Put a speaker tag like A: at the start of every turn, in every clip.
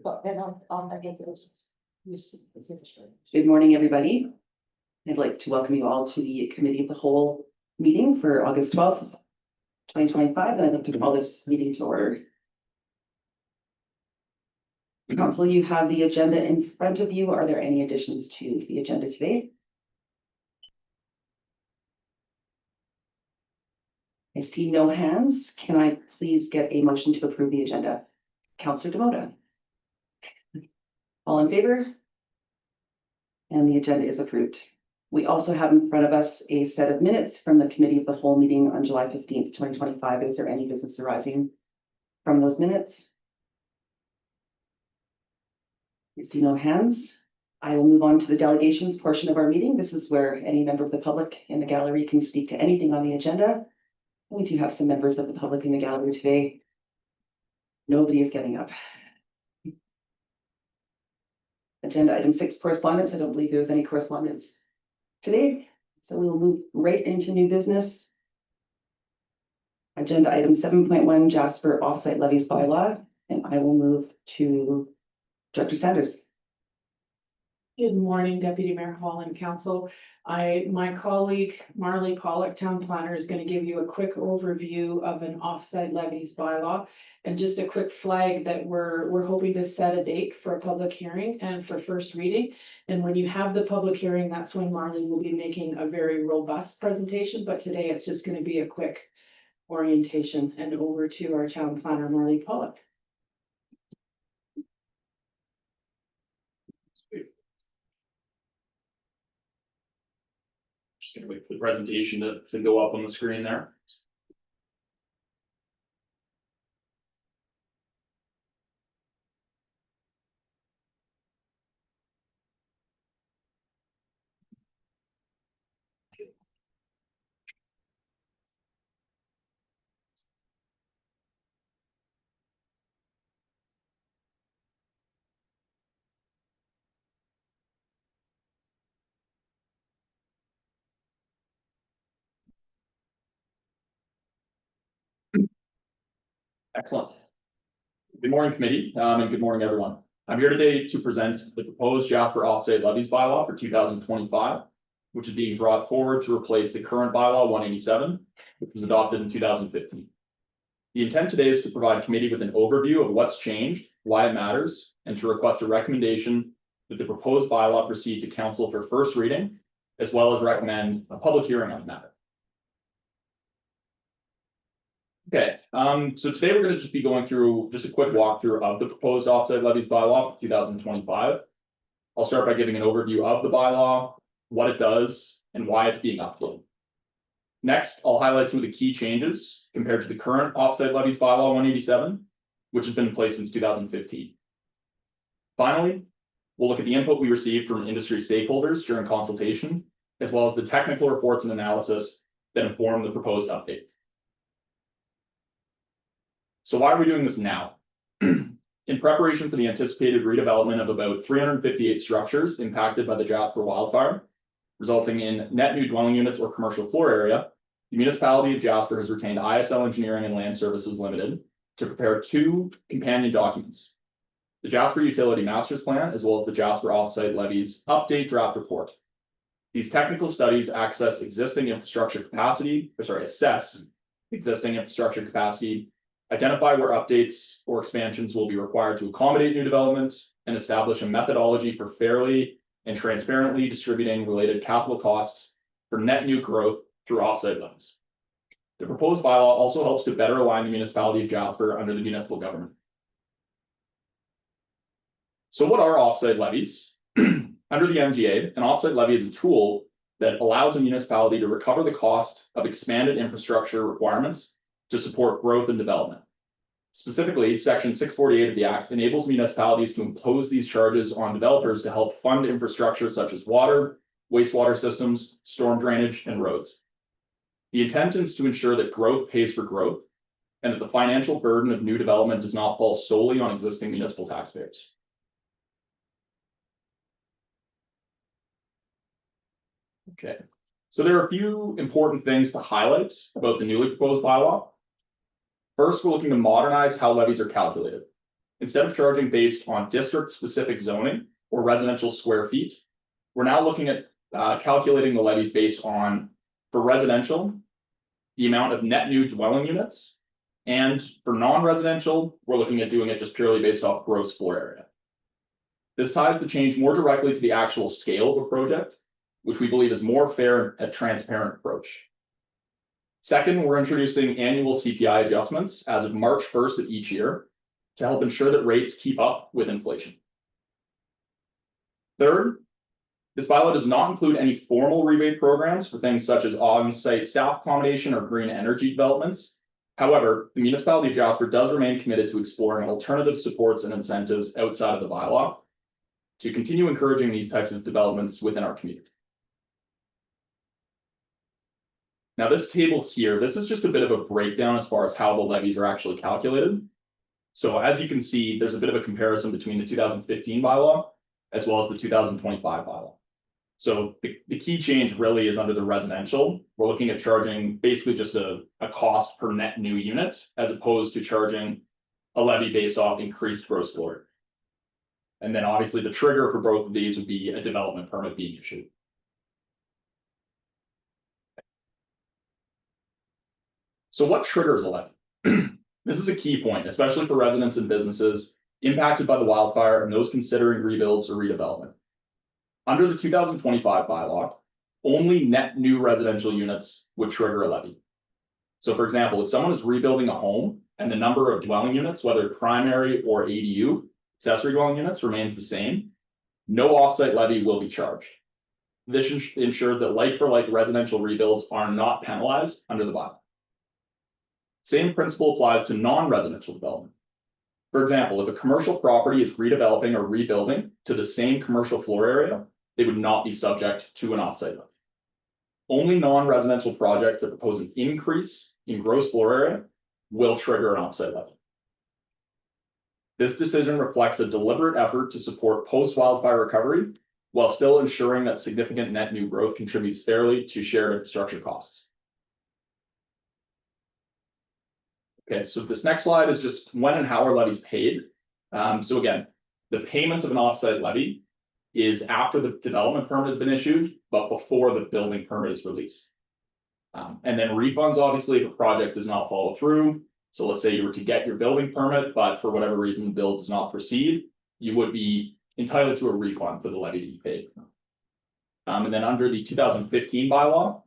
A: But then I guess it was.
B: Good morning, everybody. I'd like to welcome you all to the Committee of the Whole meeting for August 12th, 2025. And I'd like to call this meeting to order. Council, you have the agenda in front of you. Are there any additions to the agenda today? I see no hands. Can I please get a motion to approve the agenda? Councillor Demoda. All in favor? And the agenda is approved. We also have in front of us a set of minutes from the Committee of the Whole meeting on July 15th, 2025. Is there any business arising from those minutes? I see no hands. I will move on to the delegations portion of our meeting. This is where any member of the public in the gallery can speak to anything on the agenda. We do have some members of the public in the gallery today. Nobody is getting up. Agenda item 6, correspondence. I don't believe there was any correspondence today, so we will move right into new business. Agenda item 7.1, Jasper offsite levies bylaw, and I will move to Director Sanders.
C: Good morning, Deputy Mayor Hall and Council. My colleague Marley Pollock, Town Planner, is going to give you a quick overview of an offsite levies bylaw, and just a quick flag that we're hoping to set a date for a public hearing and for first reading. And when you have the public hearing, that's when Marley will be making a very robust presentation. But today it's just going to be a quick orientation. And over to our Town Planner, Marley Pollock.
D: Just gonna wait for the presentation to go up on the screen there. Excellent. Good morning, committee, and good morning, everyone. I'm here today to present the proposed Jasper offsite levies bylaw for 2025, which is being brought forward to replace the current bylaw 187, which was adopted in 2015. The intent today is to provide committee with an overview of what's changed, why it matters, and to request a recommendation that the proposed bylaw proceed to council for first reading, as well as recommend a public hearing on the matter. Okay, so today we're going to just be going through just a quick walkthrough of the proposed offsite levies bylaw for 2025. I'll start by giving an overview of the bylaw, what it does, and why it's being updated. Next, I'll highlight some of the key changes compared to the current offsite levies bylaw 187, which has been in place since 2015. Finally, we'll look at the input we received from industry stakeholders during consultation, as well as the technical reports and analysis that inform the proposed update. So why are we doing this now? In preparation for the anticipated redevelopment of about 358 structures impacted by the Jasper wildfire, resulting in net new dwelling units or commercial floor area, the municipality of Jasper has retained ISL Engineering and Land Services Limited to prepare 2 companion documents: the Jasper Utility Master's Plan, as well as the Jasper Offsite Levies Update Draft Report. These technical studies assess existing infrastructure capacity, identify where updates or expansions will be required to accommodate new development, and establish a methodology for fairly and transparently distributing related capital costs for net new growth through offsite levies. The proposed bylaw also helps to better align the municipality of Jasper under the municipal government. So what are offsite levies? Under the MGA, an offsite levy is a tool that allows a municipality to recover the cost of expanded infrastructure requirements to support growth and development. Specifically, Section 648 of the Act enables municipalities to impose these charges on developers to help fund infrastructure such as water, wastewater systems, storm drainage, and roads. The intent is to ensure that growth pays for growth, and that the financial burden of new development does not fall solely on existing municipal taxpayers. Okay, so there are a few important things to highlight about the newly proposed bylaw. First, we're looking to modernize how levies are calculated. instead of charging based on district-specific zoning or residential square feet, we're now looking at calculating the levies based on, for residential, the amount of net new dwelling units. And for non-residential, we're looking at doing it just purely based off gross floor area. This ties the change more directly to the actual scale of a project, which we believe is more fair and transparent approach. Second, we're introducing annual CPI adjustments as of March 1st of each year to help ensure that rates keep up with inflation. Third, this bylaw does not include any formal rebate programs for things such as on-site staff accommodation or green energy developments. However, the municipality of Jasper does remain committed to exploring alternative supports and incentives outside of the bylaw to continue encouraging these types of developments within our community. Now, this table here, this is just a bit of a breakdown as far as how the levies are actually calculated. So as you can see, there's a bit of a comparison between the 2015 bylaw as well as the 2025 bylaw. So the key change really is under the residential. We're looking at charging basically just a cost per net new unit, as opposed to charging a levy based off increased gross floor. And then obviously the trigger for both of these would be a development permit being issued. So what triggers a levy? This is a key point, especially for residents and businesses impacted by the wildfire and those considering rebuilds or redevelopment. Under the 2025 bylaw, only net new residential units would trigger a levy. So for example, if someone is rebuilding a home and the number of dwelling units, whether primary or ADU, accessory dwelling units, remains the same, no offsite levy will be charged. This ensures that like-for-like residential rebuilds are not penalized under the bylaw. Same principle applies to non-residential development. For example, if a commercial property is redeveloping or rebuilding to the same commercial floor area, they would not be subject to an offsite levy. Only non-residential projects that propose an increase in gross floor area will trigger an offsite levy. This decision reflects a deliberate effort to support post-wildfire recovery while still ensuring that significant net new growth contributes fairly to shared infrastructure costs. Okay, so this next slide is just when and how are levies paid. So again, the payment of an offsite levy is after the development permit has been issued, but before the building permit is released. And then refunds, obviously, if a project does not follow through. So let's say you were to get your building permit, but for whatever reason the build does not proceed, you would be entitled to a refund for the levy that you paid. And then under the 2015 bylaw,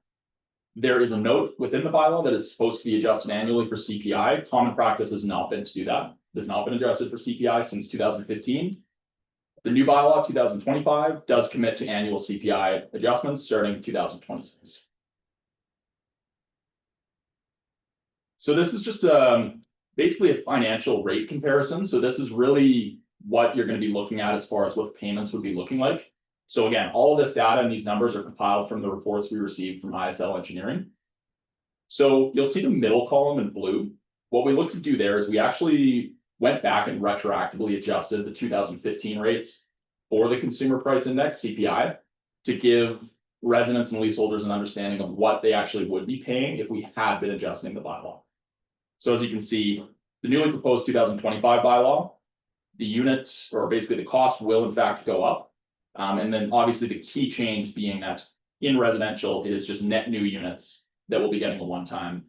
D: there is a note within the bylaw that it's supposed to be adjusted annually for CPI. Common practice has not been to do that. It has not been adjusted for CPI since 2015. The new bylaw 2025 does commit to annual CPI adjustments starting in 2026. So this is just basically a financial rate comparison. So this is really what you're going to be looking at as far as what payments would be looking like. So again, all of this data and these numbers are compiled from the reports we received from ISL Engineering. So you'll see the middle column in blue. What we look to do there is we actually went back and retroactively adjusted the 2015 rates for the Consumer Price Index, CPI, to give residents and leaseholders an understanding of what they actually would be paying if we had been adjusting the bylaw. So as you can see, the newly proposed 2025 bylaw, the unit, or basically the cost, will in fact go up. And then obviously the key change being that in residential, it is just net new units that will be getting a one-time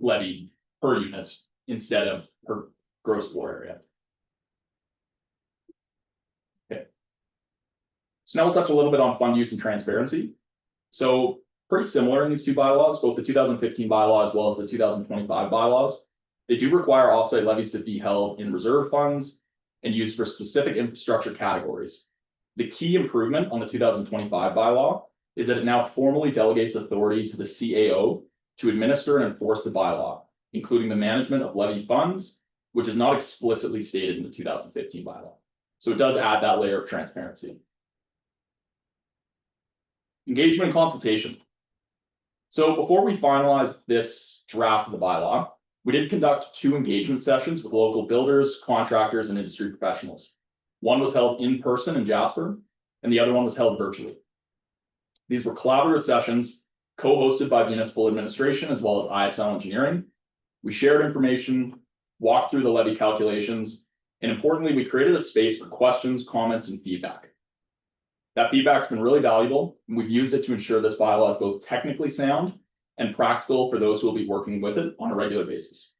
D: levy per unit instead of per gross floor area. Okay. So now we'll touch a little bit on fund use and transparency. So pretty similar in these two bylaws, both the 2015 bylaw as well as the 2025 bylaws. They do require offsite levies to be held in reserve funds and used for specific infrastructure categories. The key improvement on the 2025 bylaw is that it now formally delegates authority to the CAO to administer and enforce the bylaw, including the management of levy funds, which is not explicitly stated in the 2015 bylaw. So it does add that layer of transparency. Engagement and consultation. So before we finalized this draft of the bylaw, we did conduct 2 engagement sessions with local builders, contractors, and industry professionals. One was held in person in Jasper, and the other one was held virtually. These were collaborative sessions co-hosted by municipal administration as well as ISL Engineering. We shared information, walked through the levy calculations, And importantly, we created a space for questions, comments, and feedback. That feedback's been really valuable, and we've used it to ensure this bylaw is both technically sound and practical for those who will be working with it on a regular basis.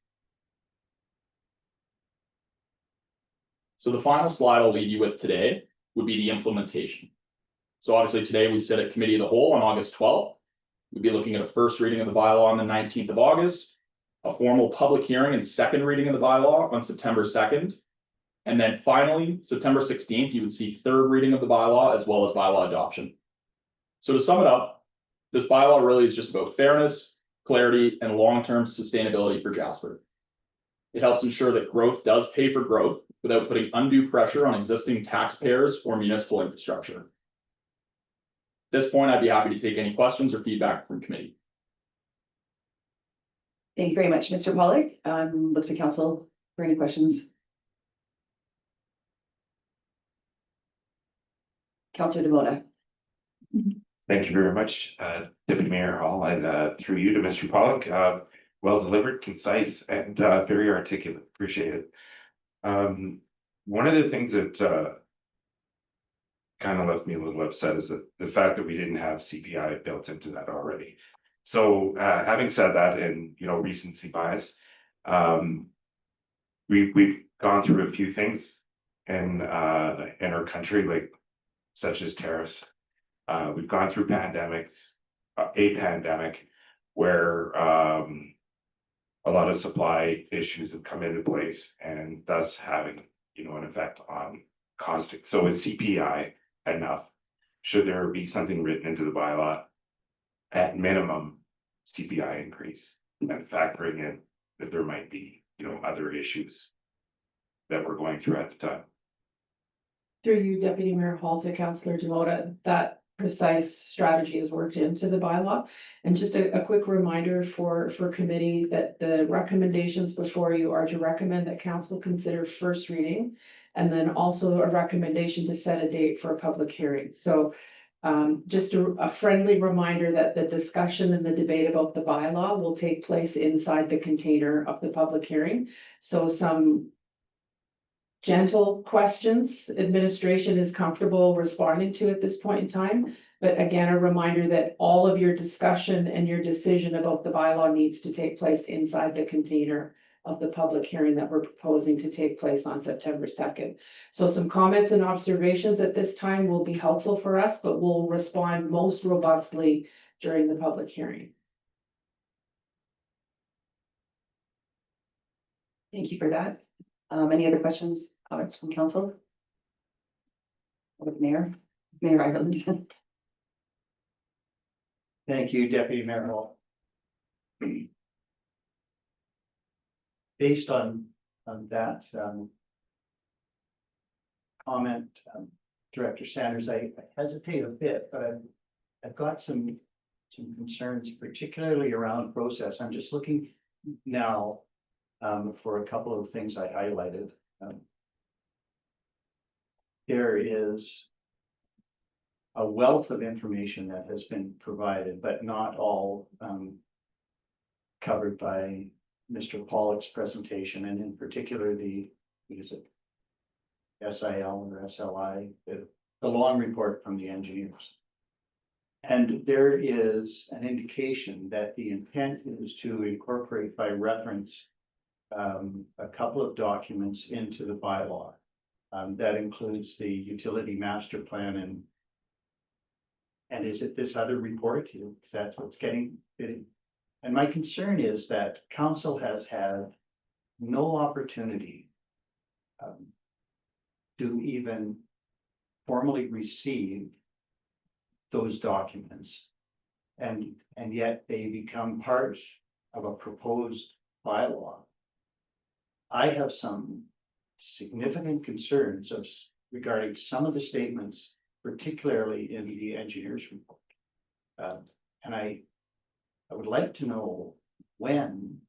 D: So the final slide I'll leave you with today would be the implementation. So obviously today we sit at Committee of the Whole on August 12th. We'd be looking at a first reading of the bylaw on the 19th of August, a formal public hearing and second reading of the bylaw on September 2nd. And then finally, September 16th, you would see third reading of the bylaw as well as bylaw adoption. So to sum it up, this bylaw really is just about fairness, clarity, and long-term sustainability for Jasper. It helps ensure that growth does pay for growth without putting undue pressure on existing taxpayers or municipal infrastructure. At this point, I'd be happy to take any questions or feedback from committee.
B: Thank you very much, Mr. Pollock. Look to council for any questions. Councillor Devona.
E: Thank you very much, Deputy Mayor Hall, and through you to Mr. Pollock. Well delivered, concise, and very articulate. Appreciate it. One of the things that kind of left me a little upset is that the fact that we didn't have CPI built into that already. So having said that, and recency bias, we've gone through a few things in our country, like such as tariffs. We've gone through pandemics, a pandemic where a lot of supply issues have come into place, and thus having an effect on costing. So is CPI enough? Should there be something written into the bylaw at minimum CPI increase, and factoring in that there might be other issues that we're going through at the time?
C: Through you, Deputy Mayor Hall, to Councillor Devota, that precise strategy is worked into the bylaw. And just a quick reminder for committee that the recommendations before you are to recommend that council consider first reading, and then also a recommendation to set a date for a public hearing. So just a friendly reminder that the discussion and the debate about the bylaw will take place inside the container of the public hearing. So some gentle questions administration is comfortable responding to at this point in time. But again, a reminder that all of your discussion and your decision about the bylaw needs to take place inside the container of the public hearing that we're proposing to take place on September 2nd. So some comments and observations at this time will be helpful for us, but we'll respond most robustly during the public hearing.
B: Thank you for that. Any other questions, comments from council? Or Mayor Ireland.
F: Thank you, Deputy Mayor Hall. Based on that comment, Director Sanders, I hesitate a bit, but I've got some concerns, particularly around process. I'm just looking now for a couple of things I highlighted. There is a wealth of information that has been provided, but not all covered by Mr. Pollock's presentation, and in particular the SIL or SLI, the long report from the engineers. And there is an indication that the intent is to incorporate by reference a couple of documents into the bylaw. That includes the utility master plan and is it this other report? Is that what's getting fitting? And my concern is that council has had no opportunity to even formally receive those documents. And yet they become part of a proposed bylaw. I have some significant concerns regarding some of the statements, particularly in the engineer's report. And I would like to know when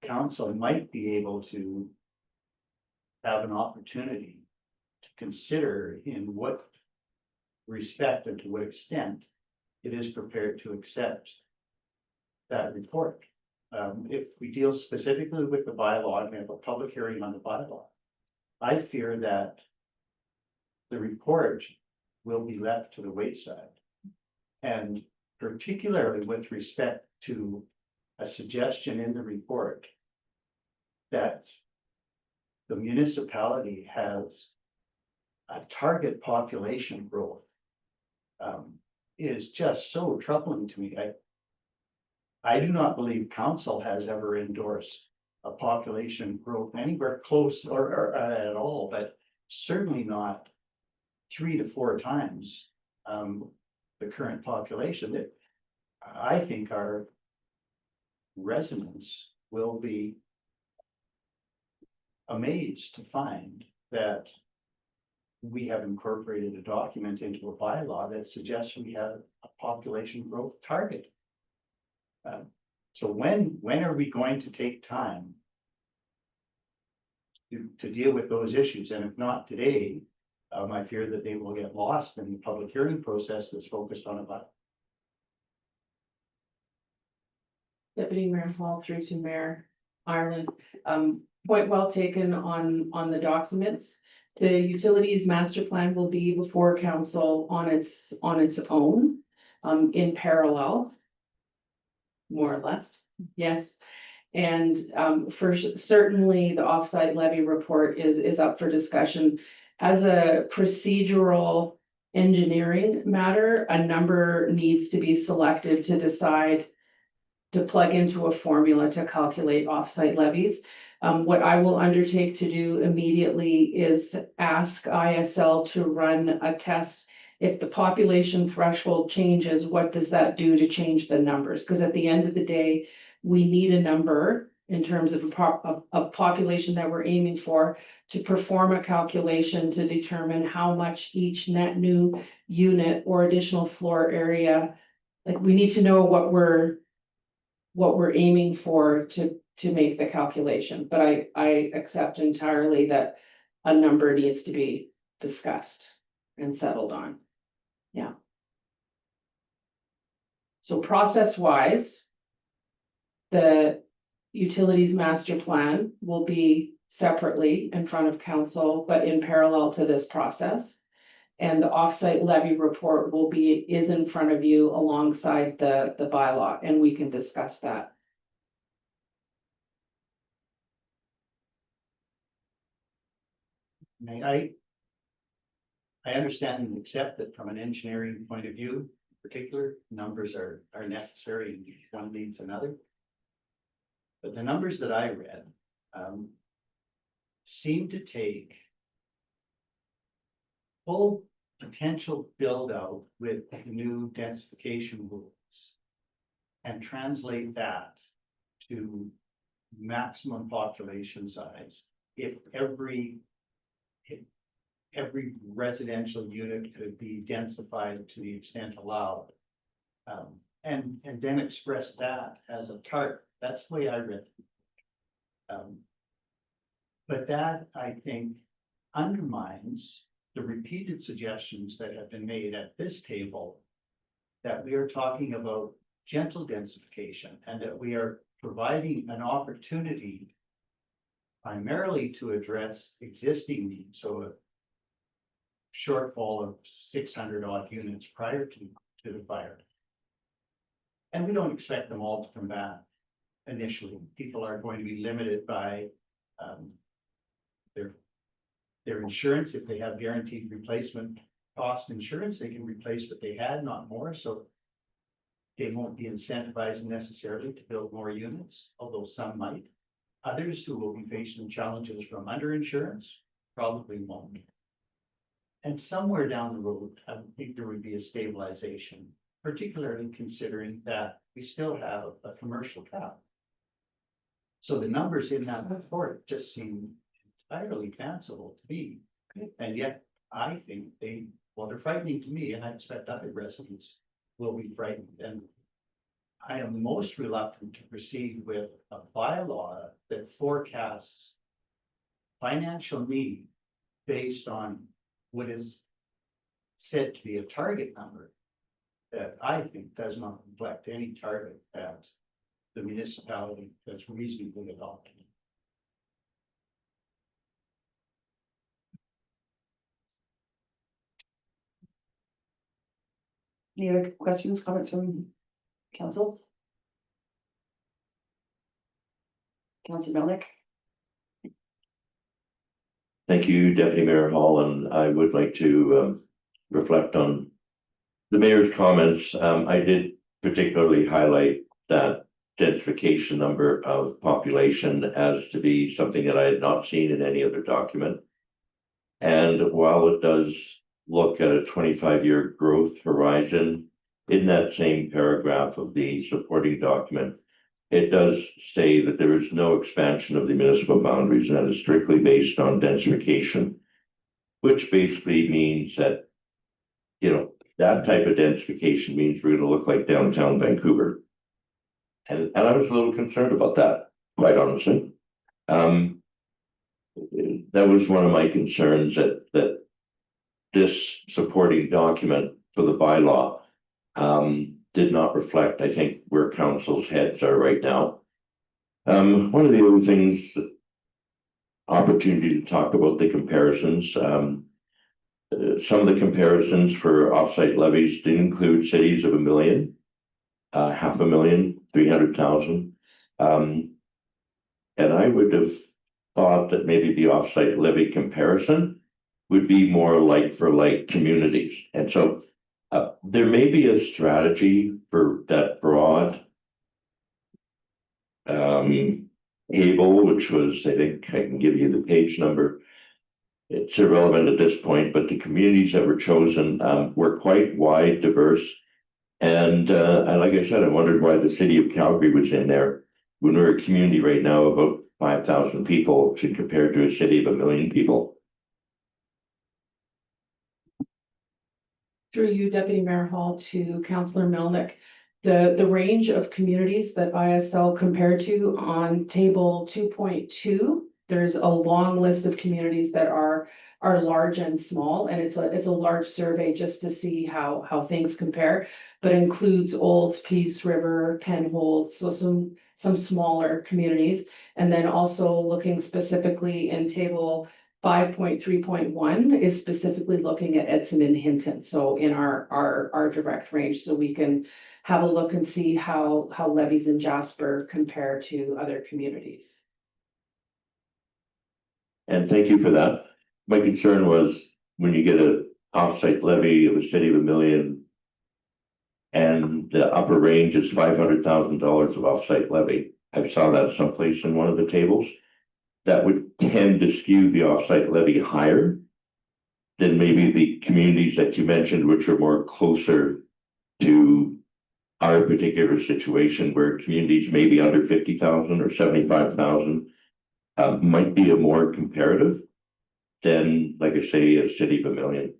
F: council might be able to have an opportunity to consider in what respect and to what extent it is prepared to accept that report. If we deal specifically with the bylaw and we have a public hearing on the bylaw, I fear that the report will be left to the wayside. And particularly with respect to a suggestion in the report that the municipality has a target population growth is just so troubling to me. I do not believe council has ever endorsed a population growth anywhere close or at all, but certainly not 3 to 4 times the current population. That I think our residents will be amazed to find that we have incorporated a document into a bylaw that suggests we have a population growth target. So when are we going to take time to deal with those issues? And if not today, I fear that they will get lost in the public hearing process that's focused on about.
C: Deputy Mayor Hall through to Mayor Ireland. Point well taken on the documents. The utilities master plan will be before council on its own, in parallel. More or less, yes. And for certainly the offsite levy report is up for discussion. As a procedural engineering matter, a number needs to be selected to decide to plug into a formula to calculate offsite levies. What I will undertake to do immediately is ask ISL to run a test. If the population threshold changes, what does that do to change the numbers? Because at the end of the day, we need a number in terms of a population that we're aiming for to perform a calculation to determine how much each net new unit or additional floor area. Like, we need to know what we're aiming for to make the calculation, but I accept entirely that a number needs to be discussed and settled on. Yeah. So process-wise, the utilities master plan will be separately in front of council, but in parallel to this process. And the offsite levy report is in front of you alongside the bylaw, and we can discuss that.
F: I understand and accept that from an engineering point of view, in particular, numbers are necessary and one needs another. But the numbers that I read seem to take full potential build out with the new densification rules and translate that to maximum population size. If every residential unit could be densified to the extent allowed. And then express that as a target. That's the way I read it. But that, I think, undermines the repeated suggestions that have been made at this table that we are talking about gentle densification and that we are providing an opportunity primarily to address existing needs. So a shortfall of 600 odd units prior to the fire. And we don't expect them all to come back initially. People are going to be limited by their insurance. If they have guaranteed replacement cost insurance, they can replace what they had, not more. So they won't be incentivized necessarily to build more units, although some might. Others who will be facing challenges from underinsurance probably won't. And somewhere down the road, I think there would be a stabilization, particularly considering that we still have a commercial cap. So the numbers in that report just seem entirely fanciful to me. And yet I think they're frightening to me, and I expect other residents will be frightened. And I am most reluctant to proceed with a bylaw that forecasts financial need based on what is said to be a target number that I think does not reflect any target that the municipality has reasonably adopted.
B: Any other questions, comments from council? Councillor Melnick?
G: Thank you, Deputy Mayor Hall, and I would like to reflect on the mayor's comments. I did particularly highlight that densification number of population as to be something that I had not seen in any other document. And while it does look at a 25-year growth horizon, in that same paragraph of the supporting document, it does say that there is no expansion of the municipal boundaries, and that is strictly based on densification, which basically means that, you know, that type of densification means we're going to look like downtown Vancouver. And I was a little concerned about that, quite honestly. That was one of my concerns, that this supporting document for the bylaw did not reflect, I think, where council's heads are right now. One of the other things, opportunity to talk about the comparisons. Some of the comparisons for offsite levies did include cities of 1 million, 500,000, 300,000. And I would have thought that maybe the offsite levy comparison would be more like for like communities. And so there may be a strategy for that broad table, which was, I think I can give you the page number. It's irrelevant at this point, but the communities that were chosen were quite wide, diverse. And like I said, I wondered why the city of Calgary was in there when we're a community right now about 5,000 people to compare to a city of 1 million people.
C: Through you, Deputy Mayor Hall, to Councillor Melnick. The range of communities that ISL compared to on table 2.2, there's a long list of communities that are large and small, and it's a large survey just to see how things compare, but includes Olds, Peace River, Penhold, so some smaller communities, and then also looking specifically in table 5.3.1 is specifically looking at Edson and Hinton, so in our direct range, so we can have a look and see how Levies and Jasper compare to other communities.
G: And thank you for that. My concern was when you get an offsite levy of a city of 1 million and the upper range is $500,000 of offsite levy. I saw that someplace in one of the tables. That would tend to skew the offsite levy higher than maybe the communities that you mentioned, which are more closer to our particular situation, where communities maybe under 50,000 or 75,000 might be a more comparative than, like I say, a city of 1 million.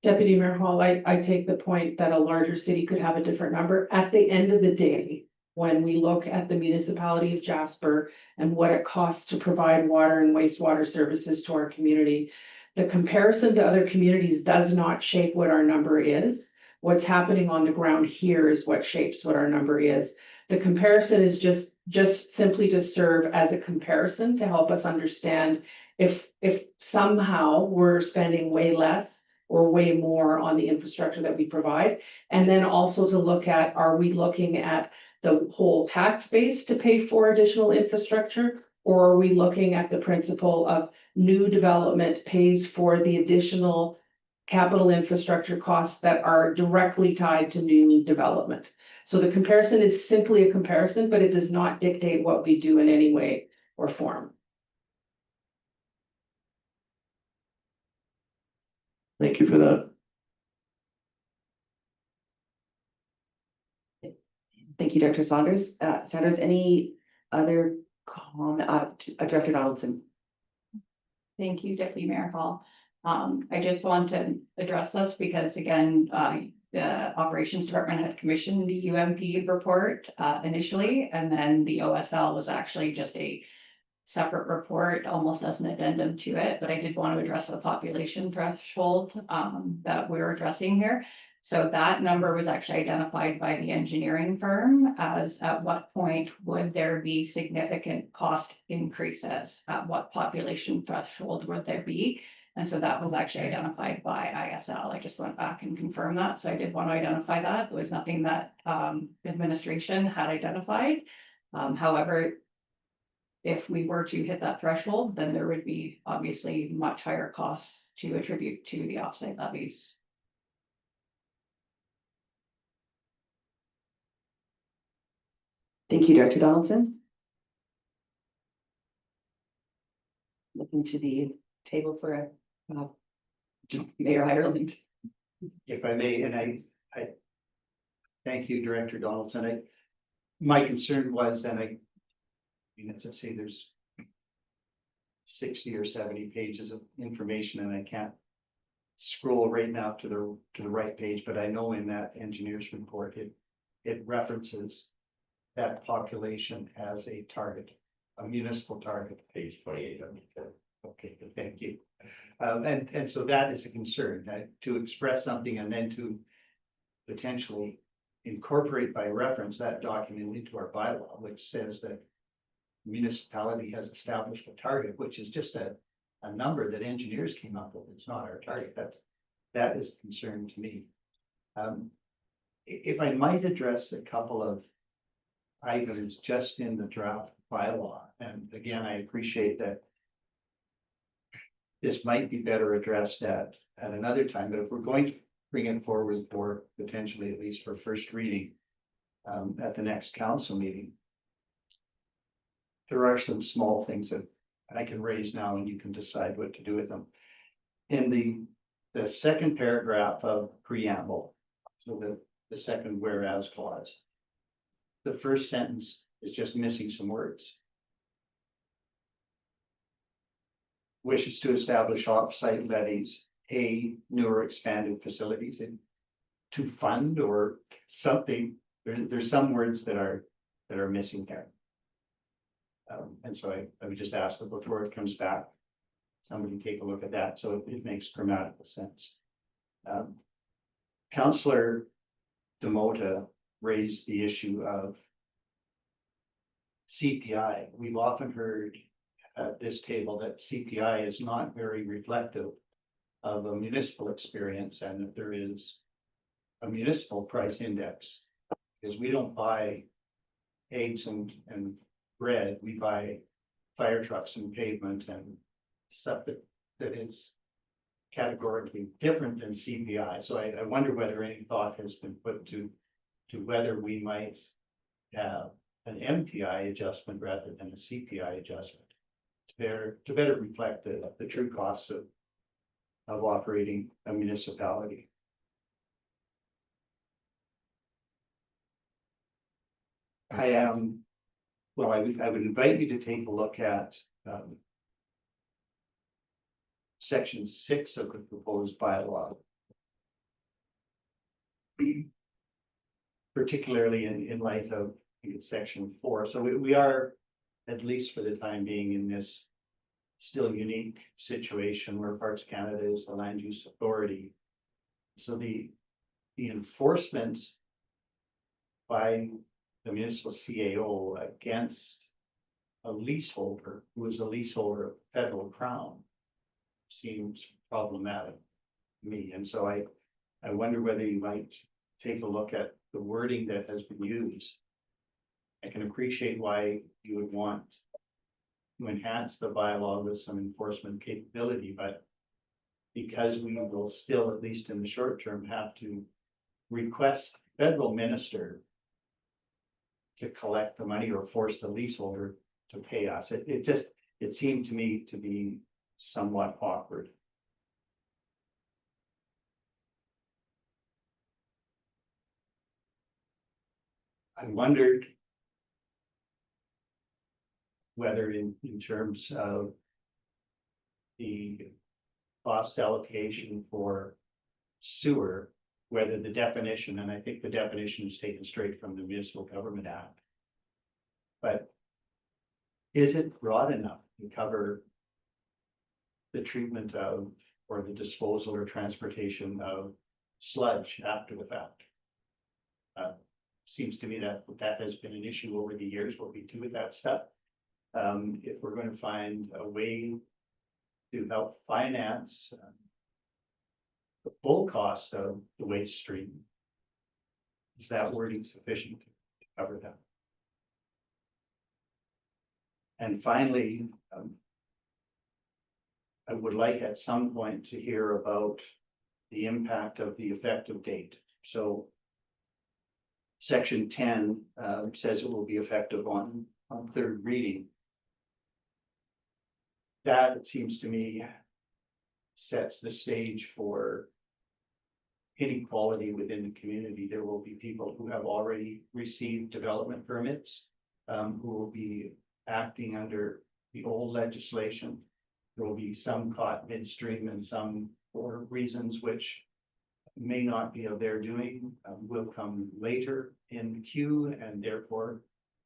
C: Deputy Mayor Hall, I take the point that a larger city could have a different number. At the end of the day, when we look at the municipality of Jasper and what it costs to provide water and wastewater services to our community, the comparison to other communities does not shape what our number is. What's happening on the ground here is what shapes what our number is. The comparison is just simply to serve as a comparison to help us understand if somehow we're spending way less or way more on the infrastructure that we provide. And then also to look at, are we looking at the whole tax base to pay for additional infrastructure? Or are we looking at the principle of new development pays for the additional capital infrastructure costs that are directly tied to new development? So the comparison is simply a comparison, but it does not dictate what we do in any way or form.
G: Thank you for that.
B: Thank you, Dr. Saunders. Sanders, any other Director Donaldson?
A: Thank you, Deputy Mayor Hall. I just want to address this because again, the Operations Department had commissioned the UMP report initially, and then the OSL was actually just a separate report, almost as an addendum to it, but I did want to address the population threshold that we're addressing here. So that number was actually identified by the engineering firm as at what point would there be significant cost increases, at what population threshold would there be? And so that was actually identified by ISL. I just went back and confirmed that. So I did want to identify that. There was nothing that administration had identified. However, if we were to hit that threshold, then there would be obviously much higher costs to attribute to the offsite levies.
B: Thank you, Director Donaldson. Looking to the table for a Mayor Ireland.
F: If I may, and I thank you, Director Donaldson. My concern was, and I mean, as I say, there's 60 or 70 pages of information, and I can't scroll right now to the right page, but I know in that engineer's report, it references that population as a target, a municipal target.
G: Page 28.
F: Okay, thank you. And so that is a concern, to express something and then to potentially incorporate by reference that document into our bylaw, which says that municipality has established a target, which is just a number that engineers came up with. It's not our target. That is a concern to me. If I might address a couple of items just in the draft bylaw, and again, I appreciate that this might be better addressed at another time, but if we're going to bring it forward for potentially at least for first reading at the next council meeting, there are some small things that I can raise now and you can decide what to do with them. In the second paragraph of preamble, so the second whereas clause, the first sentence is just missing some words. Wishes to establish off-site levies, new or expanded facilities, and to fund or something. There's some words that are missing there. And so I would just ask that before it comes back, somebody take a look at that so it makes grammatical sense. Councillor Demota raised the issue of CPI. We've often heard at this table that CPI is not very reflective of a municipal experience and that there is a municipal price index, because we don't buy eggs and bread, we buy fire trucks and pavement and stuff that is categorically different than CPI. So I wonder whether any thought has been put to whether we might have an MPI adjustment rather than a CPI adjustment to better reflect the true costs of operating a municipality. I would invite you to take a look at section 6 of the proposed bylaw. Particularly in light of, I think it's section 4. So we are, at least for the time being, in this still unique situation where Parks Canada is the land use authority. So the enforcement by the municipal CAO against a leaseholder who is a leaseholder of federal crown seems problematic to me. And so I wonder whether you might take a look at the wording that has been used. I can appreciate why you would want to enhance the bylaw with some enforcement capability, but because we will still, at least in the short term, have to request federal minister to collect the money or force the leaseholder to pay us. It seemed to me to be somewhat awkward. I wondered whether in terms of the cost allocation for sewer, whether the definition, and I think the definition is taken straight from the Municipal Government Act, but is it broad enough to cover the treatment of, or the disposal or transportation of sludge after the fact? Seems to me that has been an issue over the years, what we do with that stuff. If we're going to find a way to help finance the full cost of the waste stream. Is that wording sufficient to cover that? And finally, I would like at some point to hear about the impact of the effective date. So section 10 says it will be effective on third reading. That, it seems to me, sets the stage for inequality within the community. There will be people who have already received development permits, who will be acting under the old legislation. There will be some caught midstream and some for reasons which may not be of their doing, will come later in the queue, and therefore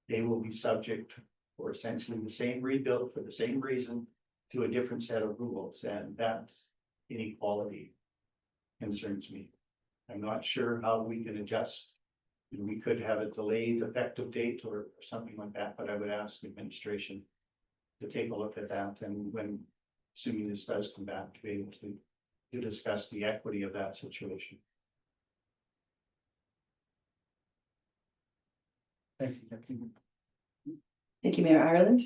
F: they will be subject for essentially the same rebuild for the same reason to a different set of rules, and that inequality concerns me. I'm not sure how we can adjust. We could have a delayed effective date or something like that, but I would ask administration to take a look at that, and when, assuming this does come back, to be able to discuss the equity of that situation. Thank you.
B: Thank you, Mayor Ireland.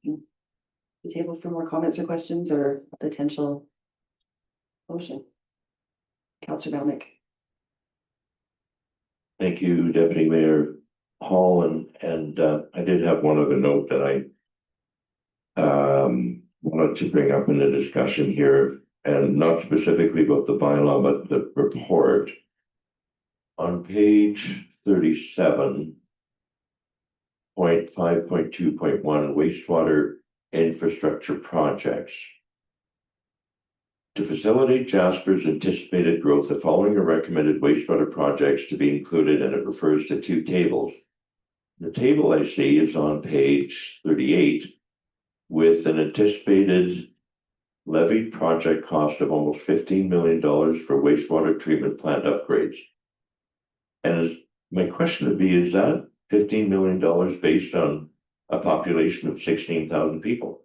B: The table for more comments or questions or potential motion. Councillor Melnick.
G: Thank you, Deputy Mayor Hall, and I did have one other note that I wanted to bring up in the discussion here, and not specifically about the bylaw, but the report. On page 37, 5.2.1, wastewater infrastructure projects. To facilitate Jasper's anticipated growth, the following are recommended wastewater projects to be included, and it refers to two tables. The table I see is on page 38 with an anticipated levy project cost of almost $15 million for wastewater treatment plant upgrades. And my question would be, is that $15 million based on a population of 16,000 people?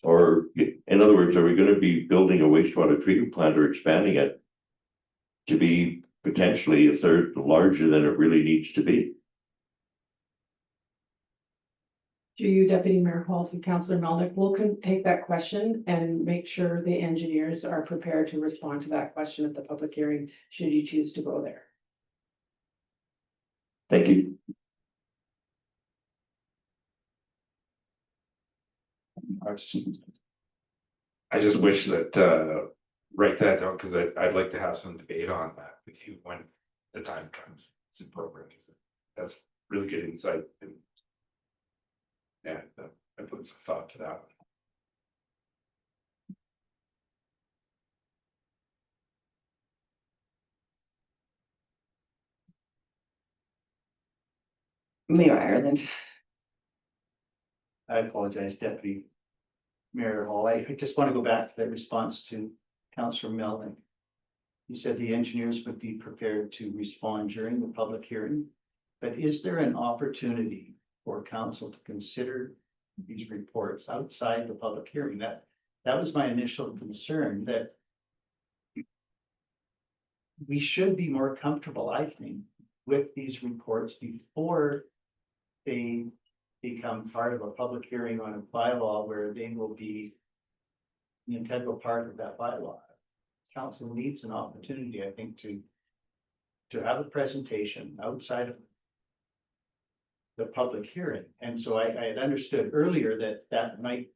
G: Or, in other words, are we going to be building a wastewater treatment plant or expanding it to be potentially a third larger than it really needs to be?
C: To you, Deputy Mayor Hall, to Councillor Melnick, we'll take that question and make sure the engineers are prepared to respond to that question at the public hearing, should you choose to go there.
G: Thank you.
E: I just wish that, write that down, because I'd like to have some debate on that with you when the time comes. It's appropriate. That's really good insight. And yeah, I put some thought to that.
B: Mayor Ireland.
F: I apologize, Deputy Mayor Hall. I just want to go back to that response to Councillor Melnick. You said the engineers would be prepared to respond during the public hearing, but is there an opportunity for council to consider these reports outside the public hearing? That was my initial concern, that we should be more comfortable, I think, with these reports before they become part of a public hearing on a bylaw where they will be an integral part of that bylaw. Council needs an opportunity, I think, to have a presentation outside of the public hearing. And so I had understood earlier that might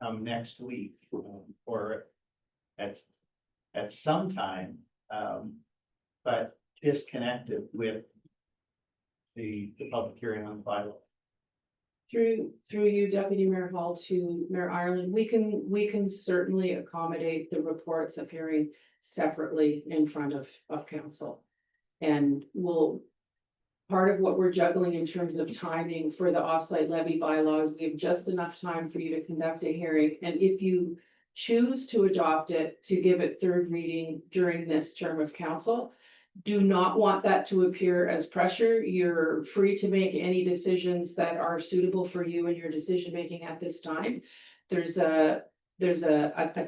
F: come next week or at some time, but disconnected with the public hearing on the bylaw.
C: Through you, Deputy Mayor Hall, to Mayor Ireland, we can certainly accommodate the reports appearing separately in front of council. And part of what we're juggling in terms of timing for the offsite levy bylaws, we have just enough time for you to conduct a hearing. And if you choose to adopt it, to give it third reading during this term of council, do not want that to appear as pressure. You're free to make any decisions that are suitable for you and your decision making at this time. There's a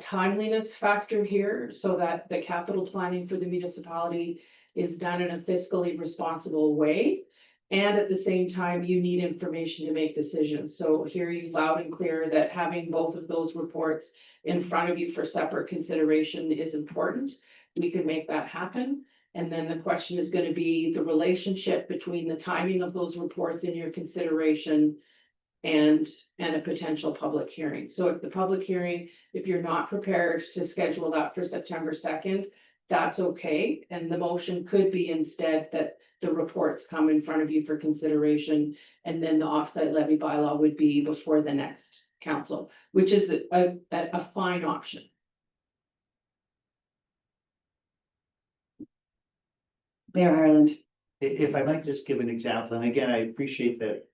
C: timeliness factor here so that the capital planning for the municipality is done in a fiscally responsible way. And at the same time, you need information to make decisions. So hear you loud and clear that having both of those reports in front of you for separate consideration is important. We can make that happen. And then the question is gonna be the relationship between the timing of those reports in your consideration and a potential public hearing. So if the public hearing, if you're not prepared to schedule that for September 2nd, that's okay. And the motion could be instead that the reports come in front of you for consideration, and then the offsite levy bylaw would be before the next council, which is a fine option.
B: Mayor Ireland.
F: If I might just give an example, and again, I appreciate that.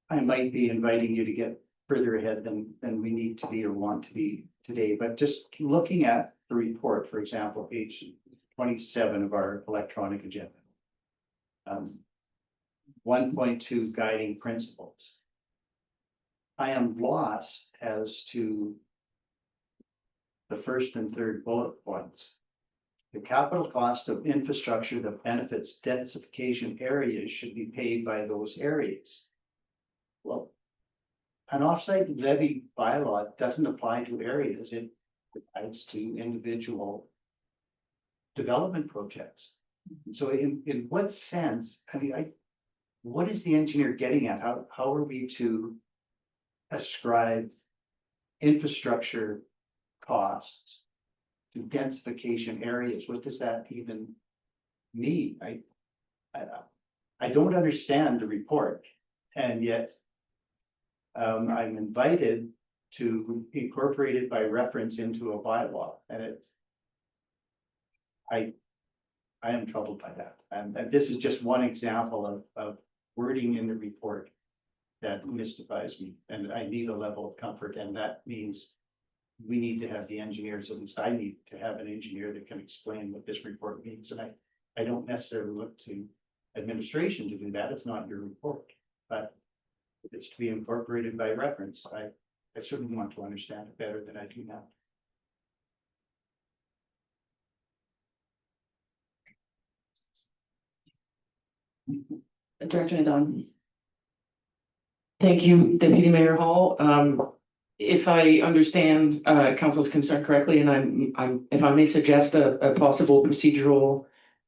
F: I might be inviting you to get further ahead than we need to be or want to be today, but just looking at the report, for example, page 27 of our electronic agenda. 1.2 guiding principles. I am lost as to the first and third bullet points. The capital cost of infrastructure that benefits densification areas should be paid by those areas. Well, an offsite levy bylaw doesn't apply to areas, it applies to individual development projects. So in what sense, I mean, what is the engineer getting at? How are we to ascribe infrastructure costs to densification areas? What does that even mean? I don't understand the report, and yet I'm invited to incorporate it by reference into a bylaw, and I am troubled by that. And this is just one example of wording in the report that mystifies me, and I need a level of comfort, and that means we need to have the engineers, at least I need to have an engineer that can explain what this report means, and I don't necessarily look to administration to do that, it's not your report, but it's to be incorporated by reference. I certainly want to understand it better than I do now.
B: Director Nadon.
H: Thank you, Deputy Mayor Hall. If I understand council's concern correctly, and if I may suggest a possible procedural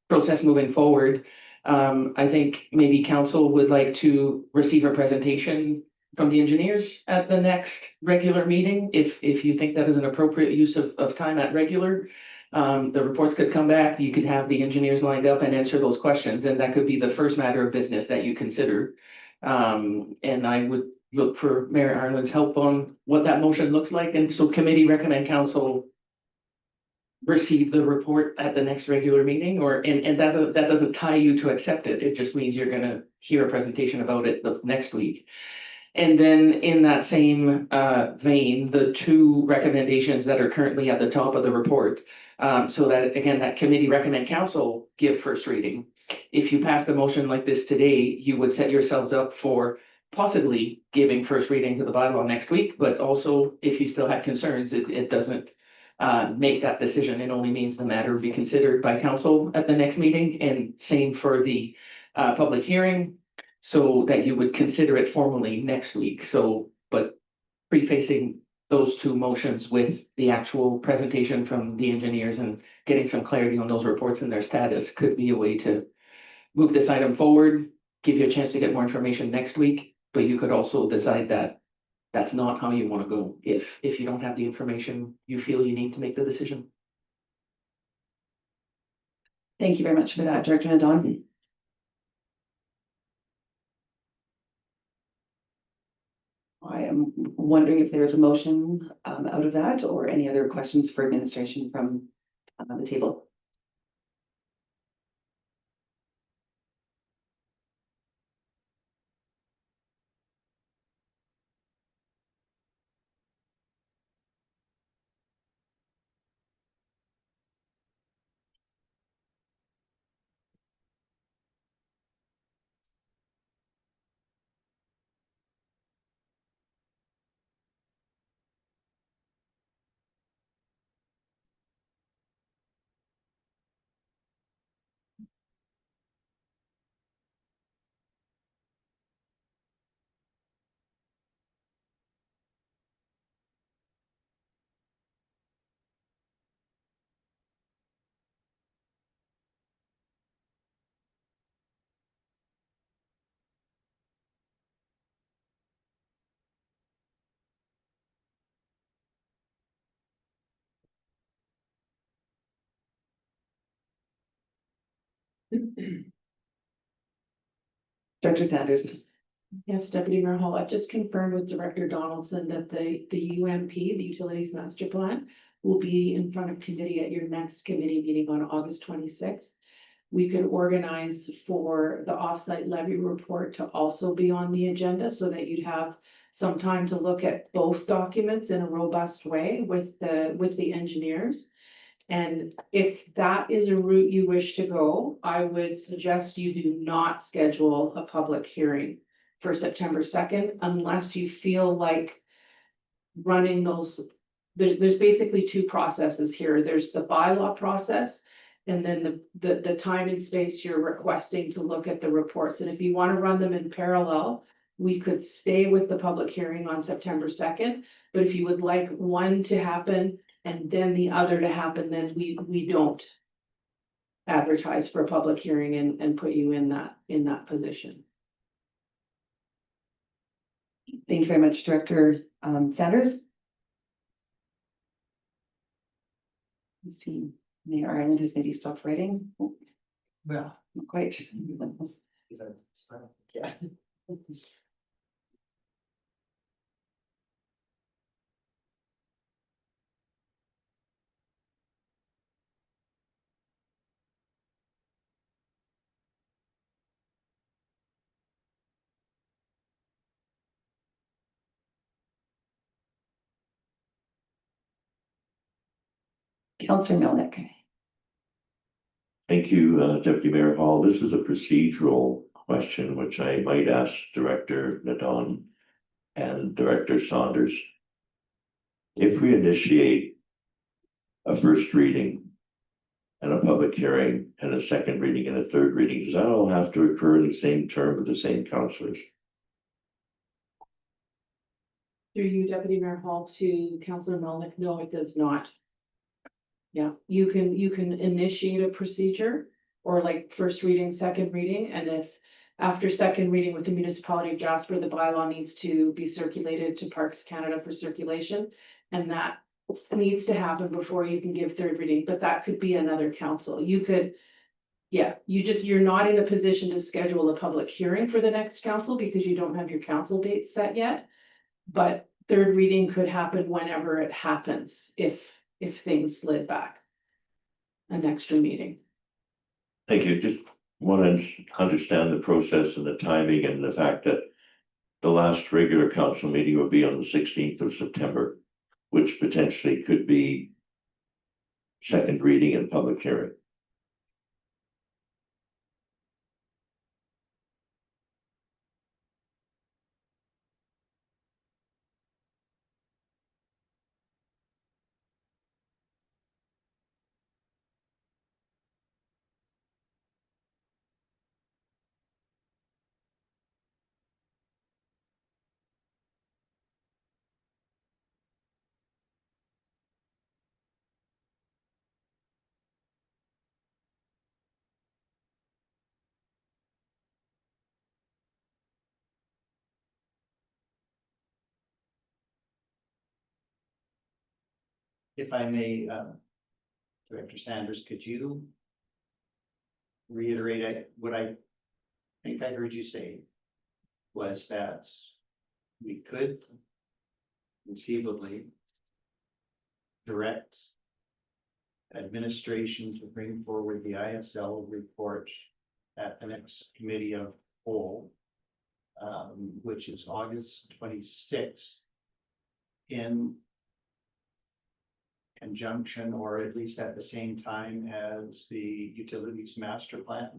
H: process moving forward, I think maybe council would like to receive a presentation from the engineers at the next regular meeting, if you think that is an appropriate use of time at regular. The reports could come back, you could have the engineers lined up and answer those questions, and that could be the first matter of business that you consider. And I would look for Mayor Ireland's help on what that motion looks like, and so committee recommend council receive the report at the next regular meeting, or, and that doesn't tie you to accept it, it just means you're gonna hear a presentation about it the next week. And then in that same vein, the two recommendations that are currently at the top of the report, so that again, that committee recommend council give first reading. If you pass the motion like this today, you would set yourselves up for possibly giving first reading to the bylaw next week, but also if you still had concerns, it doesn't make that decision. It only means the matter be considered by council at the next meeting, and same for the public hearing, so that you would consider it formally next week. So, but prefacing those two motions with the actual presentation from the engineers and getting some clarity on those reports and their status could be a way to move this item forward, give you a chance to get more information next week, but you could also decide that that's not how you want to go if you don't have the information you feel you need to make the decision.
B: Thank you very much for that, Director Nadon. I am wondering if there is a motion out of that, or any other questions for administration from the table. Director Sanders.
C: Yes, Deputy Mayor Hall, I've just confirmed with Director Donaldson that the UMP, the Utilities Master Plan, will be in front of committee at your next committee meeting on August 26th. We could organize for the offsite levy report to also be on the agenda so that you'd have some time to look at both documents in a robust way with the engineers. And if that is a route you wish to go, I would suggest you do not schedule a public hearing for September 2nd, unless you feel like running those. There's basically two processes here. There's the bylaw process, and then the time and space you're requesting to look at the reports. And if you want to run them in parallel, we could stay with the public hearing on September 2nd. But if you would like one to happen and then the other to happen, then we don't advertise for a public hearing and put you in that position.
B: Thank you very much, Director Sanders. Let's see, Mayor Ireland has maybe stopped writing. Oh,
F: Well.
B: not quite.
F: Yeah.
B: Councillor Melnick.
G: Thank you, Deputy Mayor Hall. This is a procedural question, which I might ask Director Nadon and Director Saunders. If we initiate a first reading and a public hearing and a second reading and a third reading, does that all have to occur in the same term with the same councillors?
C: Through you, Deputy Mayor Hall, to Councillor Melnick, no, it does not. Yeah, you can initiate a procedure or like first reading, second reading, and if after second reading with the municipality of Jasper, the bylaw needs to be circulated to Parks Canada for circulation, and that needs to happen before you can give third reading, but that could be another council. You could, yeah, you're not in a position to schedule a public hearing for the next council because you don't have your council dates set yet. But third reading could happen whenever it happens, if things slid back an extra meeting.
G: Thank you. Just want to understand the process and the timing and the fact that the last regular council meeting will be on the 16th of September, which potentially could be second reading and public hearing.
F: If I may, Director Sanders, could you reiterate what I think I heard you say was that we could conceivably direct administration to bring forward the ISL report at the next committee of whole, which is August 26th, in conjunction or at least at the same time as the utilities master plan.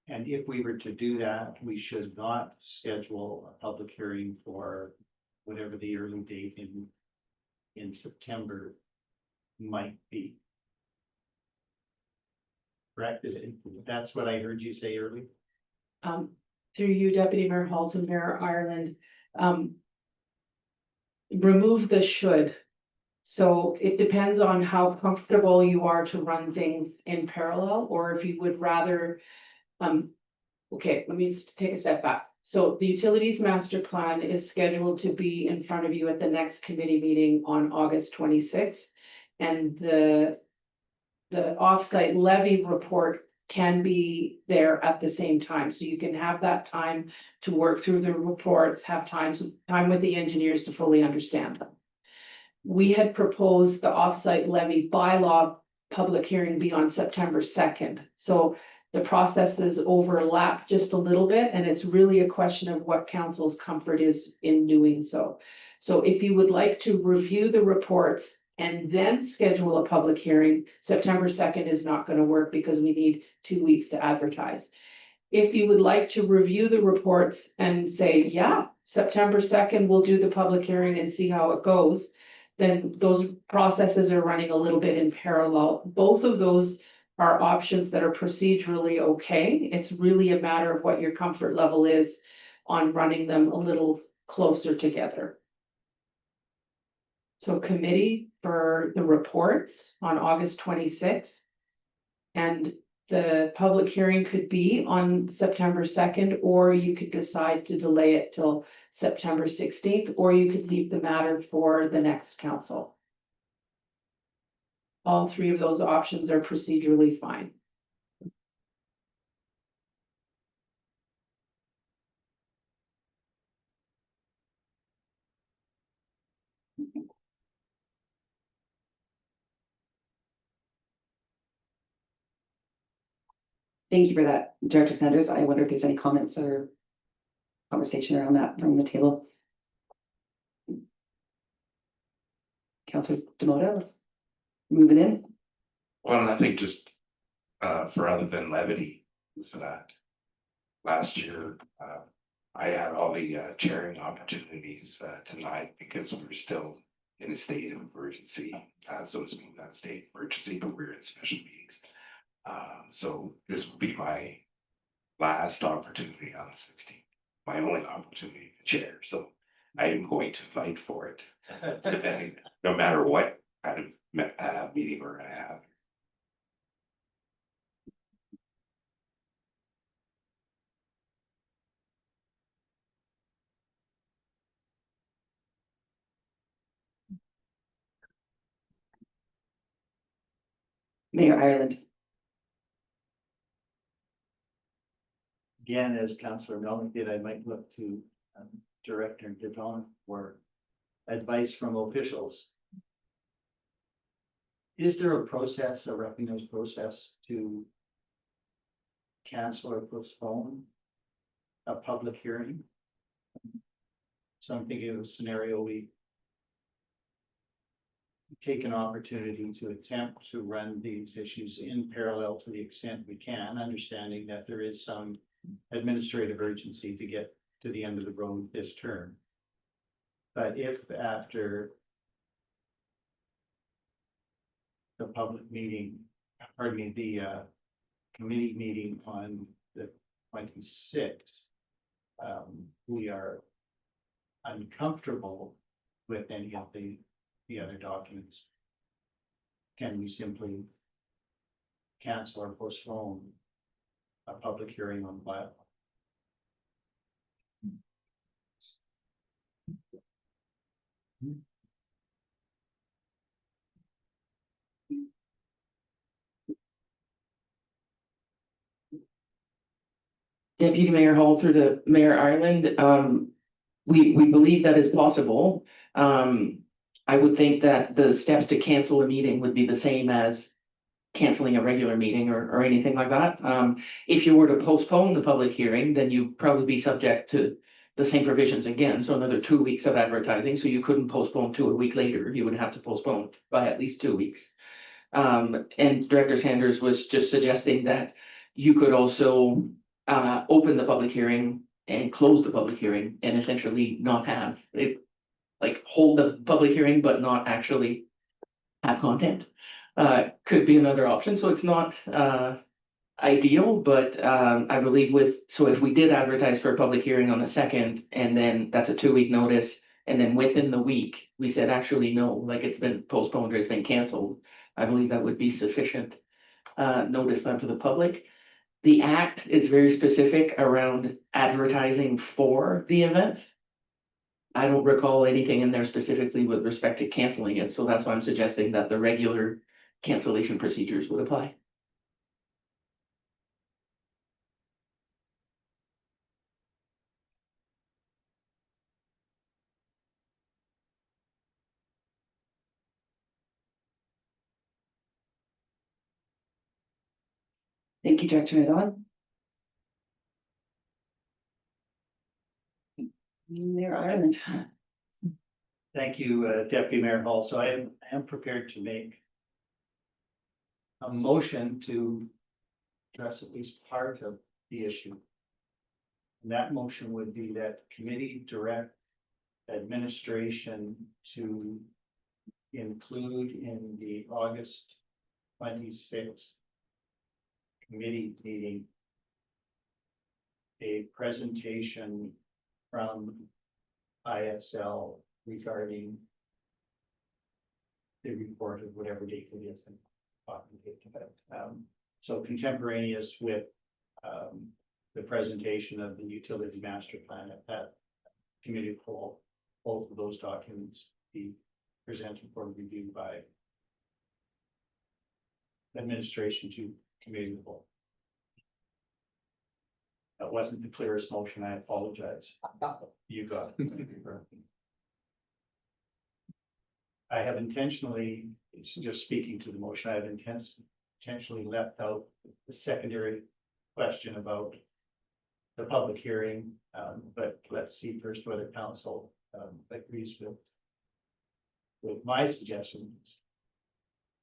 F: And if we were to do that, we should not schedule a public hearing for whatever the early date in September might be. Correct? That's what I heard you say earlier?
C: Through you, Deputy Mayor Hall, and Mayor Ireland, remove the should. So it depends on how comfortable you are to run things in parallel, or if you would rather, okay, let me take a step back. So the utilities master plan is scheduled to be in front of you at the next committee meeting on August 26th. And the the offsite levy report can be there at the same time. So you can have that time to work through the reports, have time with the engineers to fully understand them. We had proposed the offsite levy bylaw public hearing be on September 2nd. So the processes overlap just a little bit, and it's really a question of what council's comfort is in doing so. So if you would like to review the reports and then schedule a public hearing, September 2nd is not going to work because we need 2 weeks to advertise. If you would like to review the reports and say, yeah, September 2nd, we'll do the public hearing and see how it goes, then those processes are running a little bit in parallel. Both of those are options that are procedurally okay. It's really a matter of what your comfort level is on running them a little closer together. So committee for the reports on August 26th. And the public hearing could be on September 2nd, or you could decide to delay it till September 16th, or you could leave the matter for the next council. All three of those options are procedurally fine.
B: Thank you for that, Director Sanders. I wonder if there's any comments or conversation around that from the table. Councillor Demoda, let's move it in.
E: Well, and I think just for other than levity, is last year, I had all the chairing opportunities tonight because we're still in a state of emergency. So it's not a state of emergency, but we're in special meetings. So this will be my last opportunity on the 16th, my only opportunity to chair. So I am going to fight for it, depending, no matter what kind of meeting we're gonna have.
B: Mayor Ireland.
F: Again, as Councillor Melnick did, I might look to Director Dedon for advice from officials. Is there a process, a recognized process to cancel or postpone a public hearing? So I'm thinking of a scenario we take an opportunity to attempt to run these issues in parallel to the extent we can, understanding that there is some administrative urgency to get to the end of the road this term. But if after the public meeting, pardon me, the committee meeting on the 26th, we are uncomfortable with any of the other documents, can we simply cancel or postpone a public hearing on the bylaw?
H: Deputy Mayor Hall through the Mayor Ireland, we believe that is possible. I would think that the steps to cancel a meeting would be the same as canceling a regular meeting or anything like that. If you were to postpone the public hearing, then you'd probably be subject to the same provisions again, so another 2 weeks of advertising, so you couldn't postpone to a week later, you would have to postpone by at least 2 weeks. And Director Sanders was just suggesting that you could also open the public hearing and close the public hearing and essentially not have it, like hold the public hearing, but not actually have content. Could be another option. So it's not ideal, but I believe so if we did advertise for a public hearing on the 2nd, and then that's a 2-week notice, and then within the week, we said, actually, no, like it's been postponed or it's been canceled, I believe that would be sufficient notice then for the public. The act is very specific around advertising for the event. I don't recall anything in there specifically with respect to canceling it, so that's why I'm suggesting that the regular cancellation procedures would apply.
B: Thank you, Director Nadon. Mayor Ireland.
F: Thank you, Deputy Mayor Hall. So I am prepared to make a motion to address at least part of the issue. And that motion would be that committee direct administration to include in the August 26th committee meeting a presentation from ISL regarding the report of whatever date it is. So contemporaneous with the presentation of the utility master plan at that committee call, both of those documents be presented for review by administration to committee of the whole. That wasn't the clearest motion. I apologize. You got it. I have intentionally, it's just speaking to the motion, I have intentionally left out the secondary question about the public hearing, but let's see first whether council agrees with my suggestions.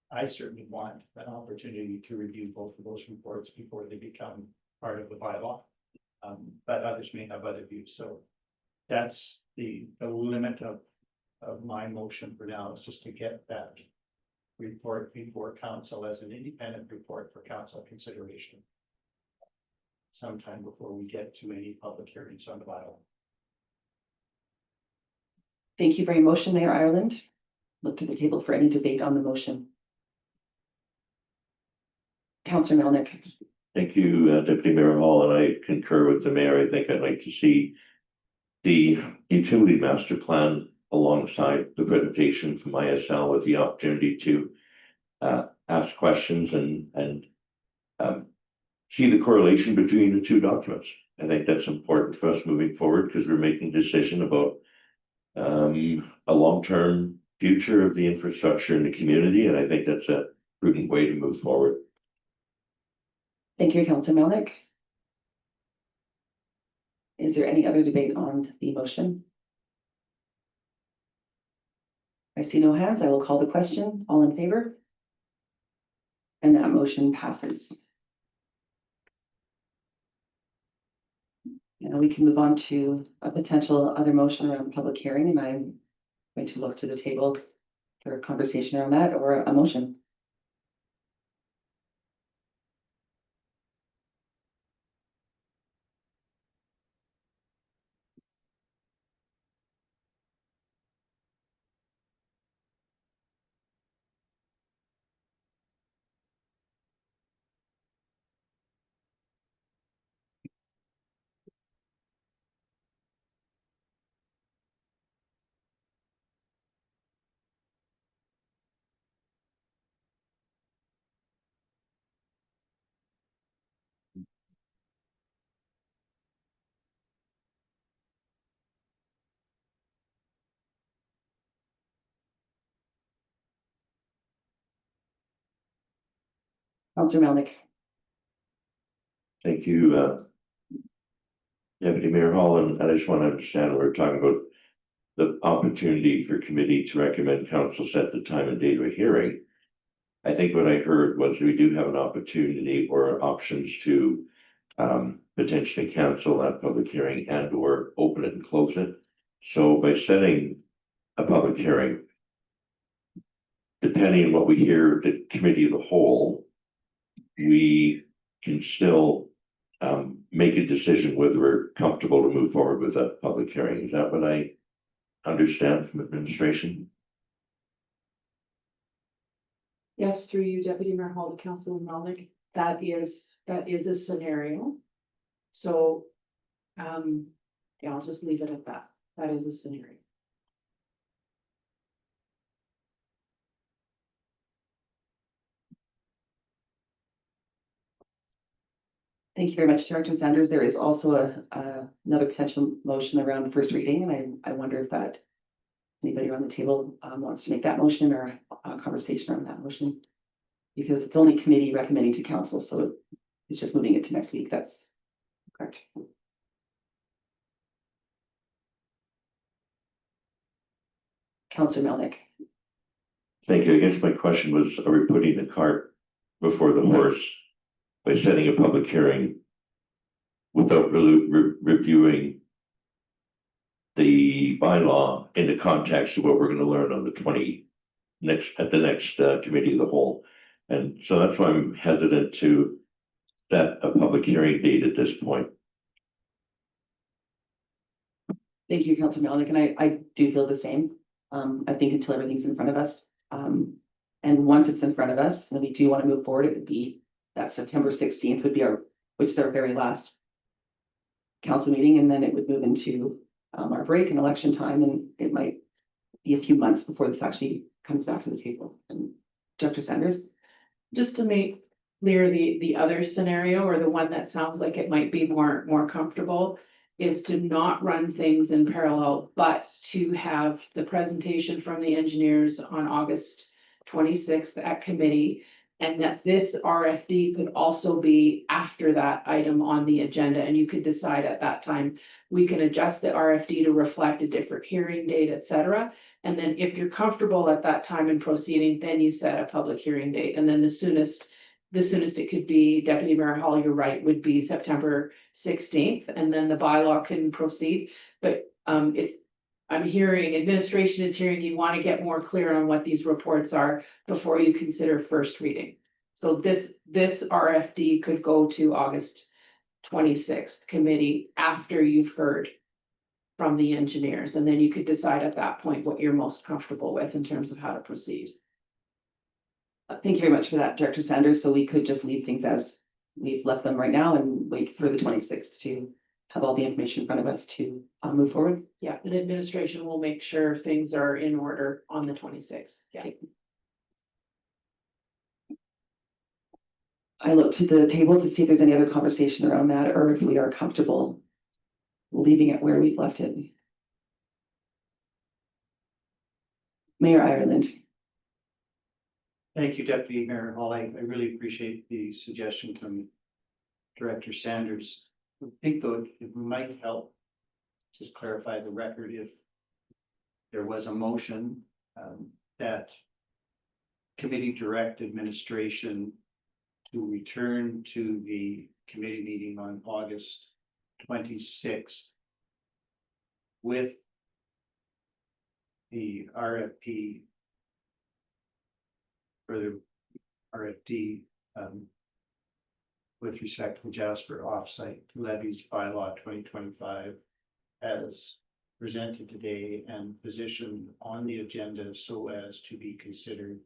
F: I certainly want an opportunity to review both of those reports before they become part of the bylaw. But others may have other views, so that's the limit of my motion for now, is just to get that report before council as an independent report for council consideration sometime before we get to any public hearings on the bylaw.
B: Thank you for your motion, Mayor Ireland. Look to the table for any debate on the motion. Councillor Melnick.
G: Thank you, Deputy Mayor Hall, and I concur with the mayor. I think I'd like to see the utility master plan alongside the presentation from ISL with the opportunity to ask questions and see the correlation between the two documents. I think that's important for us moving forward because we're making a decision about a long-term future of the infrastructure in the community, and I think that's a prudent way to move forward.
B: Thank you, Councillor Melnick. Is there any other debate on the motion? I see no hands. I will call the question. All in favor? And that motion passes. And we can move on to a potential other motion around public hearing, and I'm going to look to the table for a conversation around that or a motion. Councillor Melnick.
G: Thank you, Deputy Mayor Hall, and I just want to understand, we're talking about the opportunity for committee to recommend council set the time and date of a hearing. I think what I heard was we do have an opportunity or options to potentially cancel that public hearing and or open it and close it. So by setting a public hearing, depending on what we hear the committee of the whole, we can still make a decision whether we're comfortable to move forward with that public hearing. Is that what I understand from administration?
C: Yes, through you, Deputy Mayor Hall, to Councillor Melnick, that is a scenario. So, yeah, I'll just leave it at that. That is a scenario.
B: Thank you very much, Director Sanders. There is also another potential motion around first reading, and I wonder if that anybody around the table wants to make that motion or a conversation around that motion. Because it's only committee recommending to council, so it's just moving it to next week. That's correct. Councillor Melnick.
G: Thank you. I guess my question was, are we putting the cart before the horse by setting a public hearing without reviewing the bylaw in the context of what we're going to learn on the next committee of the whole? And so that's why I'm hesitant to set a public hearing date at this point.
B: Thank you, Councillor Melnick, and I do feel the same. I think until everything's in front of us, and once it's in front of us, and we do want to move forward, it would be that September 16th would be which is our very last council meeting, and then it would move into our break and election time, and it might be a few months before this actually comes back to the table. And Director Sanders.
C: Just to make clear the other scenario, or the one that sounds like it might be more comfortable, is to not run things in parallel, but to have the presentation from the engineers on August 26th at committee. And that this RFD could also be after that item on the agenda, and you could decide at that time, we can adjust the RFD to reflect a different hearing date, etc. And then if you're comfortable at that time in proceeding, then you set a public hearing date. And then the soonest it could be, Deputy Mayor Hall, you're right, would be September 16th, and then the bylaw can proceed. But I'm hearing, administration is hearing you want to get more clear on what these reports are before you consider first reading. So this RFD could go to August 26th committee after you've heard from the engineers, and then you could decide at that point what you're most comfortable with in terms of how to proceed.
B: Thank you very much for that, Director Sanders. So we could just leave things as we've left them right now and wait for the 26th to have all the information in front of us to move forward.
C: Yeah, and administration will make sure things are in order on the 26th. Yeah.
B: I look to the table to see if there's any other conversation around that, or if we are comfortable leaving it where we've left it. Mayor Ireland.
F: Thank you, Deputy Mayor Hall. I really appreciate the suggestion from Director Sanders. I think though it might help just clarify the record if there was a motion that committee direct administration to return to the committee meeting on August 26th with the RFP for the RFD with respect to Jasper offsite levies bylaw 2025 as presented today and positioned on the agenda so as to be considered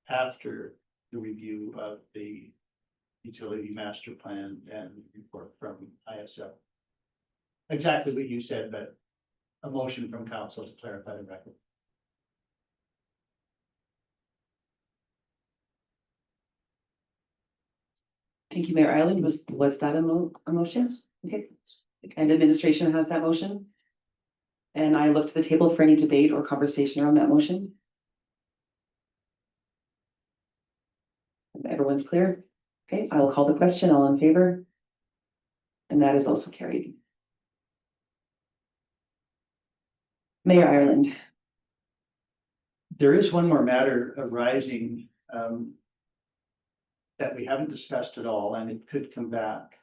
F: after the review of the utility master plan and report from ISL. Exactly what you said, but a motion from council to clarify the record.
B: Thank you, Mayor Ireland. Was that a motion? Okay. And administration has that motion. And I look to the table for any debate or conversation around that motion. Everyone's clear? Okay, I will call the question. All in favor? And that is also carried. Mayor Ireland.
F: There is one more matter arising that we haven't discussed at all, and it could come back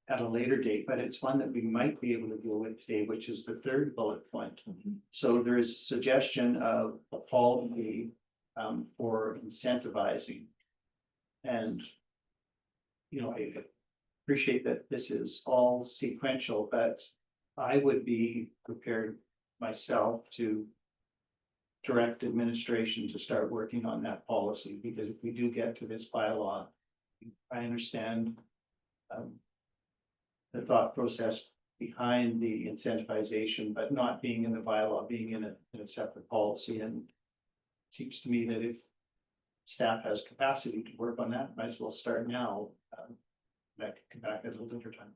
F: at a later date, but it's one that we might be able to deal with today, which is the third bullet point. So there is a suggestion of a policy for incentivizing. And, you know, I appreciate that this is all sequential, but I would be prepared myself to direct administration to start working on that policy, because if we do get to this bylaw, I understand the thought process behind the incentivization, but not being in the bylaw, being in a separate policy. And it seems to me that if staff has capacity to work on that, might as well start now. That can come back at a later time.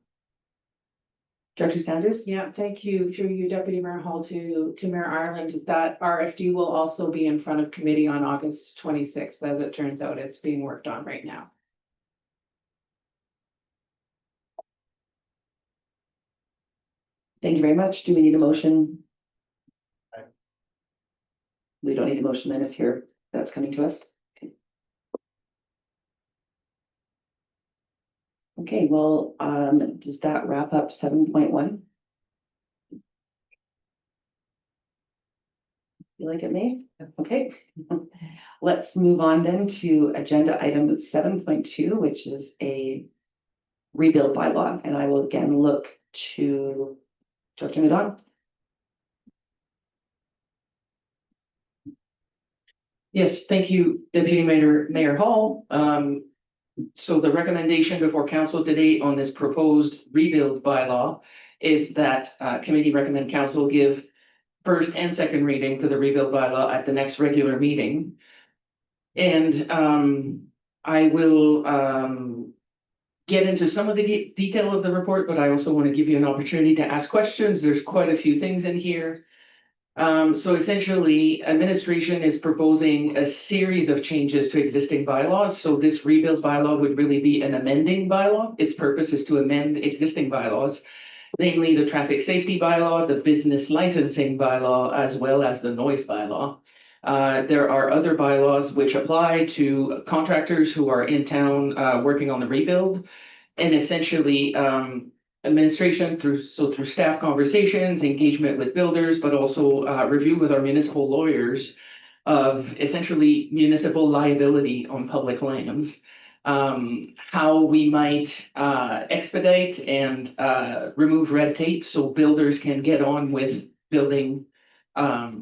B: Director Sanders?
C: Yeah, thank you through you, Deputy Mayor Hall, to Mayor Ireland. That RFD will also be in front of committee on August 26th. As it turns out, it's being worked on right now.
B: Thank you very much. Do we need a motion?
F: Aye.
B: We don't need a motion then if that's coming to us. Okay. Okay, well, does that wrap up 7.1? Feel like it may? Okay. Let's move on then to agenda item 7.2, which is a rebuild bylaw, and I will again look to Dr. Nadon.
H: Yes, thank you, Deputy Mayor Hall. So the recommendation before council today on this proposed rebuild bylaw is that committee recommend council give first and second reading to the rebuild bylaw at the next regular meeting. And I will get into some of the detail of the report, but I also want to give you an opportunity to ask questions. There's quite a few things in here. So essentially, administration is proposing a series of changes to existing bylaws. So this rebuild bylaw would really be an amending bylaw. Its purpose is to amend existing bylaws, namely the traffic safety bylaw, the business licensing bylaw, as well as the noise bylaw. There are other bylaws which apply to contractors who are in town working on the rebuild. And essentially, administration through staff conversations, engagement with builders, but also review with our municipal lawyers of essentially municipal liability on public lands. How we might expedite and remove red tape so builders can get on with building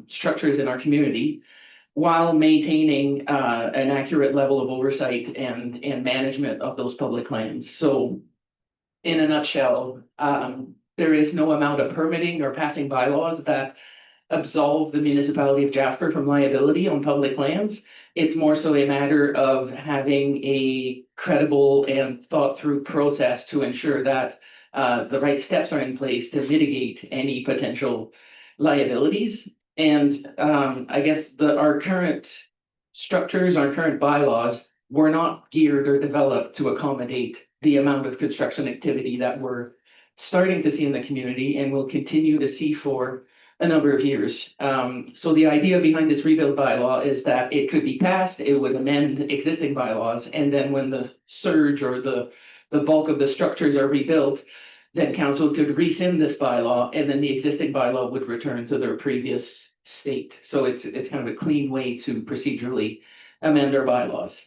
H: structures in our community while maintaining an accurate level of oversight and management of those public lands. So in a nutshell, there is no amount of permitting or passing bylaws that absolve the municipality of Jasper from liability on public lands. It's more so a matter of having a credible and thought through process to ensure that the right steps are in place to mitigate any potential liabilities. And I guess our current structures, our current bylaws were not geared or developed to accommodate the amount of construction activity that we're starting to see in the community and will continue to see for a number of years. So the idea behind this rebuild bylaw is that it could be passed, it would amend existing bylaws, and then when the surge or the bulk of the structures are rebuilt, then council could rescind this bylaw and then the existing bylaw would return to their previous state. So it's kind of a clean way to procedurally amend our bylaws.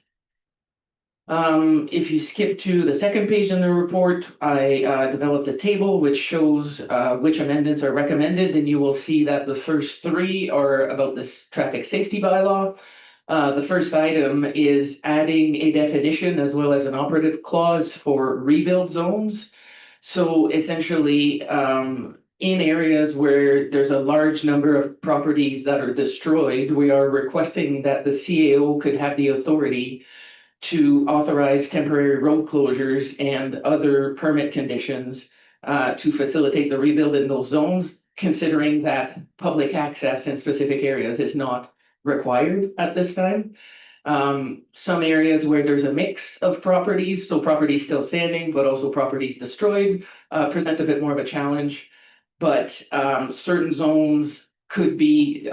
H: If you skip to the second page in the report, I developed a table which shows which amendments are recommended, and you will see that the first three are about this traffic safety bylaw. The first item is adding a definition as well as an operative clause for rebuild zones. So essentially, in areas where there's a large number of properties that are destroyed, we are requesting that the CAO could have the authority to authorize temporary road closures and other permit conditions to facilitate the rebuild in those zones, considering that public access in specific areas is not required at this time. Some areas where there's a mix of properties, so properties still standing, but also properties destroyed, present a bit more of a challenge. But certain zones could be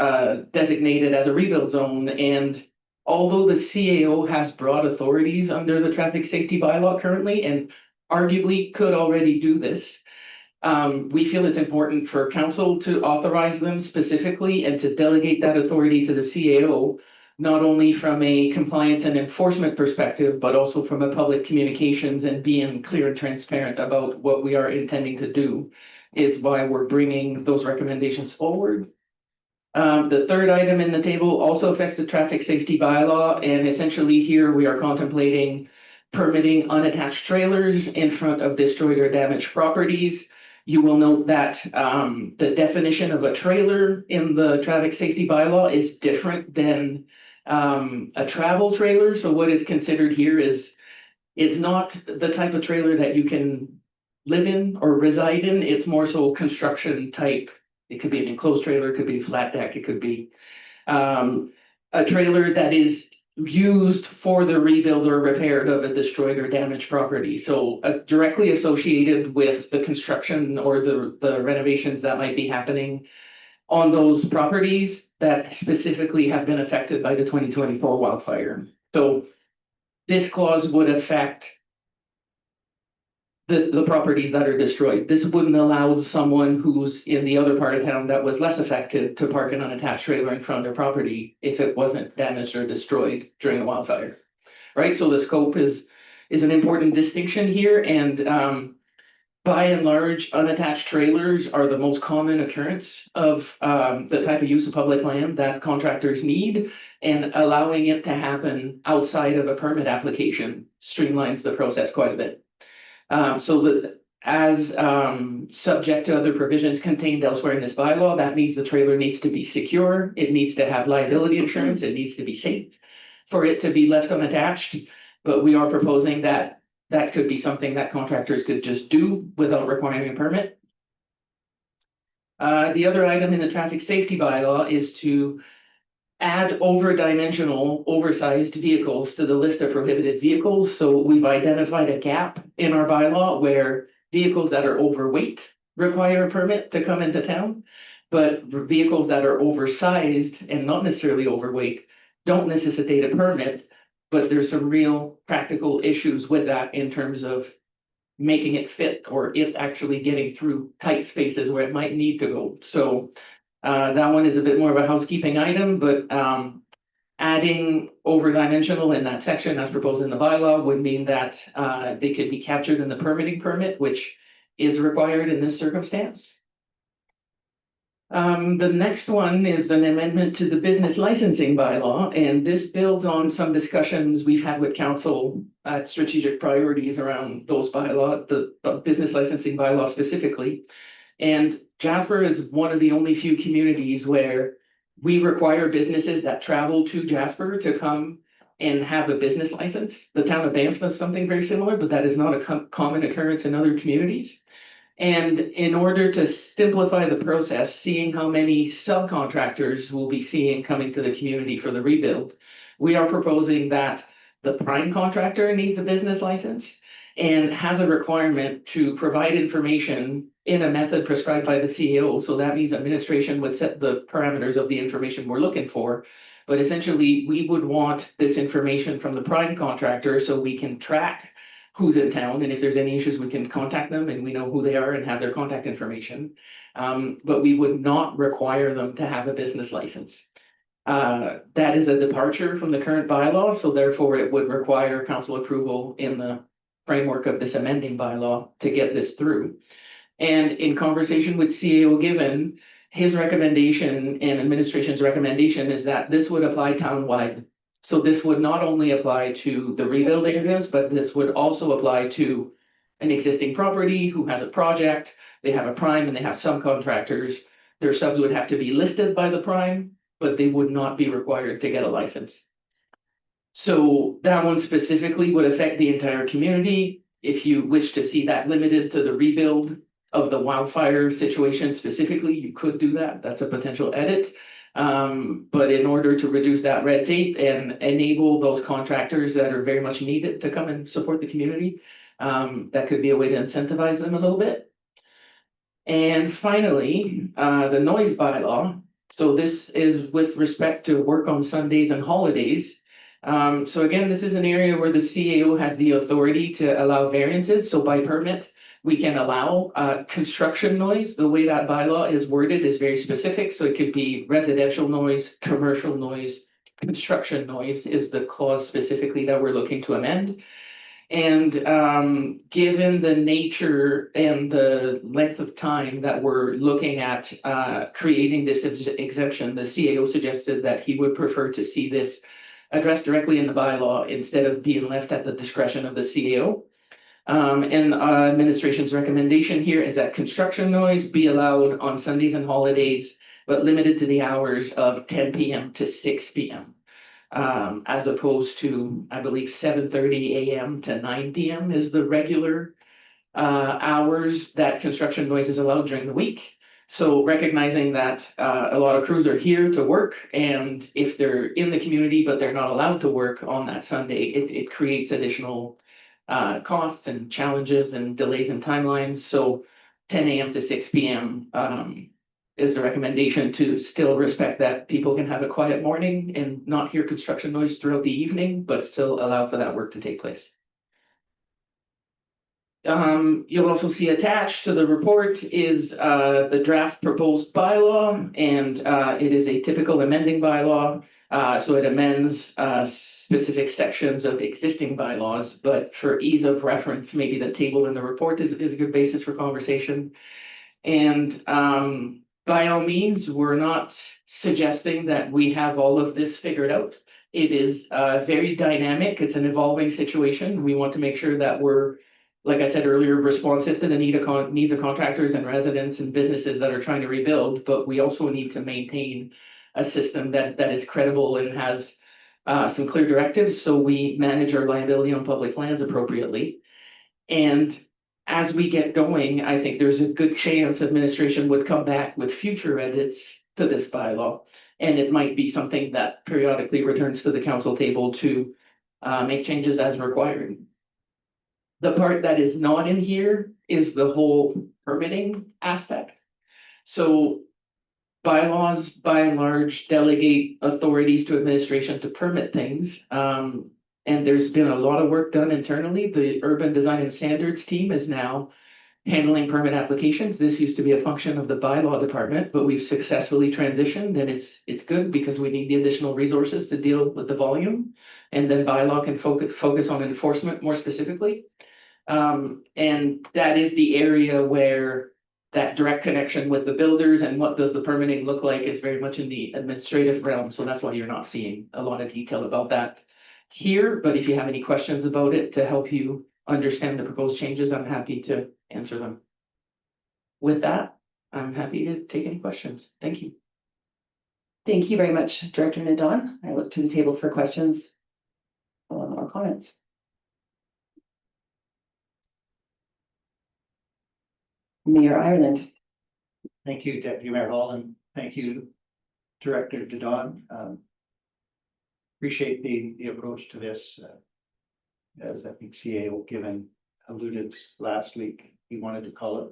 H: designated as a rebuild zone, and although the CAO has broad authorities under the traffic safety bylaw currently, and arguably could already do this, we feel it's important for council to authorize them specifically and to delegate that authority to the CAO, not only from a compliance and enforcement perspective, but also from a public communications and being clear and transparent about what we are intending to do, is why we're bringing those recommendations forward. The third item in the table also affects the traffic safety bylaw, and essentially here we are contemplating permitting unattached trailers in front of destroyed or damaged properties. You will note that the definition of a trailer in the traffic safety bylaw is different than a travel trailer. So what is considered here is It's not the type of trailer that you can live in or reside in. It's more so construction type. It could be an enclosed trailer, it could be a flat deck, it could be a trailer that is used for the rebuild or repair of a destroyed or damaged property. So directly associated with the construction or the renovations that might be happening on those properties that specifically have been affected by the 2024 wildfire. So this clause would affect the properties that are destroyed. This wouldn't allow someone who's in the other part of town that was less affected to park an unattached trailer in front of their property if it wasn't damaged or destroyed during a wildfire. Right, so the scope is an important distinction here, and by and large, unattached trailers are the most common occurrence of the type of use of public land that contractors need, and allowing it to happen outside of a permit application streamlines the process quite a bit. So that as subject to other provisions contained elsewhere in this bylaw, that means the trailer needs to be secure, it needs to have liability insurance, it needs to be safe for it to be left unattached. But we are proposing that that could be something that contractors could just do without requiring a permit. The other item in the traffic safety bylaw is to add over-dimensional, oversized vehicles to the list of prohibited vehicles. So we've identified a gap in our bylaw where vehicles that are overweight require a permit to come into town, but vehicles that are oversized and not necessarily overweight don't necessitate a permit, but there's some real practical issues with that in terms of making it fit or it actually getting through tight spaces where it might need to go. So that one is a bit more of a housekeeping item, but adding over-dimensional in that section as proposed in the bylaw would mean that they could be captured in the permitting permit, which is required in this circumstance. The next one is an amendment to the business licensing bylaw, and this builds on some discussions we've had with council at strategic priorities around those bylaw, the business licensing bylaw specifically. And Jasper is one of the only few communities where we require businesses that travel to Jasper to come and have a business license. The town of Banff does something very similar, but that is not a common occurrence in other communities. And in order to simplify the process, seeing how many subcontractors we'll be seeing coming to the community for the rebuild, we are proposing that the prime contractor needs a business license and has a requirement to provide information in a method prescribed by the CEO. So that means administration would set the parameters of the information we're looking for. But essentially, we would want this information from the prime contractor so we can track who's in town, and if there's any issues, we can contact them and we know who they are and have their contact information. But we would not require them to have a business license. That is a departure from the current bylaw, so therefore it would require council approval in the framework of this amending bylaw to get this through. And in conversation with CAO Given, his recommendation and administration's recommendation is that this would apply townwide. So this would not only apply to the rebuild areas, but this would also apply to an existing property who has a project, they have a prime and they have subcontractors. Their subs would have to be listed by the prime, but they would not be required to get a license. So that one specifically would affect the entire community. If you wish to see that limited to the rebuild of the wildfire situation specifically, you could do that. That's a potential edit. But in order to reduce that red tape and enable those contractors that are very much needed to come and support the community, that could be a way to incentivize them a little bit. And finally, the noise bylaw. So this is with respect to work on Sundays and holidays. So again, this is an area where the CAO has the authority to allow variances. So by permit, we can allow construction noise. The way that bylaw is worded is very specific. So it could be residential noise, commercial noise, construction noise is the clause specifically that we're looking to amend. And given the nature and the length of time that we're looking at creating this exemption, the CAO suggested that he would prefer to see this addressed directly in the bylaw instead of being left at the discretion of the CAO. And administration's recommendation here is that construction noise be allowed on Sundays and holidays, but limited to the hours of 10 p.m. to 6 p.m. As opposed to, I believe, 7:30 AM to 9 PM is the regular hours that construction noise is allowed during the week. So recognizing that a lot of crews are here to work, and if they're in the community but they're not allowed to work on that Sunday, it creates additional costs and challenges and delays in timelines. So 10 AM to 6 PM is the recommendation, to still respect that people can have a quiet morning and not hear construction noise throughout the evening, but still allow for that work to take place. You'll also see attached to the report is the draft proposed bylaw, and it is a typical amending bylaw. So it amends specific sections of existing bylaws, but for ease of reference, maybe the table in the report is a good basis for conversation. And by all means, we're not suggesting that we have all of this figured out. It is very dynamic. It's an evolving situation. We want to make sure that we're, like I said earlier, responsive to the needs of contractors and residents and businesses that are trying to rebuild, but we also need to maintain a system that is credible and has some clear directives, so we manage our liability on public lands appropriately. And as we get going, I think there's a good chance administration would come back with future edits to this bylaw. And it might be something that periodically returns to the council table to make changes as required. The part that is not in here is the whole permitting aspect. So bylaws, by and large, delegate authorities to administration to permit things. And there's been a lot of work done internally. The Urban Design and Standards team is now handling permit applications. This used to be a function of the bylaw department, but we've successfully transitioned, and it's good because we need the additional resources to deal with the volume. And then bylaw can focus on enforcement more specifically. And that is the area where that direct connection with the builders and what does the permitting look like is very much in the administrative realm. So that's why you're not seeing a lot of detail about that here. But if you have any questions about it to help you understand the proposed changes, I'm happy to answer them. With that, I'm happy to take any questions. Thank you.
B: Thank you very much, Director Nadon. I look to the table for questions or comments. Mayor Ireland.
F: Thank you, Deputy Mayor Hall, and thank you, Director Dodon. Appreciate the approach to this. As I think CAO Given alluded last week, he wanted to call it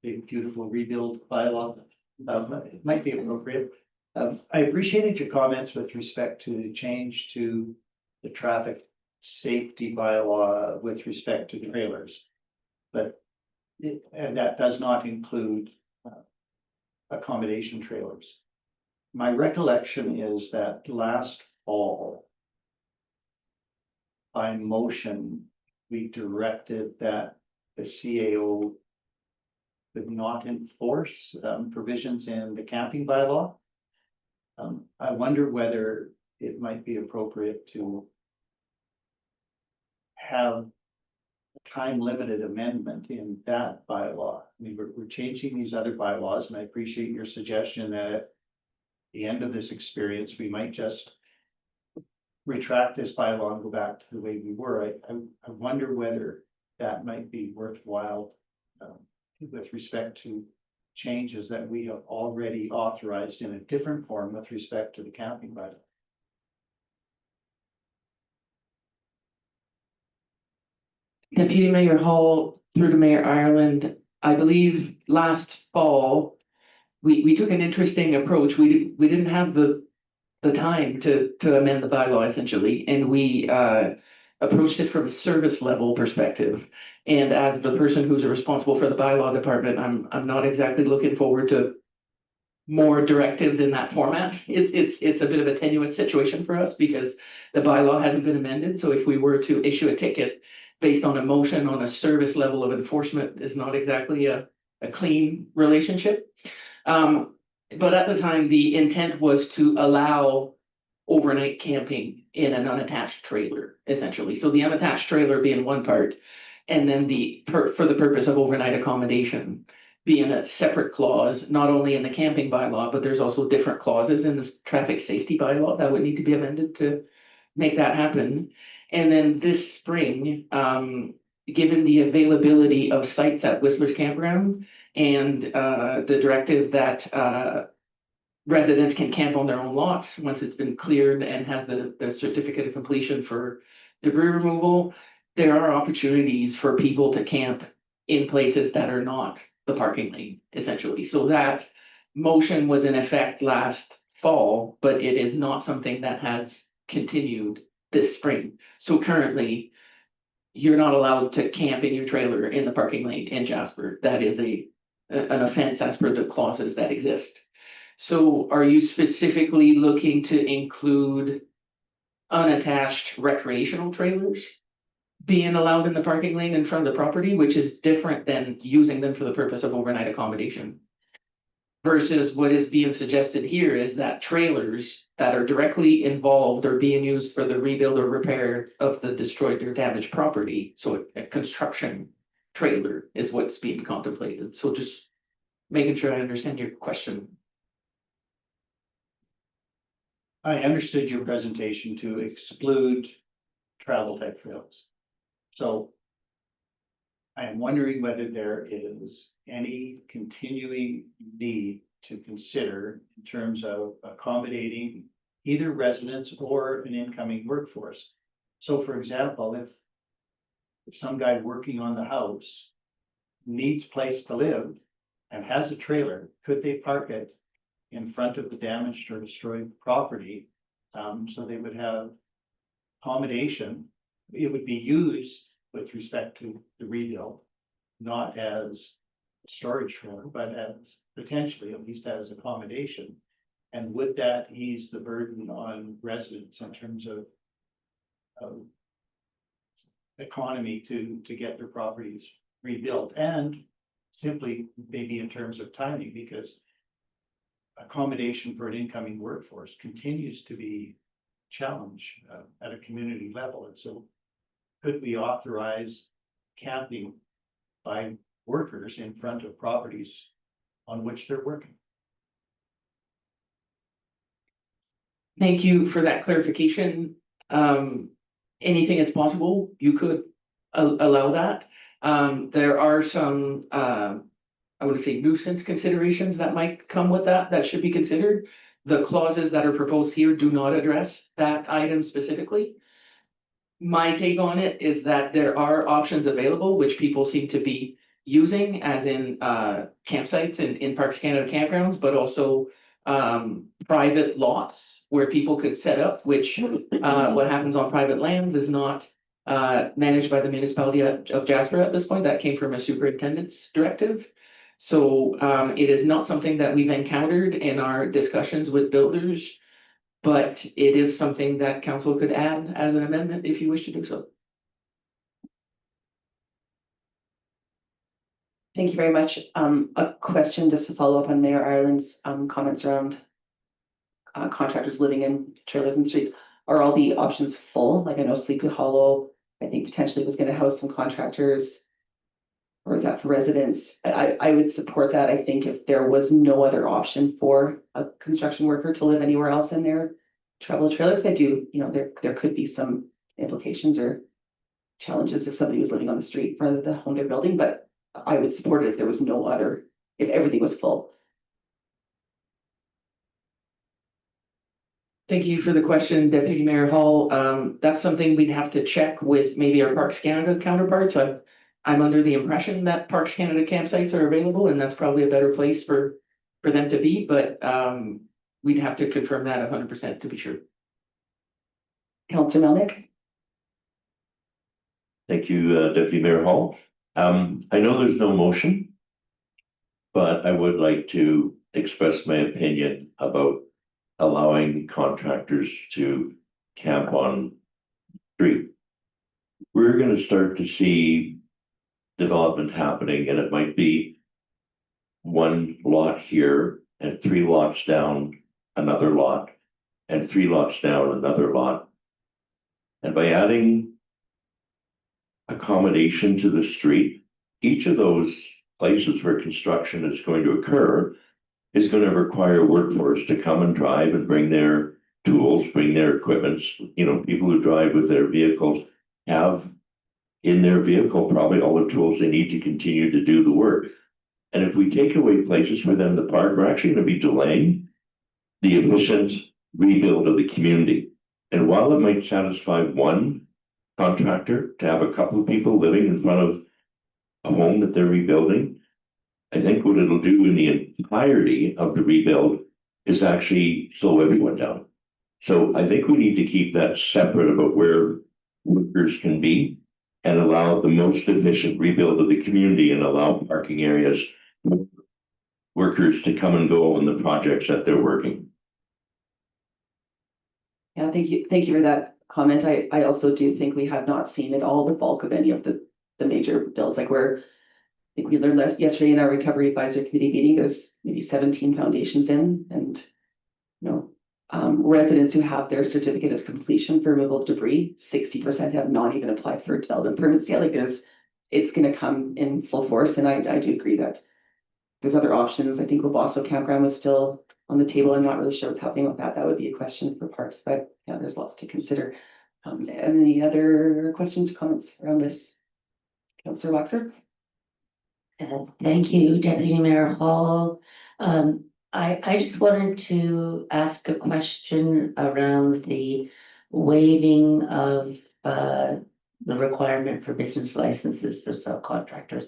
F: Big Beautiful Rebuild Bylaw. It might be appropriate. I appreciated your comments with respect to the change to the traffic safety bylaw with respect to trailers. But and that does not include accommodation trailers. My recollection is that last fall, by motion, we directed that the CAO would not enforce provisions in the camping bylaw. I wonder whether it might be appropriate to have a time-limited amendment in that bylaw. I mean, we're changing these other bylaws, and I appreciate your suggestion that at the end of this experience, we might just retract this bylaw and go back to the way we were. I wonder whether that might be worthwhile with respect to changes that we have already authorized in a different form with respect to the camping bylaw.
H: Deputy Mayor Hall, through to Mayor Ireland, I believe last fall, we took an interesting approach. We didn't have the time to amend the bylaw essentially, and we approached it from a service level perspective. And as the person who's responsible for the bylaw department, I'm not exactly looking forward to more directives in that format. It's a bit of a tenuous situation for us because the bylaw hasn't been amended. So if we were to issue a ticket based on a motion on a service level of enforcement is not exactly a clean relationship. But at the time, the intent was to allow overnight camping in an unattached trailer, essentially. So the unattached trailer being one part, and then for the purpose of overnight accommodation being a separate clause, not only in the camping bylaw, but there's also different clauses in this traffic safety bylaw that would need to be amended to make that happen. And then this spring, given the availability of sites at Whistler's Campground and the directive that residents can camp on their own lots once it's been cleared and has the certificate of completion for debris removal, there are opportunities for people to camp in places that are not the parking lane, essentially. So that motion was in effect last fall, but it is not something that has continued this spring. So currently, you're not allowed to camp in your trailer in the parking lane in Jasper. That is an offense as per the clauses that exist. So are you specifically looking to include unattached recreational trailers being allowed in the parking lane in front of the property, which is different than using them for the purpose of overnight accommodation? Versus what is being suggested here is that trailers that are directly involved or being used for the rebuild or repair of the destroyed or damaged property, so a construction trailer is what's being contemplated. So just making sure I understand your question.
F: I understood your presentation to exclude travel type trails. So I am wondering whether there is any continuing need to consider in terms of accommodating either residents or an incoming workforce. So for example, if some guy working on the house needs place to live and has a trailer, could they park it in front of the damaged or destroyed property? So they would have accommodation. It would be used with respect to the rebuild, not as a storage trailer, but as potentially at least as accommodation. And would that ease the burden on residents in terms of economy to get their properties rebuilt, and simply maybe in terms of timing, because accommodation for an incoming workforce continues to be a challenge at a community level. And so could we authorize camping by workers in front of properties on which they're working?
H: Thank you for that clarification. Anything is possible, you could allow that. There are some, I would say nuisance considerations that might come with that should be considered. The clauses that are proposed here do not address that item specifically. My take on it is that there are options available, which people seem to be using, as in campsites in Parks Canada campgrounds, but also private lots where people could set up, which what happens on private lands is not managed by the municipality of Jasper at this point. That came from a superintendent's directive. So it is not something that we've encountered in our discussions with builders, but it is something that council could add as an amendment if you wish to do so.
B: Thank you very much. A question just to follow up on Mayor Ireland's comments around contractors living in trailers in the streets. Are all the options full? Like I know Sleepy Hollow, I think potentially was going to house some contractors. Or is that for residents? I would support that. I think if there was no other option for a construction worker to live anywhere else in their travel trailers, I do, there could be some implications or challenges if somebody was living on the street rather than the home they're building, but I would support it if there was no other, if everything was full.
H: Thank you for the question, Deputy Mayor Hall. That's something we'd have to check with maybe our Parks Canada counterparts. I'm under the impression that Parks Canada campsites are available, and that's probably a better place for them to be, but we'd have to confirm that 100% to be sure.
B: Councillor Melnick?
G: Thank you, Deputy Mayor Hall. I know there's no motion, but I would like to express my opinion about allowing contractors to camp on street. We're going to start to see development happening, and it might be one lot here and 3 lots down another lot and 3 lots down another lot. And by adding accommodation to the street, each of those places where construction is going to occur is going to require workforce to come and drive and bring their tools, bring their equipments, people who drive with their vehicles have in their vehicle probably all the tools they need to continue to do the work. And if we take away places for them to park, we're actually going to be delaying the efficient rebuild of the community. And while it might satisfy one contractor to have a couple of people living in front of a home that they're rebuilding, I think what it'll do in the entirety of the rebuild is actually slow everyone down. So I think we need to keep that separate about where workers can be and allow the most efficient rebuild of the community and allow parking areas for workers to come and go on the projects that they're working.
B: Yeah, thank you for that comment. I also do think we have not seen at all the bulk of any of the major builds, like I think we learned that yesterday in our recovery advisory committee meeting, there's maybe 17 foundations in, and residents who have their certificate of completion for removal of debris, 60% have not even applied for development permits yet. Like it's gonna come in full force, and I do agree that there's other options. I think Wabasso Campground was still on the table. I'm not really sure what's happening with that. That would be a question for parks, but yeah, there's lots to consider. Any other questions or comments around this? Councillor Waxer?
I: Thank you, Deputy Mayor Hall. I just wanted to ask a question around the waiving of the requirement for business licenses for subcontractors.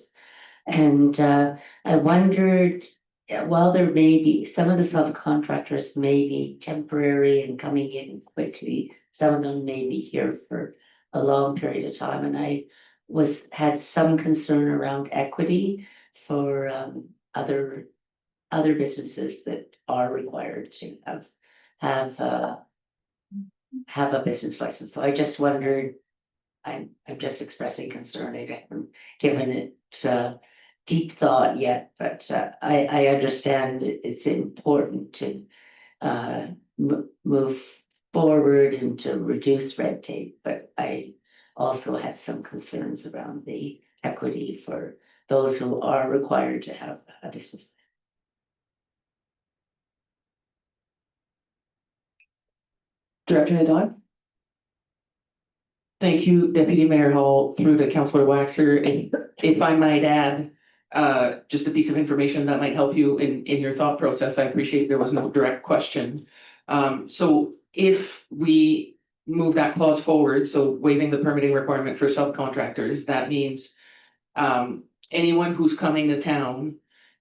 I: And I wondered, while there may be, some of the subcontractors may be temporary and coming in quickly, some of them may be here for a long period of time, and I had some concern around equity for other businesses that are required to have a business license. So I just wondered, I'm just expressing concern. I haven't given it deep thought yet, but I understand it's important to move forward and to reduce red tape, but I also had some concerns around the equity for those who are required to have a business.
B: Director Nadon?
H: Thank you, Deputy Mayor Hall, through to Councillor Waxer. And if I might add, just a piece of information that might help you in your thought process. I appreciate there was no direct question. So if we move that clause forward, so waiving the permitting requirement for subcontractors, that means anyone who's coming to town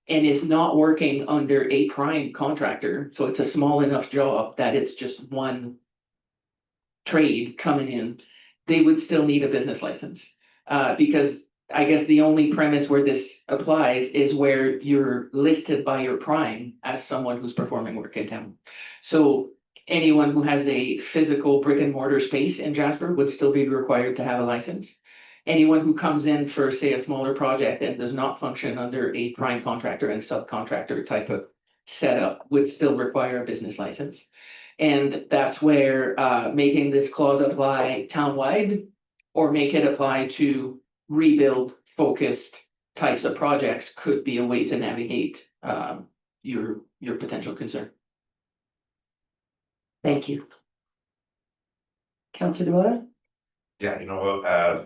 H: and is not working under a prime contractor, so it's a small enough job that it's just one trade coming in, they would still need a business license. Because I guess the only premise where this applies is where you're listed by your prime as someone who's performing work in town. So anyone who has a physical brick and mortar space in Jasper would still be required to have a license. Anyone who comes in for, say, a smaller project and does not function under a prime contractor and subcontractor type of setup would still require a business license. And that's where making this clause apply townwide or make it apply to rebuild focused types of projects could be a way to navigate your potential concern.
I: Thank you.
B: Councillor Devota?
E: Yeah,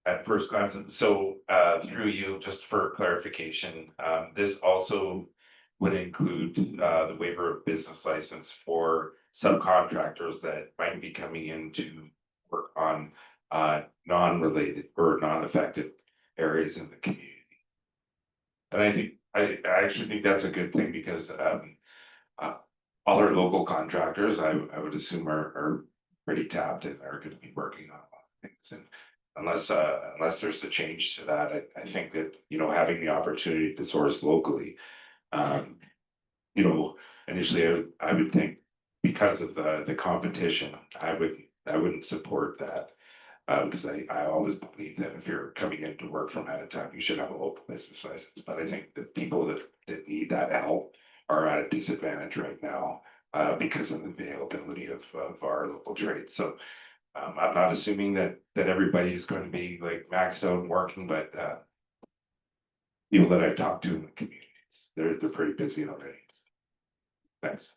E: at first glance, so through you, just for clarification, this also would include the waiver of business license for subcontractors that might be coming in to work on non-related or non-affected areas in the community. And I actually think that's a good thing because all our local contractors, I would assume are pretty tapped and are going to be working on a lot of things. And unless there's a change to that, I think that, having the opportunity to source locally, initially I would think because of the competition, I wouldn't support that. Because I always believe that if you're coming in to work from out of town, you should have a local business license. But I think the people that need that help are at a disadvantage right now because of the availability of our local trades. So I'm not assuming that everybody's going to be like maxed out and working, but people that I've talked to in the communities, they're pretty busy already. Thanks.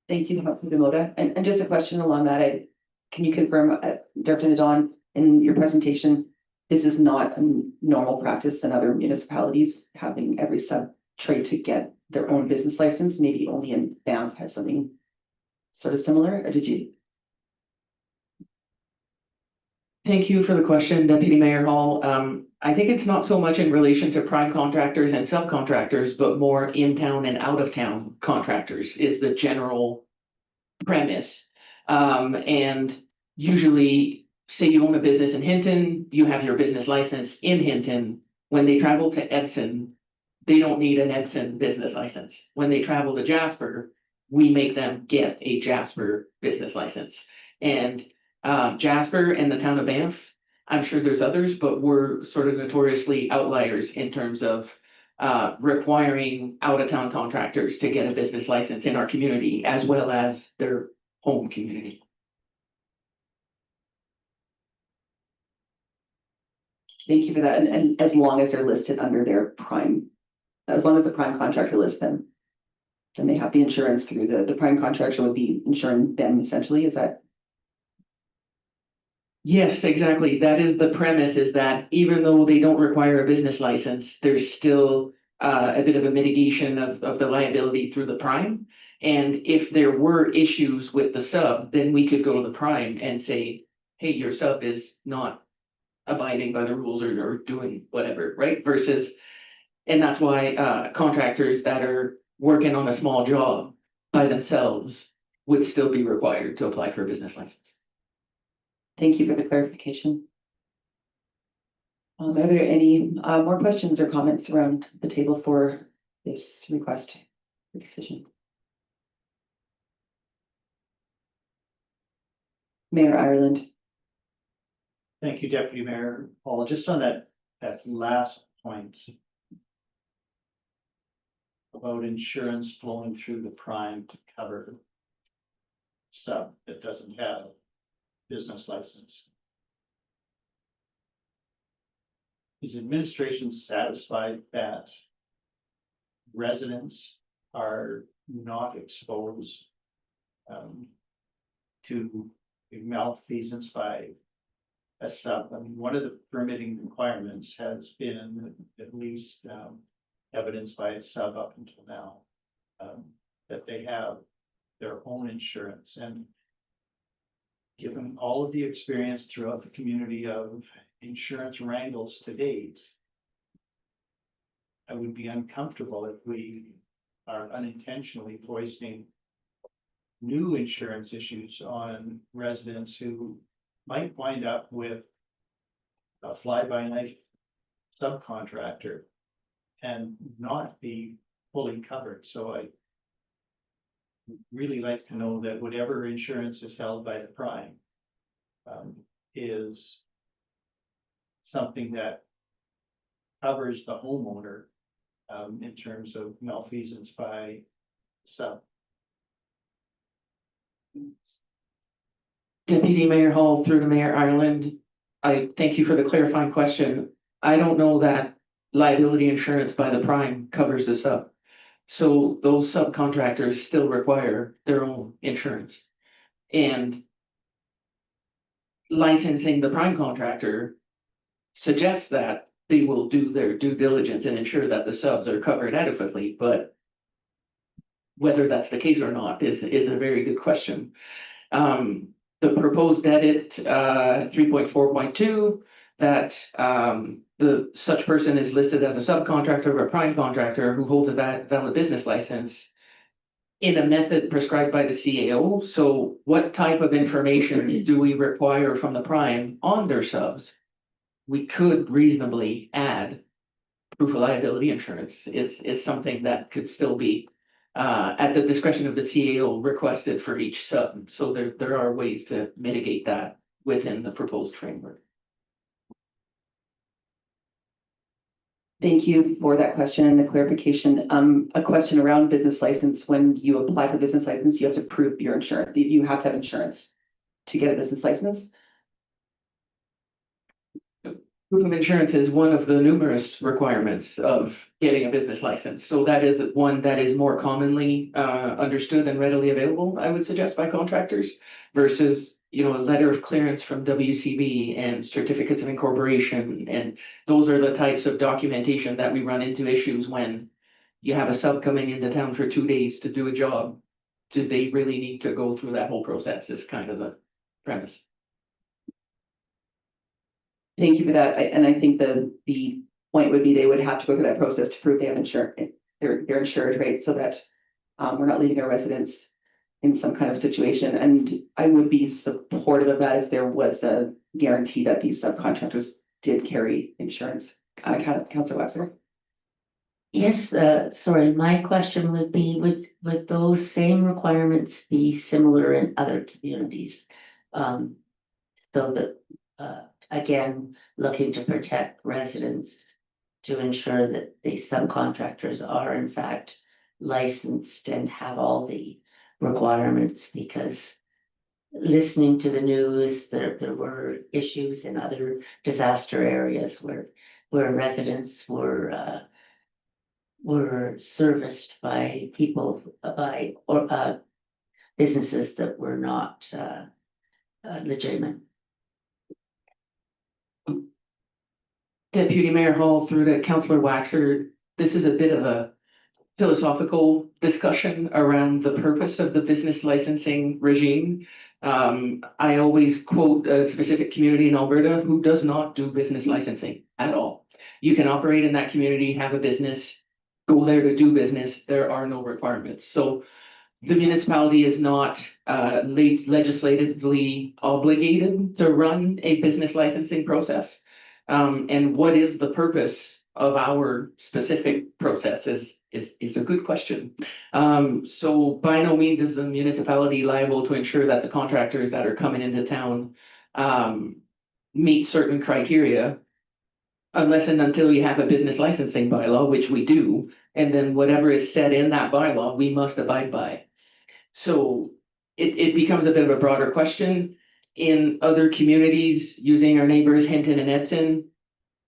B: Thank you, Councillor Demoda. And just a question along that, can you confirm, Director Nadon, in your presentation, this is not a normal practice in other municipalities, having every sub trade to get their own business license? Maybe only in Banff has something sort of similar, or did you?
H: Thank you for the question, Deputy Mayor Hall. I think it's not so much in relation to prime contractors and subcontractors, but more in-town and out-of-town contractors is the general premise. And usually, say you own a business in Hinton, you have your business license in Hinton. When they travel to Edson, they don't need an Edson business license. When they travel to Jasper, we make them get a Jasper business license. And Jasper and the town of Banff, I'm sure there's others, but we're sort of notoriously outliers in terms of requiring out-of-town contractors to get a business license in our community as well as their home community.
B: Thank you for that. And as long as they're listed under their prime, as long as the prime contractor lists them, then they have the insurance through the prime contractor would be insuring them essentially, is that?
H: Yes, exactly. That is the premise, is that even though they don't require a business license, there's still a bit of a mitigation of the liability through the prime. And if there were issues with the sub, then we could go to the prime and say, hey, your sub is not abiding by the rules or doing whatever, right? Versus, and that's why contractors that are working on a small job by themselves would still be required to apply for a business license.
B: Thank you for the clarification. Are there any more questions or comments around the table for this request for decision? Mayor Ireland.
F: Thank you, Deputy Mayor Paul. Just on that last point about insurance flowing through the prime to cover sub that doesn't have business license. Is administration satisfied that residents are not exposed to malfeasance by a sub? I mean, one of the permitting requirements has been at least evidenced by a sub up until now, that they have their own insurance. And given all of the experience throughout the community of insurance wrangles to date, I would be uncomfortable if we are unintentionally foisting new insurance issues on residents who might wind up with a fly-by-night subcontractor and not be fully covered. So I really like to know that whatever insurance is held by the prime is something that covers the homeowner in terms of malfeasance by sub.
H: Deputy Mayor Hall, through to Mayor Ireland, I thank you for the clarifying question. I don't know that liability insurance by the prime covers the sub. So those subcontractors still require their own insurance. And licensing the prime contractor suggests that they will do their due diligence and ensure that the subs are covered adequately, but whether that's the case or not is a very good question. The proposed edit 3.4.2 that the such person is listed as a subcontractor or a prime contractor who holds a valid business license in a method prescribed by the CAO. So what type of information do we require from the prime on their subs? We could reasonably add proof of liability insurance is something that could still be at the discretion of the CAO requested for each sub. So there are ways to mitigate that within the proposed framework.
B: Thank you for that question and the clarification. A question around business license. When you apply for business license, you have to prove your insurance. You have to have insurance to get a business license.
H: Proof of insurance is one of the numerous requirements of getting a business license. So that is one that is more commonly understood and readily available, I would suggest, by contractors versus, you know, a letter of clearance from WCB and certificates of incorporation. And those are the types of documentation that we run into issues when you have a sub coming into town for 2 days to do a job. Do they really need to go through that whole process is kind of the premise.
B: Thank you for that. And I think the point would be they would have to go through that process to prove they have insurance, they're insured, right? So that we're not leaving our residents in some kind of situation. And I would be supportive of that if there was a guarantee that these subcontractors did carry insurance. Councillor Wexler.
I: Yes, sorry, my question would be, would those same requirements be similar in other communities? So that, again, looking to protect residents to ensure that the subcontractors are in fact licensed and have all the requirements, because listening to the news, there were issues in other disaster areas where residents were serviced by people or businesses that were not legitimate.
H: Deputy Mayor Hall, through to Councillor Waxer, this is a bit of a philosophical discussion around the purpose of the business licensing regime. I always quote a specific community in Alberta who does not do business licensing at all. You can operate in that community, have a business, go there to do business. There are no requirements. So the municipality is not legislatively obligated to run a business licensing process. And what is the purpose of our specific process is a good question. So by no means is the municipality liable to ensure that the contractors that are coming into town meet certain criteria, unless and until you have a business licensing bylaw, which we do, and then whatever is said in that bylaw, we must abide by. So it becomes a bit of a broader question. In other communities, using our neighbors Hinton and Edson,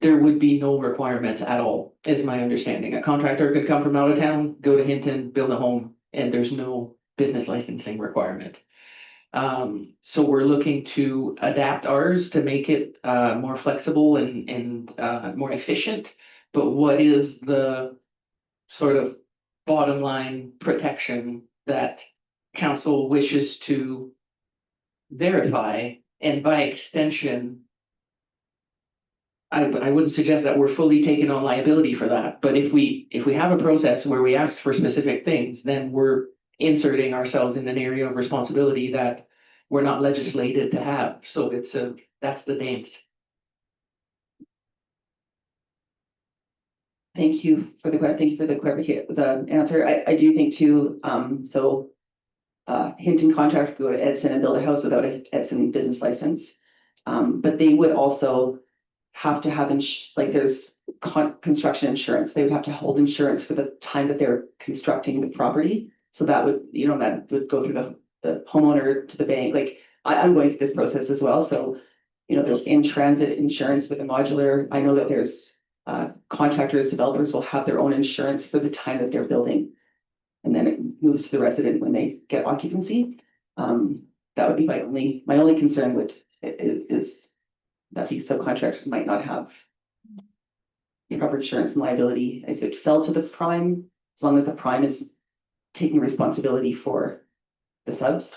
H: there would be no requirements at all, is my understanding. A contractor could come from out of town, go to Hinton, build a home, and there's no business licensing requirement. So we're looking to adapt ours to make it more flexible and more efficient. But what is the sort of bottom line protection that council wishes to verify? And by extension, I wouldn't suggest that we're fully taking on liability for that. But if we have a process where we ask for specific things, then we're inserting ourselves in an area of responsibility that we're not legislated to have. So that's the dance.
B: Thank you for the clarification, the answer. I do think too, Hinton contractor go to Edson and build a house without an Edson business license. But they would also have to have there's construction insurance. They would have to hold insurance for the time that they're constructing the property. So that would, that would go through the homeowner to the bank. Like I'm going through this process as well. So, there's in-transit insurance with a modular. I know that there's contractors, developers will have their own insurance for the time that they're building. And then it moves to the resident when they get occupancy. That would be my only concern is that these subcontractors might not have proper insurance and liability if it fell to the prime, as long as the prime is taking responsibility for the subs.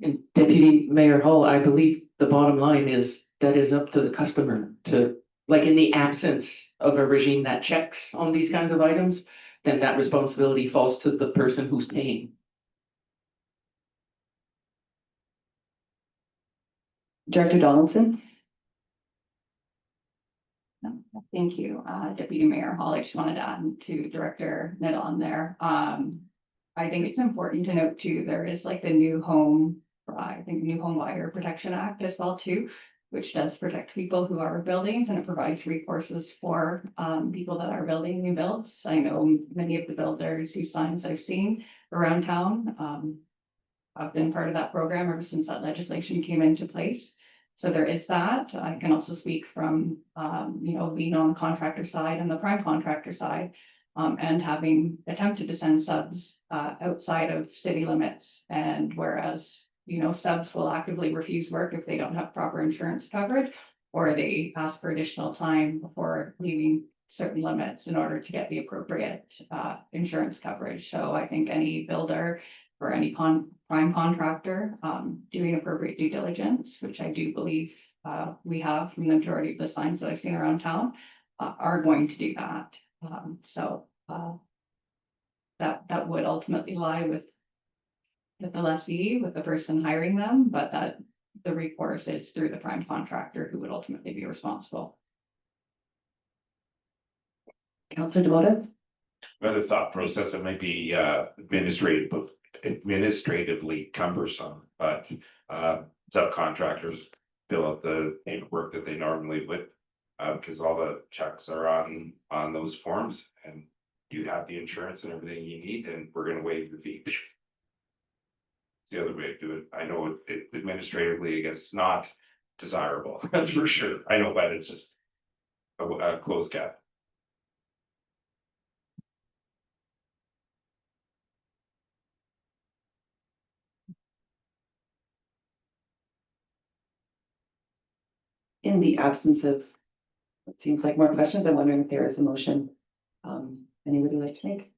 H: And Deputy Mayor Hall, I believe the bottom line is that is up to the customer to, like, in the absence of a regime that checks on these kinds of items, then that responsibility falls to the person who's paying.
B: Director Donaldson.
A: Thank you, Deputy Mayor Hall. I just wanted to add to Director Nedon there. I think it's important to note too, there is like the new home buyer protection act as well too, which does protect people who are buildings, and it provides recourses for people that are building new builds. I know many of the builders whose signs I've seen around town. I've been part of that program ever since that legislation came into place. So there is that. I can also speak from, being on the contractor side and the prime contractor side. And having attempted to send subs, outside of city limits, and whereas, subs will actively refuse work if they don't have proper insurance coverage. Or they ask for additional time before leaving certain limits in order to get the appropriate, insurance coverage. So I think any builder or any prime contractor, doing appropriate due diligence, which I do believe, we have from the majority of the signs that I've seen around town, are going to do that. That would ultimately lie with the lessee, with the person hiring them, but that the recourse is through the prime contractor who would ultimately be responsible.
B: Councillor Devoto?
E: Another thought process, it might be administratively cumbersome, but subcontractors fill out the paperwork that they normally would. Because all the checks are on those forms, and you have the insurance and everything you need, and we're gonna waive the fee. It's the other way to do it. I know it administratively, I guess, not desirable, that's for sure. I know, but it's just a closed gap.
B: In the absence of, it seems like more questions, I'm wondering if there is a motion. Anybody would like to make?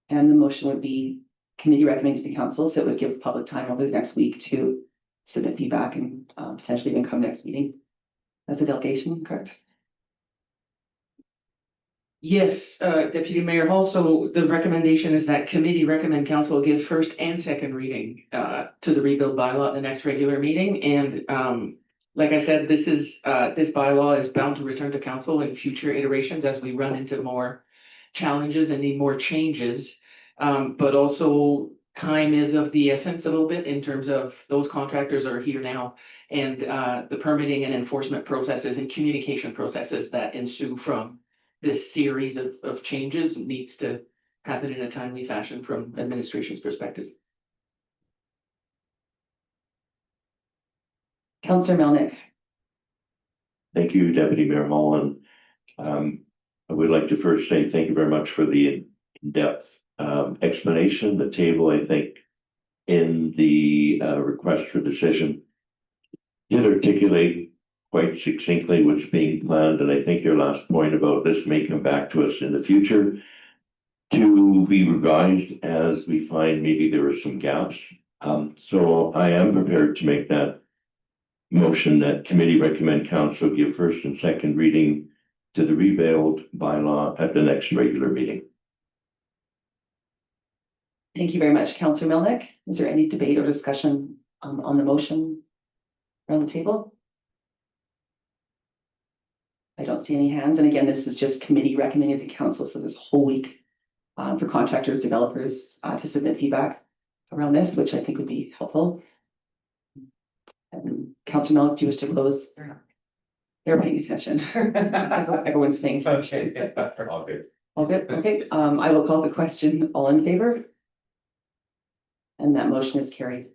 B: And the motion would be committee recommended to council, so it would give public time over the next week to submit feedback and potentially even come next meeting as a delegation, correct?
H: Yes, Deputy Mayor Hall, so the recommendation is that committee recommend council give first and second reading to the rebuild bylaw at the next regular meeting. And like I said, this bylaw is bound to return to council in future iterations as we run into more challenges and need more changes. But also time is of the essence a little bit in terms of those contractors are here now. And the permitting and enforcement processes and communication processes that ensue from this series of changes needs to happen in a timely fashion from administration's perspective.
B: Councillor Melnick?
G: Thank you, Deputy Mayor Hall, and I would like to first say thank you very much for the in-depth explanation. The table, I think, in the request for decision did articulate quite succinctly what's being planned, and I think your last point about this may come back to us in the future to be revised as we find maybe there are some gaps. So I am prepared to make that motion that committee recommend council give first and second reading to the rebuild bylaw at the next regular meeting.
B: Thank you very much, Councillor Melnick. Is there any debate or discussion on the motion around the table? I don't see any hands. And again, this is just committee recommended to council. So there's a whole week for contractors, developers to submit feedback around this, which I think would be helpful. And Councillor Melnick, do you wish to close? They're paying attention. Everyone's paying attention.
E: All good.
B: All good. Okay. I will call the question. All in favor? And that motion is carried.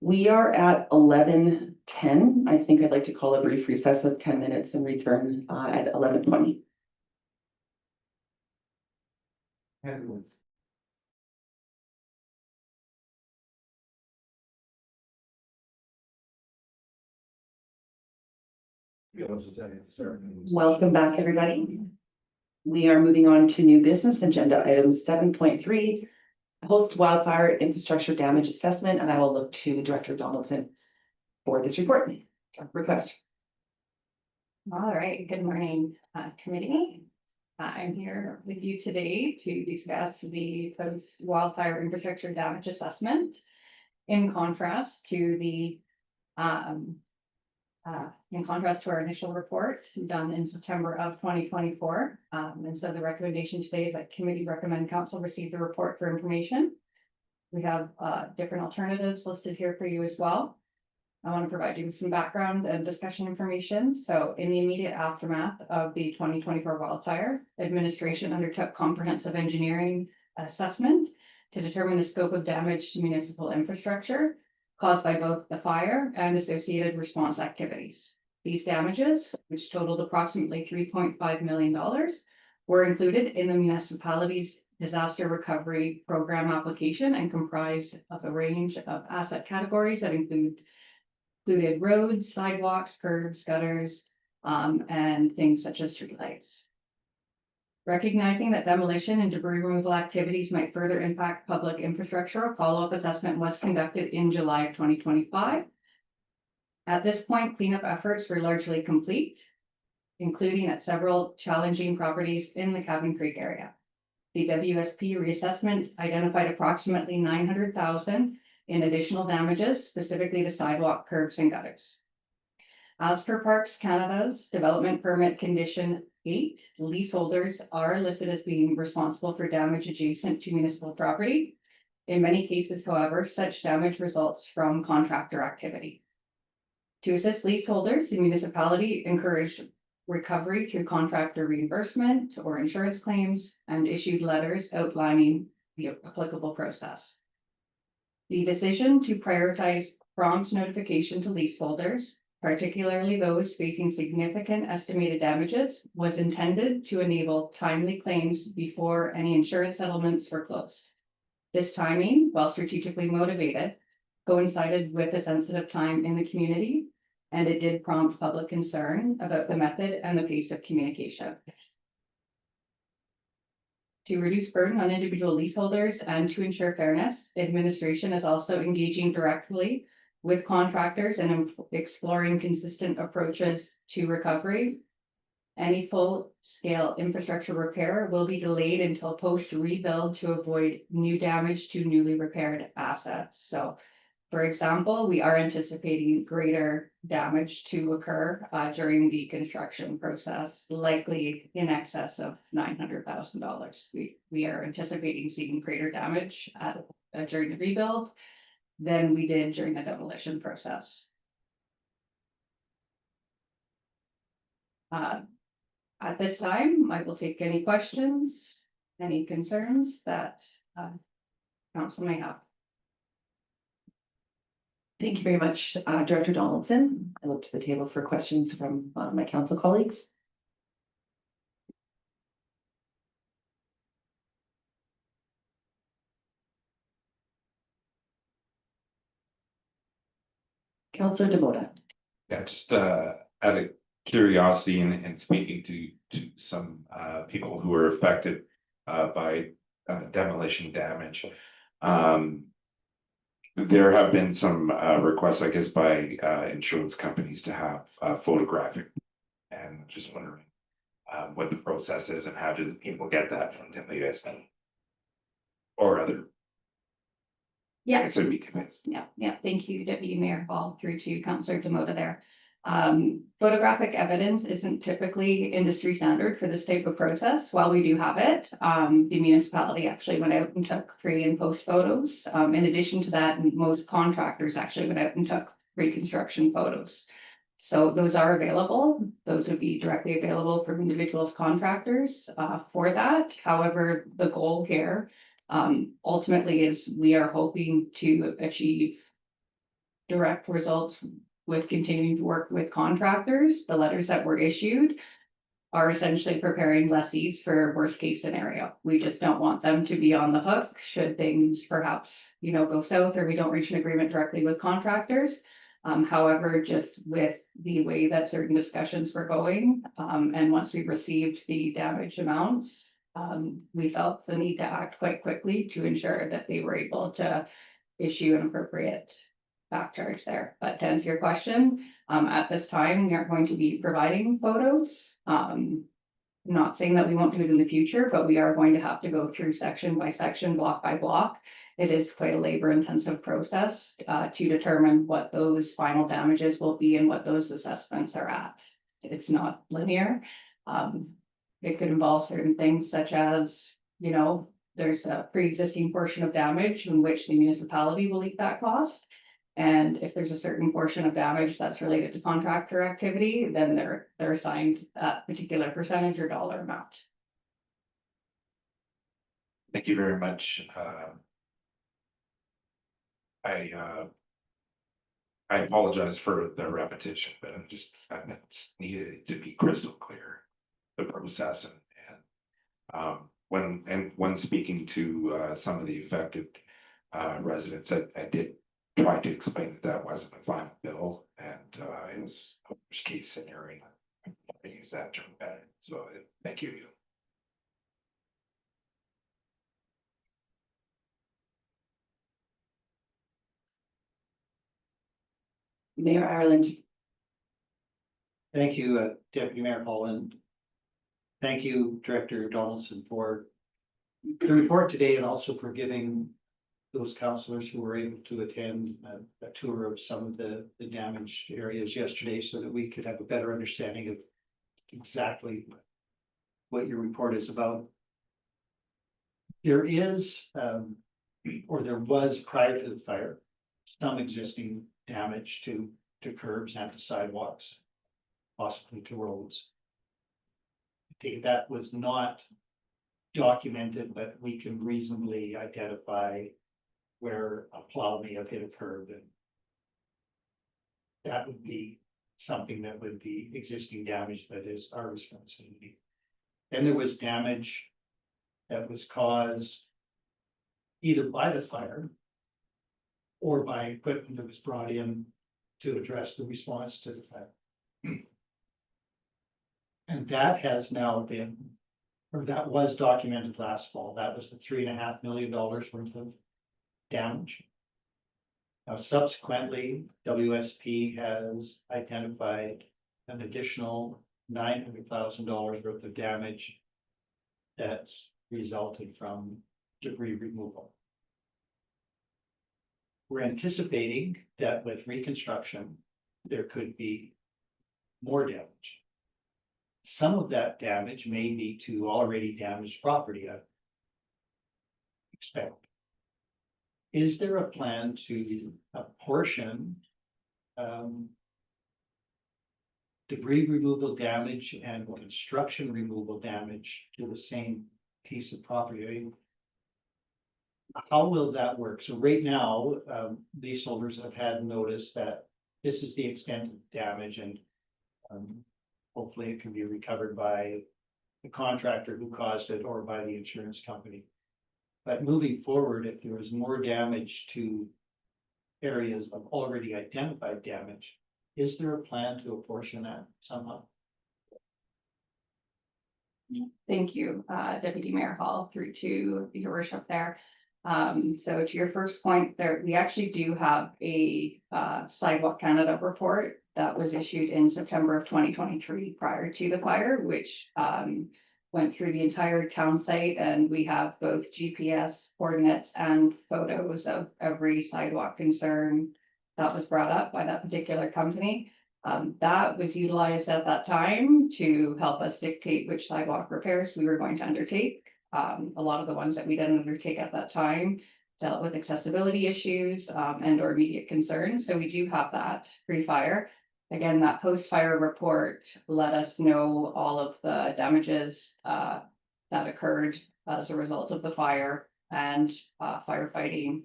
B: We are at 11:10. I think I'd like to call a brief recess of 10 minutes and return at 11:20. Welcome back, everybody. We are moving on to new business agenda item 7.3, post-wildfire infrastructure damage assessment, and I will look to Director Donaldson for this report request.
A: All right, good morning, committee. I'm here with you today to discuss the post-wildfire infrastructure damage assessment in contrast to our initial report done in September of 2024. And so the recommendation today is that committee recommend council receive the report for information. We have different alternatives listed here for you as well. I want to provide you with some background and discussion information. So in the immediate aftermath of the 2024 wildfire, administration undertook comprehensive engineering assessment to determine the scope of damage to municipal infrastructure caused by both the fire and associated response activities. These damages, which totaled approximately $3.5 million, were included in the municipality's disaster recovery program application and comprised of a range of asset categories that included roads, sidewalks, curbs, gutters, and things such as streetlights. Recognizing that demolition and debris removal activities might further impact public infrastructure, a follow-up assessment was conducted in July of 2025. At this point, cleanup efforts were largely complete, including at several challenging properties in the Cabin Creek area. The WSP reassessment identified approximately $900,000 in additional damages, specifically to sidewalk, curbs, and gutters. As per Parks Canada's development permit condition 8, leaseholders are listed as being responsible for damage adjacent to municipal property. In many cases, however, such damage results from contractor activity. To assist leaseholders, the municipality encouraged recovery through contractor reimbursement or insurance claims and issued letters outlining the applicable process. The decision to prioritize prompt notification to leaseholders, particularly those facing significant estimated damages, was intended to enable timely claims before any insurance settlements were closed. This timing, while strategically motivated, coincided with a sensitive time in the community, and it did prompt public concern about the method and the pace of communication. To reduce burden on individual leaseholders and to ensure fairness, administration is also engaging directly with contractors and exploring consistent approaches to recovery. Any full-scale infrastructure repair will be delayed until post-rebuild to avoid new damage to newly repaired assets. So, for example, we are anticipating greater damage to occur during the construction process, likely in excess of $900,000. We are anticipating seeing greater damage during the rebuild than we did during the demolition process. At this time, I will take any questions, any concerns that council may have.
B: Thank you very much, Director Donaldson. I look to the table for questions from my council colleagues. Councillor Demota.
E: Yeah, just out of curiosity and speaking to some people who were affected by demolition damage. There have been some requests, I guess, by insurance companies to have photographic, and just wondering what the process is and how do the people get that from WSP or other?
A: Yeah.
E: I guess it'd be convinced.
A: Yeah. Thank you, Deputy Mayor Hall, through to Councillor Demota there. Photographic evidence isn't typically industry standard for this type of process. While we do have it, the municipality actually went out and took pre and post photos. In addition to that, most contractors actually went out and took pre-construction photos. So those are available. Those would be directly available from individuals, contractors for that. However, the goal here ultimately is we are hoping to achieve direct results with continuing to work with contractors. The letters that were issued are essentially preparing lessees for worst case scenario. We just don't want them to be on the hook should things perhaps, go south or we don't reach an agreement directly with contractors. However, just with the way that certain discussions were going, and once we received the damage amounts, we felt the need to act quite quickly to ensure that they were able to issue an appropriate back charge there. But to answer your question, at this time, we aren't going to be providing photos. Not saying that we won't do it in the future, but we are going to have to go through section by section, block by block. It is quite a labor intensive process to determine what those final damages will be and what those assessments are at. It's not linear. It could involve certain things such as, there's a pre-existing portion of damage in which the municipality will eat that cost. And if there's a certain portion of damage that's related to contractor activity, then they're assigned that particular percentage or dollar amount.
E: Thank you very much. I apologize for the repetition, but I just needed it to be crystal clear, the process and when speaking to some of the affected residents, I did try to explain that that wasn't a final bill and it was a worst case scenario. I use that term better. So thank you.
B: Mayor Ireland.
F: Thank you, Deputy Mayor Hall, and thank you, Director Donaldson, for the report today and also for giving those councillors who were able to attend a tour of some of the damaged areas yesterday so that we could have a better understanding of exactly what your report is about. There is, or there was prior to the fire, some existing damage to curbs and to sidewalks, possibly to roads. I think that was not documented, but we can reasonably identify where a plow may have hit a curb, and that would be something that would be existing damage that is our responsibility. Then there was damage that was caused either by the fire or by equipment that was brought in to address the response to the fire. And that has now been, or that was documented last fall. That was the $3.5 million worth of damage. Now, subsequently, WSP has identified an additional $900,000 worth of damage that's resulted from debris removal. We're anticipating that with reconstruction, there could be more damage. Some of that damage may be to already damaged property, I expect. Is there a plan to apportion debris removal damage and construction removal damage to the same piece of property? I mean, how will that work? So right now, leaseholders have had notice that this is the extent of damage, and hopefully it can be recovered by the contractor who caused it or by the insurance company. But moving forward, if there is more damage to areas of already identified damage, is there a plan to apportion that somehow?
A: Thank you, Deputy Mayor Hall, through to your worship there. So to your first point there, we actually do have a Sidewalk Canada report that was issued in September of 2023 prior to the fire, which went through the entire town site, and we have both GPS coordinates and photos of every sidewalk concern that was brought up by that particular company. That was utilized at that time to help us dictate which sidewalk repairs we were going to undertake. A lot of the ones that we didn't undertake at that time dealt with accessibility issues and or immediate concerns. So we do have that pre-fire. Again, that post-fire report let us know all of the damages that occurred as a result of the fire and firefighting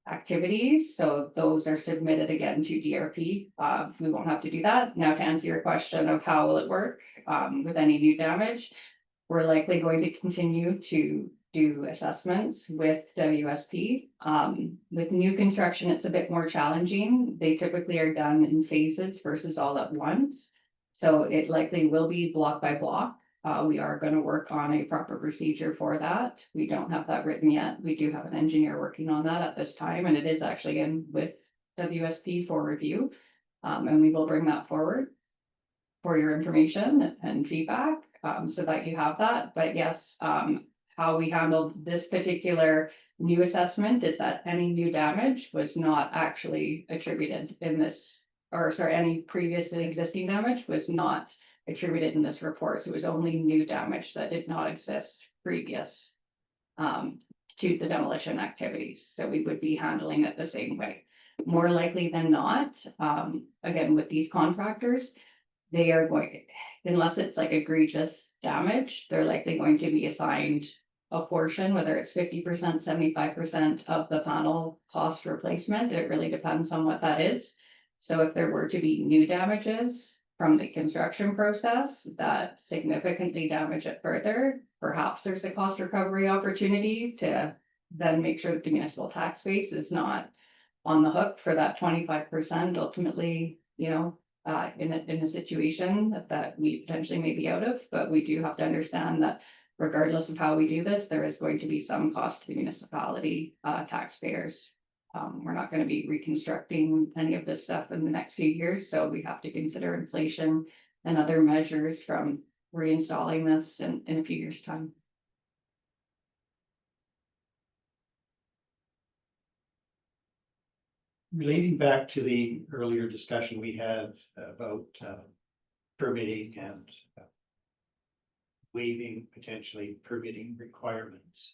A: activities. So those are submitted again to DRP. We won't have to do that. Now, to answer your question of how will it work with any new damage, we're likely going to continue to do assessments with WSP. With new construction, it's a bit more challenging. They typically are done in phases versus all at once. So it likely will be block by block. We are going to work on a proper procedure for that. We don't have that written yet. We do have an engineer working on that at this time, and it is actually in with WSP for review. And we will bring that forward for your information and feedback so that you have that. But yes, how we handled this particular new assessment is that any new damage was not actually attributed in this, or sorry, any previously existing damage was not attributed in this report. So it was only new damage that did not exist previous to the demolition activities. So we would be handling it the same way. more likely than not, again, with these contractors, they are going, unless it's like egregious damage, they're likely going to be assigned a portion, whether it's 50%, 75% of the panel cost replacement. It really depends on what that is. So if there were to be new damages from the construction process that significantly damage it further, perhaps there's a cost recovery opportunity to then make sure that the municipal tax base is not on the hook for that 25% ultimately, in a situation that we potentially may be out of. But we do have to understand that regardless of how we do this, there is going to be some cost to the municipality taxpayers. We're not going to be reconstructing any of this stuff in the next few years, so we have to consider inflation and other measures from reinstalling this in a few years' time.
F: Relating back to the earlier discussion we had about permitting and waiving potentially permitting requirements.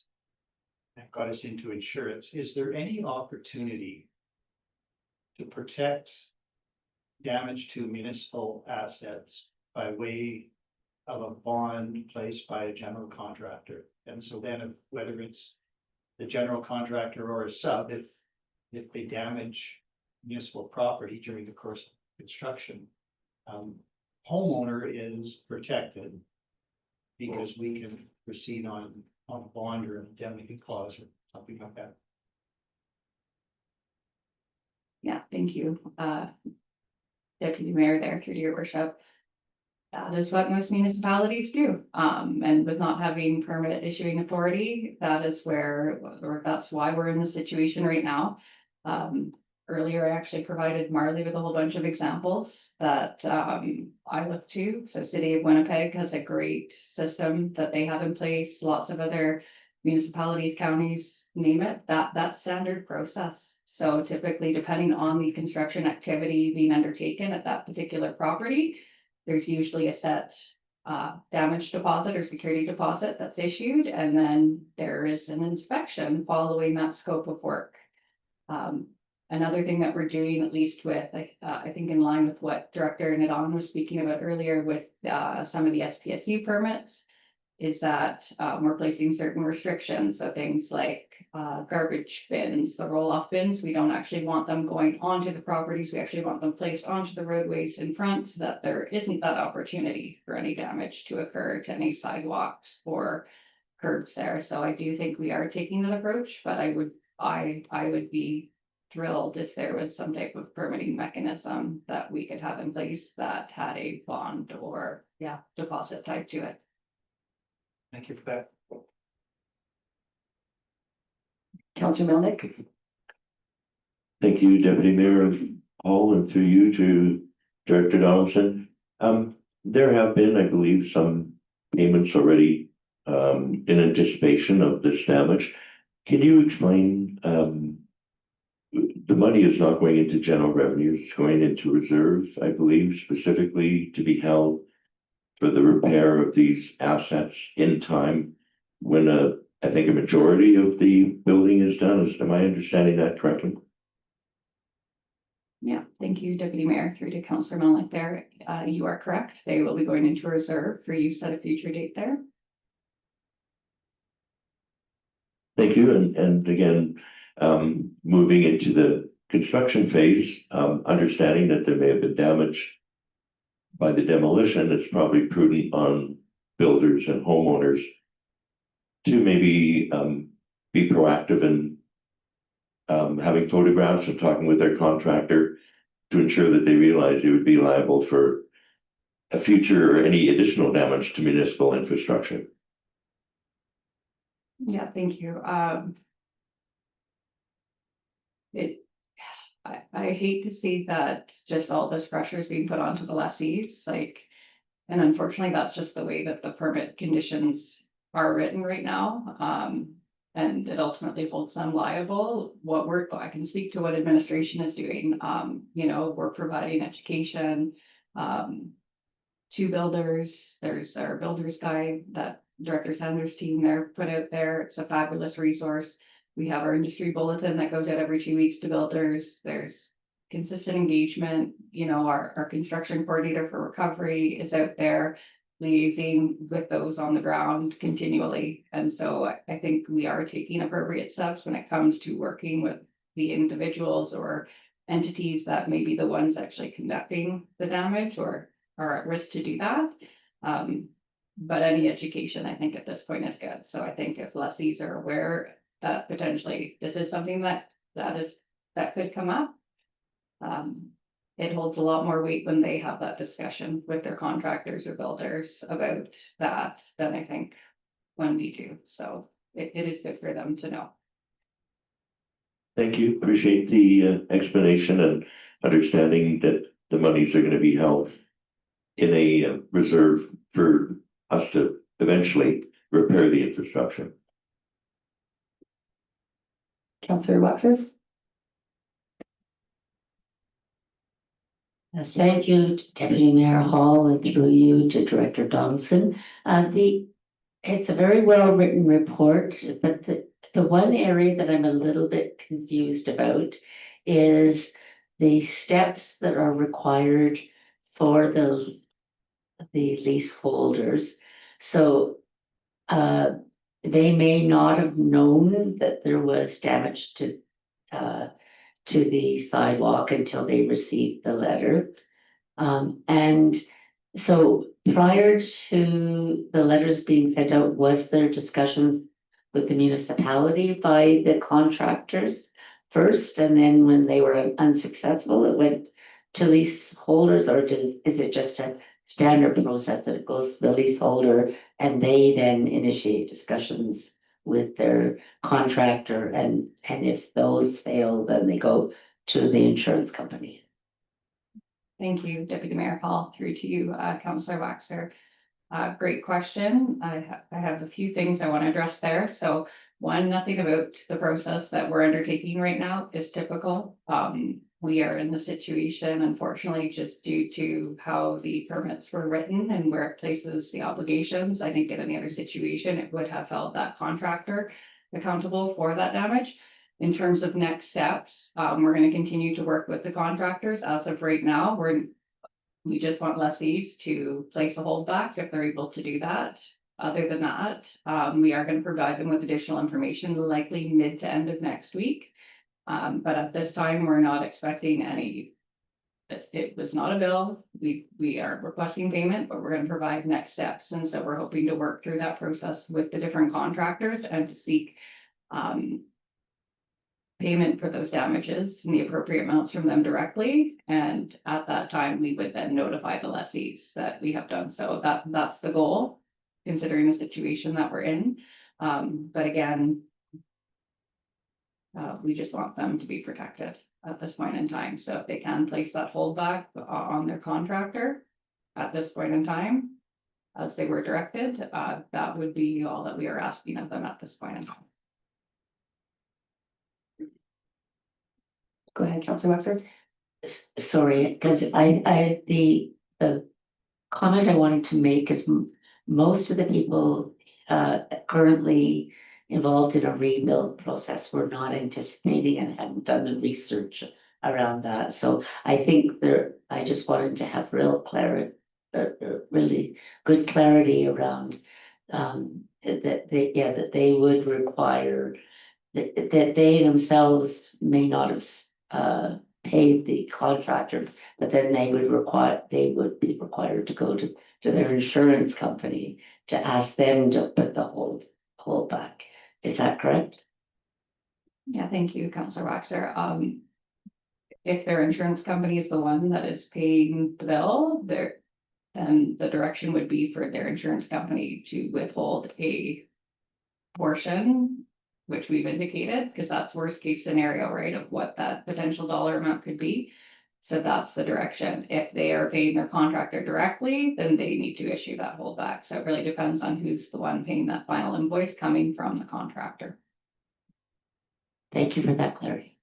F: That got us into insurance. Is there any opportunity to protect damage to municipal assets by way of a bond placed by a general contractor? And so then whether it's the general contractor or a sub, if they damage municipal property during the course of construction, homeowner is protected because we can proceed on a bond or an indemnity clause or something like that.
A: Yeah, thank you, Deputy Mayor, there through to your worship. That is what most municipalities do. And with not having permit issuing authority, that is where, or that's why we're in the situation right now. Earlier, I actually provided Marley with a whole bunch of examples that I look to. So City of Winnipeg has a great system that they have in place. Lots of other municipalities, counties, name it, that's standard process. So typically, depending on the construction activity being undertaken at that particular property, there's usually a set damage deposit or security deposit that's issued, and then there is an inspection following that scope of work. Another thing that we're doing, at least with, I think in line with what Director Nadon was speaking about earlier with some of the SPSU permits, is that we're placing certain restrictions. So things like garbage bins, the roll-off bins, we don't actually want them going onto the properties. We actually want them placed onto the roadways in front so that there isn't that opportunity for any damage to occur to any sidewalks or curbs there. So I do think we are taking that approach, but I would be thrilled if there was some type of permitting mechanism that we could have in place that had a bond or deposit type to it.
F: Thank you for that.
B: Councillor Melnick?
G: Thank you, Deputy Mayor Hall, and through you to Director Donaldson. There have been, I believe, some payments already in anticipation of this damage. Can you explain, the money is not going into general revenues, it's going into reserve, I believe, specifically to be held for the repair of these assets in time when I think a majority of the building is done. Am I understanding that correctly?
A: Yeah, thank you, Deputy Mayor, through to Councillor Melnick there. You are correct. They will be going into reserve for use at a future date there.
G: Thank you. And again, moving into the construction phase, understanding that there may have been damage by the demolition, it's probably prudent on builders and homeowners to maybe be proactive in having photographs and talking with their contractor to ensure that they realize they would be liable for a future or any additional damage to municipal infrastructure.
A: Yeah, thank you. I hate to see that just all this pressure is being put onto the lessees, and unfortunately, that's just the way that the permit conditions are written right now. And it ultimately holds them liable. I can speak to what administration is doing. We're providing education to builders. There's our builder's guide that Director Sanders' team there put out there. It's a fabulous resource. We have our industry bulletin that goes out every 2 weeks to builders. There's consistent engagement, our construction coordinator for recovery is out there liaising with those on the ground continually. And so I think we are taking appropriate steps when it comes to working with the individuals or entities that may be the ones actually conducting the damage or are at risk to do that. But any education, I think at this point is good. So I think if lessees are aware that potentially this is something that could come up. It holds a lot more weight when they have that discussion with their contractors or builders about that than I think when we do. So it is good for them to know.
G: Thank you. Appreciate the explanation and understanding that the monies are going to be held in a reserve for us to eventually repair the infrastructure.
B: Councillor Waxer.
I: Thank you, Deputy Mayor Hall, and through you to Director Donaldson. It's a very well-written report, but the one area that I'm a little bit confused about is the steps that are required for the leaseholders. So they may not have known that there was damage to the sidewalk until they received the letter. And so prior to the letters being sent out, was there discussions with the municipality by the contractors first? And then when they were unsuccessful, it went to leaseholders, or is it just a standard process that it goes to the leaseholder and they then initiate discussions with their contractor, and if those fail, then they go to the insurance company?
A: Thank you, Deputy Mayor Hall, through to you, Councillor Waxer. Great question. I have a few things I want to address there. So one, nothing about the process that we're undertaking right now is typical. We are in the situation, unfortunately, just due to how the permits were written and where it places the obligations. I think in any other situation, it would have held that contractor accountable for that damage. In terms of next steps, we're going to continue to work with the contractors. As of right now, we just want lessees to place a holdback if they're able to do that. Other than that, we are going to provide them with additional information, likely mid to end of next week. But at this time, we're not expecting any. It was not a bill. We are requesting payment, but we're going to provide next steps. And so we're hoping to work through that process with the different contractors and to seek payment for those damages and the appropriate amounts from them directly. And at that time, we would then notify the lessees that we have done so. That's the goal, considering the situation that we're in. But again, we just want them to be protected at this point in time. So if they can place that holdback on their contractor at this point in time, as they were directed, that would be all that we are asking of them at this point in time.
B: Go ahead, Councillor Waxer.
I: Sorry, because the comment I wanted to make is most of the people currently involved in a rebuild process were not anticipating and hadn't done the research around that. So I think I just wanted to have real clarity, really good clarity around that they would require that they themselves may not have paid the contractor, but then they would be required to go to their insurance company to ask them to put the hold back. Is that correct?
A: Yeah, thank you, Councillor Waxer. If their insurance company is the one that is paying the bill, then the direction would be for their insurance company to withhold a portion, which we've indicated, because that's worst case scenario, right, of what that potential dollar amount could be. So that's the direction. If they are paying their contractor directly, then they need to issue that holdback. So it really depends on who's the one paying that final invoice coming from the contractor.
I: Thank you for that clarity.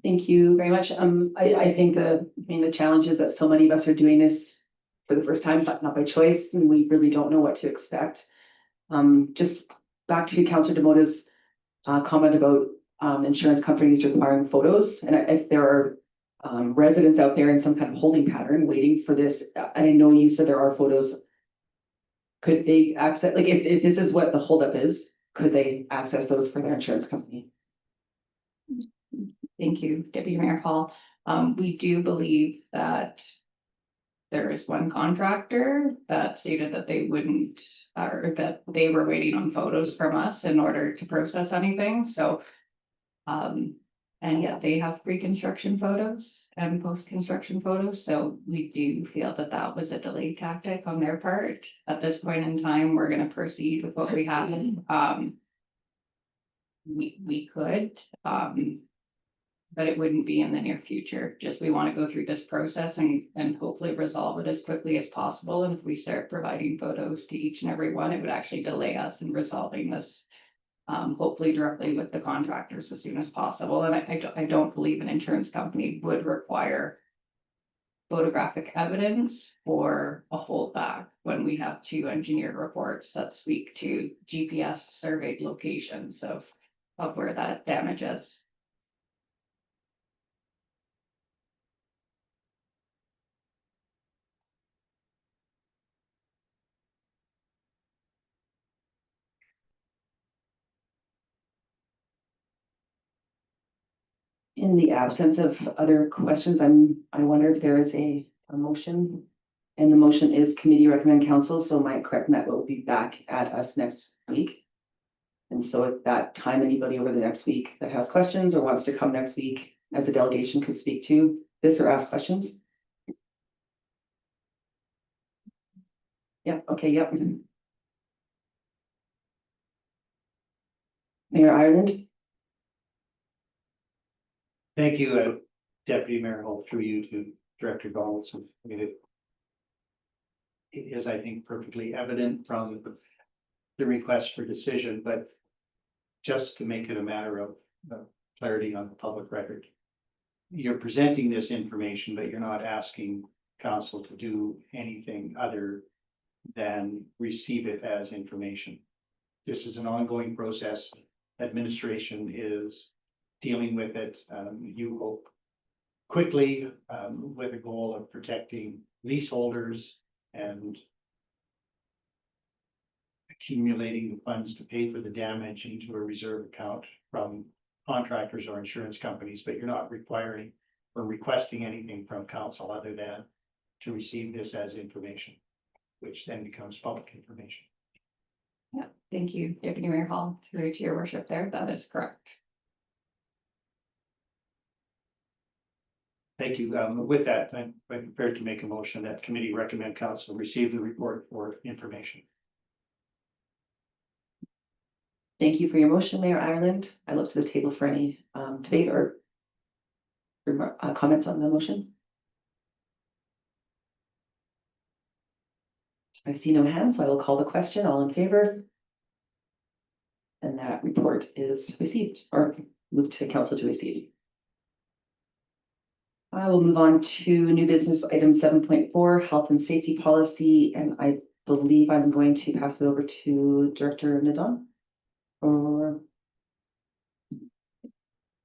B: Thank you very much. I think the challenge is that so many of us are doing this for the first time, but not by choice, and we really don't know what to expect. Just back to Councillor Demota's comment about insurance companies requiring photos, and if there are residents out there in some kind of holding pattern waiting for this, and I know you said there are photos. Could they access, like, if this is what the holdup is, could they access those for their insurance company?
A: Thank you, Deputy Mayor Hall. We do believe that there is one contractor that stated that they wouldn't, or that they were waiting on photos from us in order to process anything, so. And yet they have pre-construction photos and post-construction photos, so we do feel that that was a delay tactic on their part. At this point in time, we're gonna proceed with what we have. We could, but it wouldn't be in the near future. Just we want to go through this process and hopefully resolve it as quickly as possible. And if we start providing photos to each and every one, it would actually delay us in resolving this. Hopefully directly with the contractors as soon as possible. And I don't believe an insurance company would require photographic evidence for a holdback when we have 2 engineered reports that speak to GPS surveyed locations of where that damage is.
B: In the absence of other questions, I wonder if there is a motion. And the motion is committee recommend council, so my correct that will be back at us next week. And so at that time, anybody over the next week that has questions or wants to come next week as a delegation could speak to this or ask questions. Yeah, okay, yep. Mayor Ireland.
F: Thank you, Deputy Mayor Hall, through you to Director Donaldson. I mean, it is, I think, perfectly evident from the request for decision, but just to make it a matter of clarity on the public record. You're presenting this information, but you're not asking council to do anything other than receive it as information. This is an ongoing process. Administration is dealing with it, you hope quickly, with a goal of protecting leaseholders and accumulating the funds to pay for the damage into a reserve account from contractors or insurance companies, but you're not requiring or requesting anything from council other than to receive this as information, which then becomes public information.
A: Yeah, thank you, Deputy Mayor Hall, through to your worship there. That is correct.
F: Thank you. With that, I'm prepared to make a motion that committee recommend council receive the report for information.
B: Thank you for your motion, Mayor Ireland. I look to the table for any debate or comments on the motion. I see no hands, so I will call the question. All in favor? And that report is received or moved to council to receive. I will move on to new business item 7.4, health and safety policy, and I believe I'm going to pass it over to Director Nadon. Or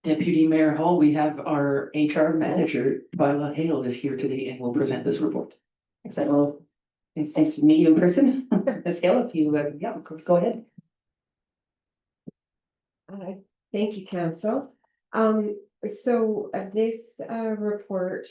H: Deputy Mayor Hall, we have our HR manager, Bylaw Hale, is here today and will present this report.
B: excellent. Well, it's nice to meet you in person. Ms. Hale, if you yeah, go ahead.
J: Thank you, Council. So this report,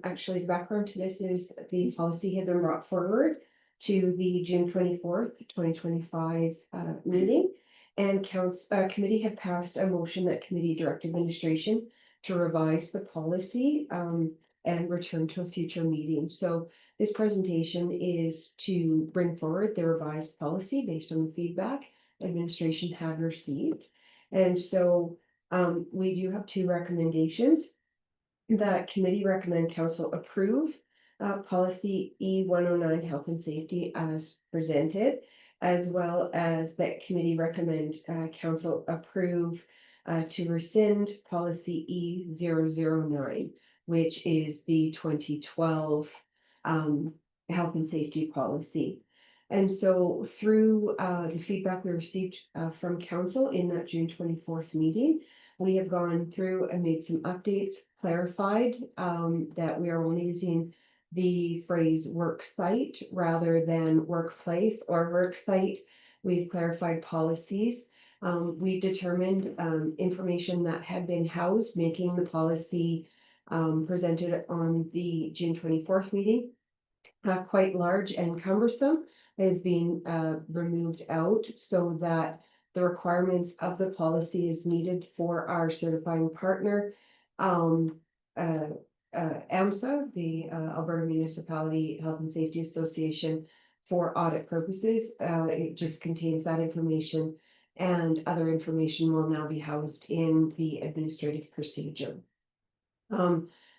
J: actually the background to this is the policy had been brought forward to the June 24th, 2025 meeting. And committee had passed a motion that committee direct administration to revise the policy and return to a future meeting. So this presentation is to bring forward the revised policy based on the feedback administration had received. And so we do have 2 recommendations that committee recommend council approve policy E109 health and safety as presented, as well as that committee recommend council approve to rescind policy E009, which is the 2012 health and safety policy. And so through the feedback we received from council in that June 24th meeting, we have gone through and made some updates, clarified that we are only using the phrase work site rather than workplace or work site. We've clarified policies. We determined information that had been housed, making the policy presented on the June 24th meeting quite large and cumbersome, is being removed out so that the requirements of the policy is needed for our certifying partner. AMSA, the Alberta Municipality Health and Safety Association, for audit purposes. It just contains that information, and other information will now be housed in the administrative procedure.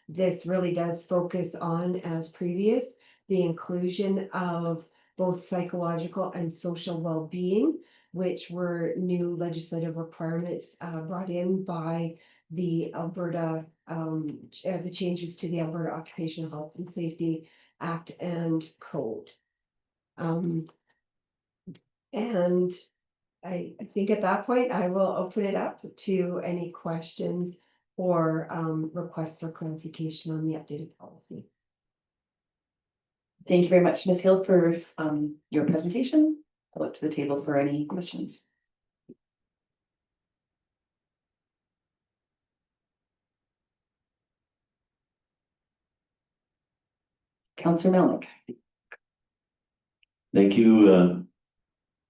J: This really does focus on, as previous, the inclusion of both psychological and social well-being, which were new legislative requirements brought in by the Alberta, the changes to the Alberta Occupational Health and Safety Act and Code. And I think at that point, I will open it up to any questions or requests for clarification on the updated policy.
B: Thank you very much, Ms. Hill, for your presentation. I'll look to the table for any questions. Councillor Melnick.
G: Thank you,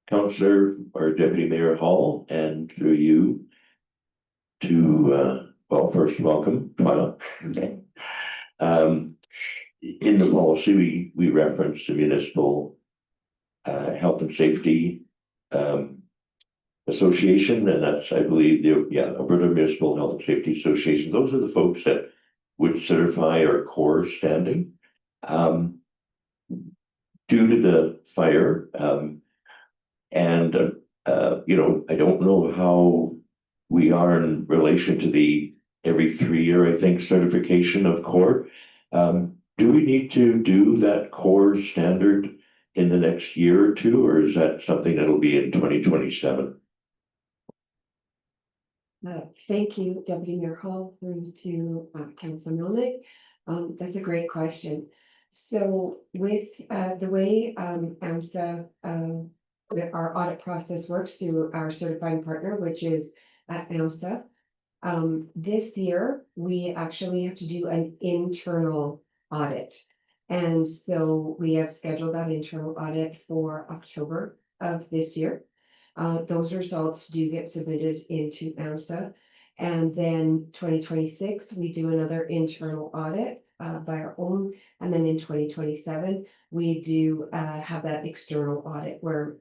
G: Councillor or Deputy Mayor Hall, and through you to, well, first welcome, Bylaw. Okay. In the policy, we reference the municipal health and safety association, and that's, I believe, the Alberta Municipal Health and Safety Association. Those are the folks that would certify our core standing. Due to the fire, and you know, I don't know how we are in relation to the every 3 year, I think, certification of core. Do we need to do that core standard in the next year or two, or is that something that'll be in 2027?
J: Thank you, Deputy Mayor Hall, through to Councillor Melnick. That's a great question. So with the way AMSA, our audit process works through our certifying partner, which is AMSA. This year, we actually have to do an internal audit. And so we have scheduled that internal audit for October of this year. Those results do get submitted into AMSA. And then 2026, we do another internal audit by our own. And then in 2027, we do have that external audit where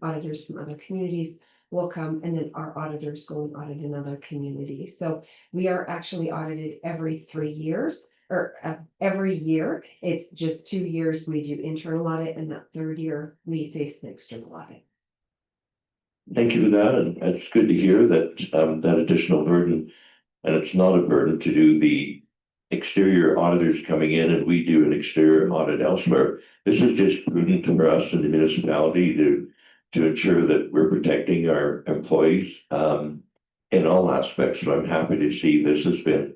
J: auditors from other communities will come, and then our auditors go and audit another community. So we are actually audited every 3 years, or every year. It's just 2 years we do internal audit, and that 3rd year we face the external audit.
G: Thank you for that, and it's good to hear that that additional burden, and it's not a burden to do the exterior auditors coming in, and we do an exterior audit elsewhere. This is just prudent for us in the municipality to ensure that we're protecting our employees in all aspects. So I'm happy to see this has been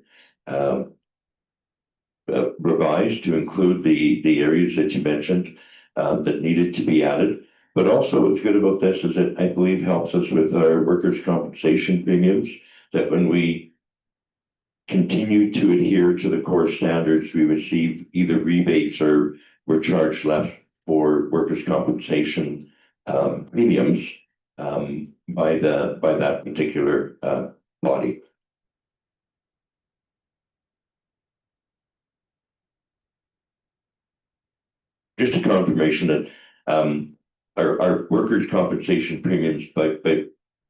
G: revised to include the areas that you mentioned that needed to be added. But also what's good about this is it, I believe, helps us with our workers' compensation premiums, that when we continue to adhere to the core standards, we receive either rebates or we're charged less for workers' compensation premiums by that particular body. Just a confirmation that our workers' compensation premiums, by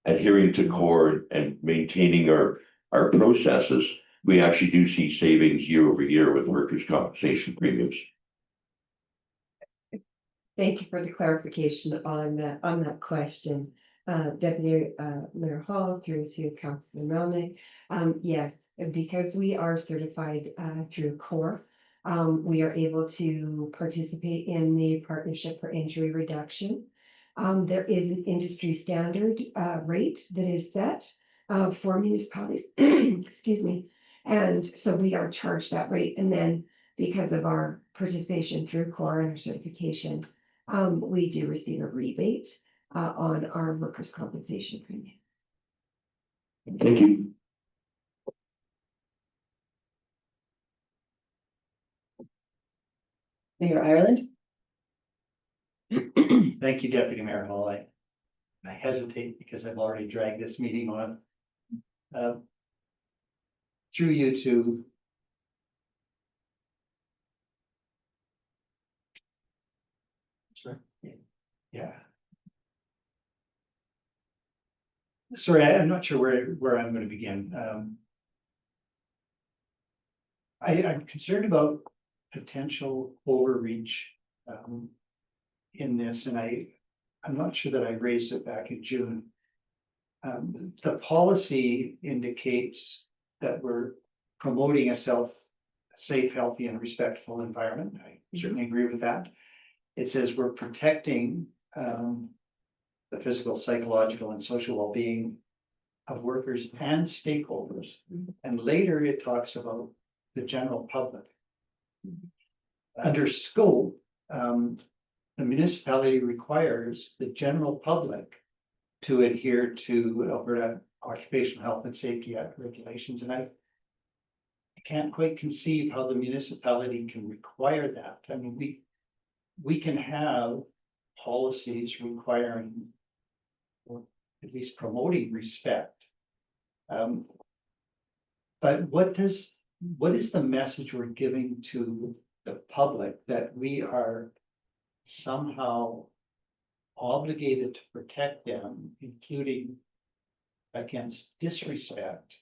G: adhering to core and maintaining our processes, we actually do see savings year over year with workers' compensation premiums.
J: Thank you for the clarification on that question. Deputy Mayor Hall, through to Councillor Melnick. Yes, because we are certified through CORE, We are able to participate in the Partnership for Injury Reduction. There is an industry standard rate that is set for municipalities, excuse me. And so we are charged that rate, and then because of our participation through core and our certification, we do receive a rebate on our workers' compensation premium.
G: Thank you.
B: Mayor Ireland?
F: Thank you, Deputy Mayor Hall. I hesitate because I've already dragged this meeting on. Through you to. Sorry. Yeah. Sorry, I'm not sure where I'm gonna begin. I'm concerned about potential overreach in this, and I'm not sure that I raised it back in June. The policy indicates that we're promoting a safe, healthy, and respectful environment. I certainly agree with that. It says we're protecting the physical, psychological, and social well-being of workers and stakeholders. And later it talks about the general public. Under scope, the municipality requires the general public to adhere to Alberta Occupational Health and Safety Act regulations, and I can't quite conceive how the municipality can require that. I mean, we can have policies requiring or at least promoting respect. But what is the message we're giving to the public that we are somehow obligated to protect them, including against disrespect?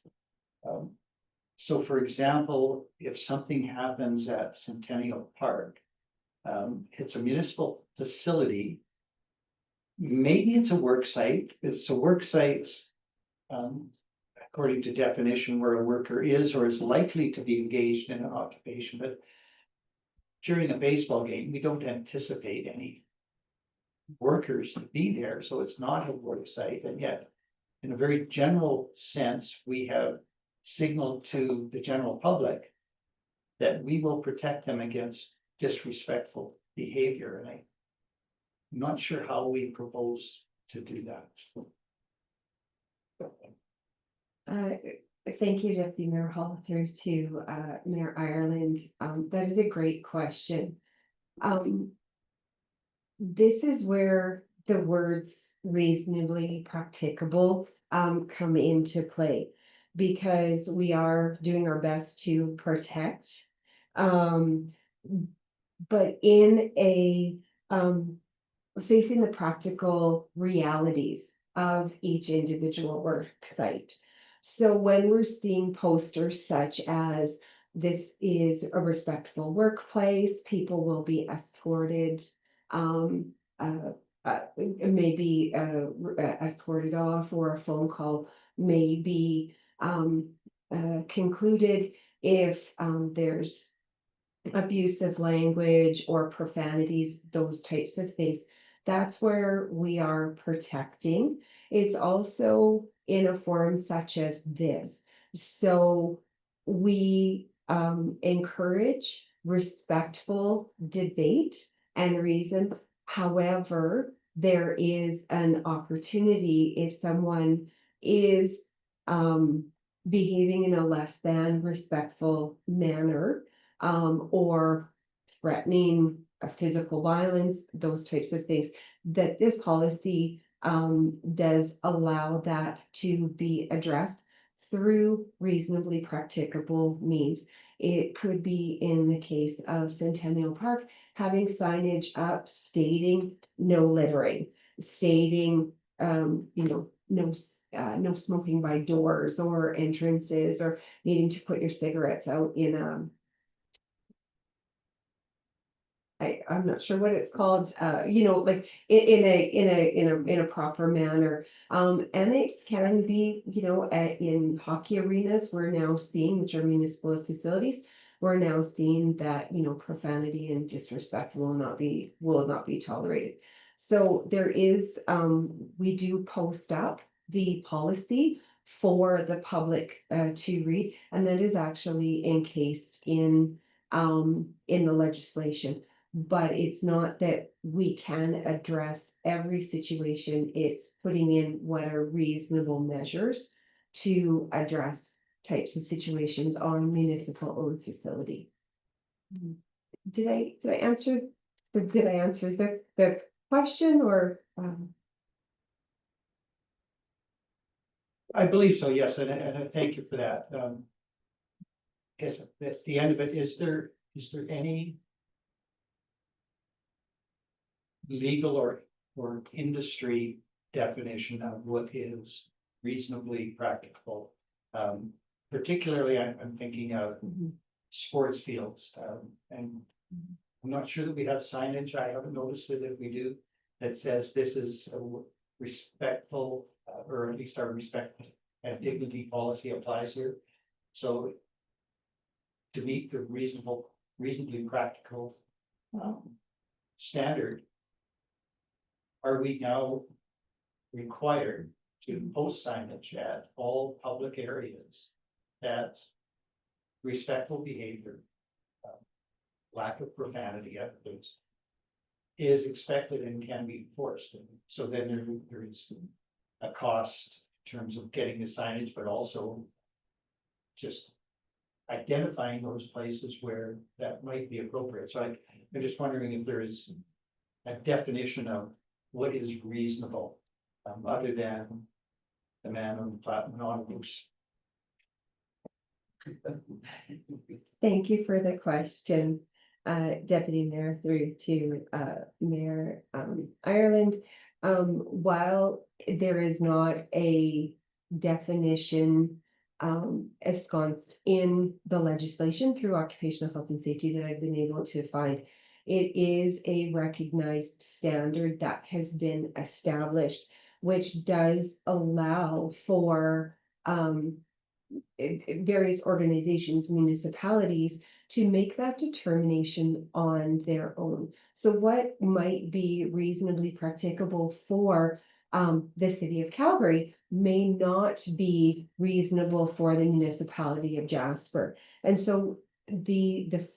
F: So for example, if something happens at Centennial Park, it's a municipal facility. Maybe it's a work site. It's a work site, according to definition, where a worker is or is likely to be engaged in an occupation. But during a baseball game, we don't anticipate any workers to be there, so it's not a work site. And yet, in a very general sense, we have signaled to the general public that we will protect them against disrespectful behavior. And I'm not sure how we propose to do that.
J: Thank you, Deputy Mayor Hall, through to Mayor Ireland. That is a great question. This is where the words reasonably practicable come into play, because we are doing our best to protect. But in a facing the practical realities of each individual work site. So when we're seeing posters such as this is a respectful workplace, people will be escorted, maybe escorted off, or a phone call may be concluded if there's abusive language or profanities, those types of things. That's where we are protecting. It's also in a forum such as this. So we encourage respectful debate and reason. However, there is an opportunity if someone is behaving in a less than respectful manner, or threatening physical violence, those types of things, that this policy does allow that to be addressed through reasonably practicable means. It could be in the case of Centennial Park, having signage up stating no littering, stating, no smoking by doors or entrances, or needing to put your cigarettes out in I'm not sure what it's called, like in a proper manner. And it can be, in hockey arenas, we're now seeing, which are municipal facilities, we're now seeing that, profanity and disrespect will not be tolerated. So there is, we do post up the policy for the public to read, and that is actually encased in the legislation. But it's not that we can address every situation, it's putting in what are reasonable measures to address types of situations on municipal owned facility. Did I answer the question or?
F: I believe so, yes, and I thank you for that. Guess at the end of it, is there any legal or industry definition of what is reasonably practical? Particularly, I'm thinking of sports fields, and I'm not sure that we have signage. I haven't noticed it if we do, that says this is a respectful, or at least our respect and dignity policy applies here. So to meet the reasonably practical standard, are we now required to post signage at all public areas that respectful behavior, lack of profanity, other things, is expected and can be enforced? And so then there is a cost in terms of getting the signage, but also just identifying those places where that might be appropriate. So I'm just wondering if there is a definition of what is reasonable, other than the man on the platinum on loose.
J: Thank you for the question, Deputy Mayor, through to Mayor Ireland. While there is not a definition ensconced in the legislation through occupational health and safety that I've been able to find, it is a recognized standard that has been established, which does allow for various organizations, municipalities, to make that determination on their own. So what might be reasonably practicable for the city of Calgary may not be reasonable for the municipality of Jasper. And so the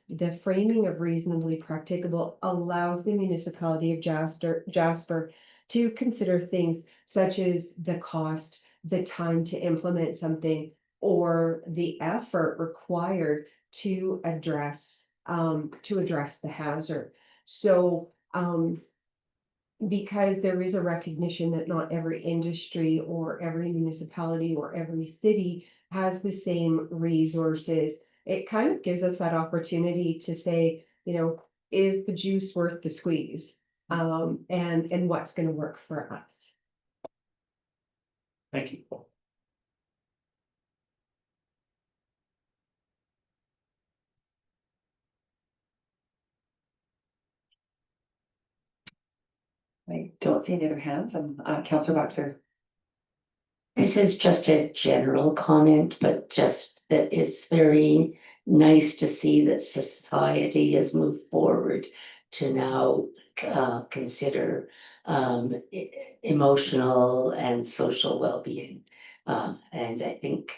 J: framing of reasonably practicable allows the municipality of Jasper to consider things such as the cost, the time to implement something, or the effort required to address the hazard. So because there is a recognition that not every industry or every municipality or every city has the same resources, it kind of gives us that opportunity to say, is the juice worth the squeeze? And what's going to work for us?
F: Thank you.
B: I don't see any other hands. Councillor Boxer.
I: This is just a general comment, but just that it's very nice to see that society has moved forward to now consider emotional and social well-being. And I think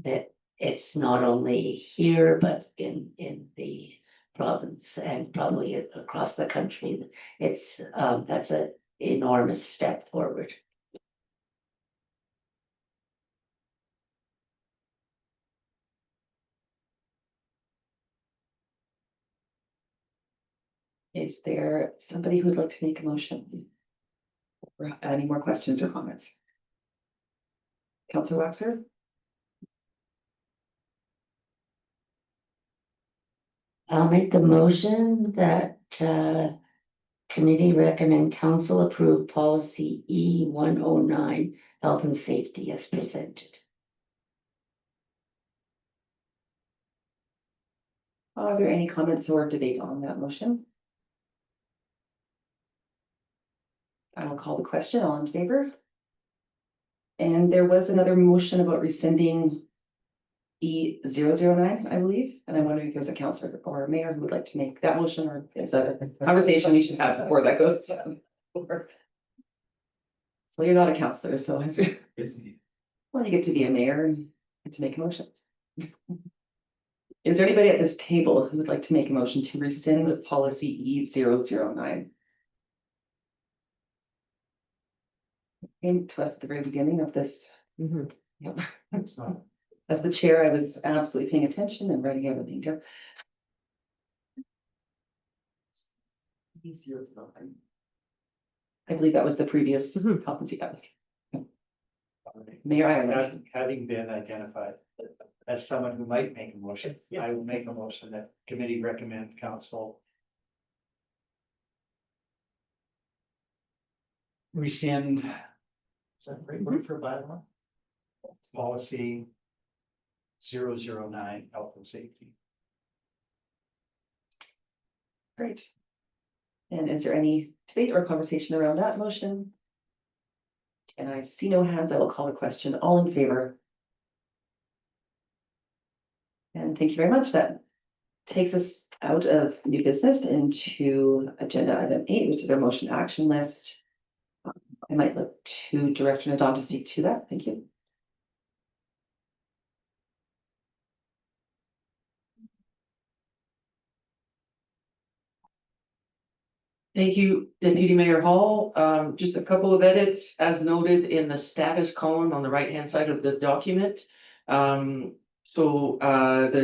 I: that it's not only here, but in the province and probably across the country. It's that's an enormous step forward.
B: Is there somebody who would like to make a motion? Or any more questions or comments? Councillor Boxer.
I: I'll make the motion that committee recommend council approve policy E-109, health and safety as presented.
B: Are there any comments or debate on that motion? I will call the question. All in favor? And there was another motion about rescinding E009, I believe, and I'm wondering if there's a councillor or a mayor who would like to make that motion, or is that a conversation we should have before that goes to the floor? So you're not a councillor, so well, you get to be a mayor and get to make motions. Is there anybody at this table who would like to make a motion to rescind policy E009? Came to us at the very beginning of this. Yep. As the chair, I was absolutely paying attention and writing everything down. E009. I believe that was the previous policy. Mayor Ireland.
F: Having been identified as someone who might make a motion, I will make a motion that committee recommend council rescind, is that the right word for bylaw? Policy 009, health and safety.
B: Great. And is there any debate or conversation around that motion? And I see no hands. I will call a question. All in favor? And thank you very much. That takes us out of new business into agenda item 8, which is our motion action list. I might look to Director Nadon to speak to that. Thank you.
H: Thank you, Deputy Mayor Hall. Just a couple of edits as noted in the status column on the right-hand side of the document. The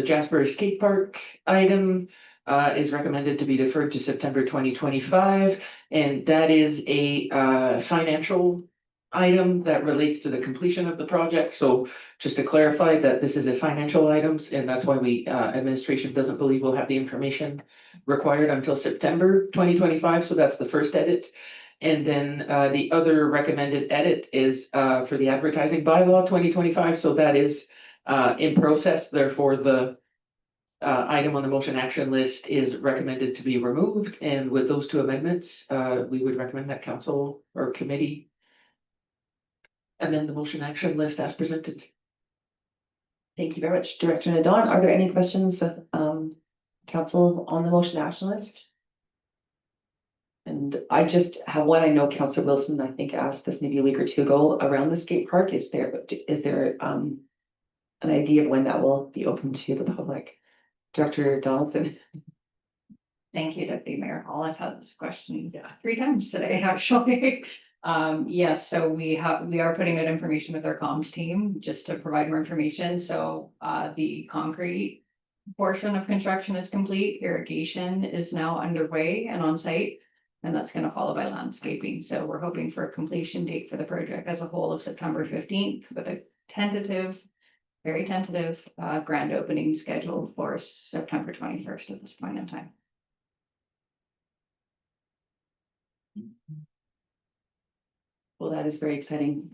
H: Jasper Skate Park item is recommended to be deferred to September 2025. And that is a financial item that relates to the completion of the project. So just to clarify that this is a financial items, and that's why we administration doesn't believe we'll have the information required until September 2025. So that's the first edit. And then the other recommended edit is for the advertising bylaw 2025. So that is in process. Therefore, the item on the motion action list is recommended to be removed. And with those two amendments, we would recommend that council or committee amend the motion action list as presented.
B: Thank you very much, Director Nadon. Are there any questions, council, on the motion action list? And I just have one. I know Councillor Wilson, I think, asked this maybe a week or two ago around the skate park. Is there an idea of when that will be open to the public? Director Donaldson.
A: Thank you, Deputy Mayor Hall. I've had this question 3 times today, actually. Yes, so we are putting out information with our comms team just to provide more information. So the concrete portion of construction is complete. Irrigation is now underway and on site, and that's going to follow by landscaping. So we're hoping for a completion date for the project as a whole of September 15th, with a very tentative grand opening scheduled for September 21st at this point in time.
B: Well, that is very exciting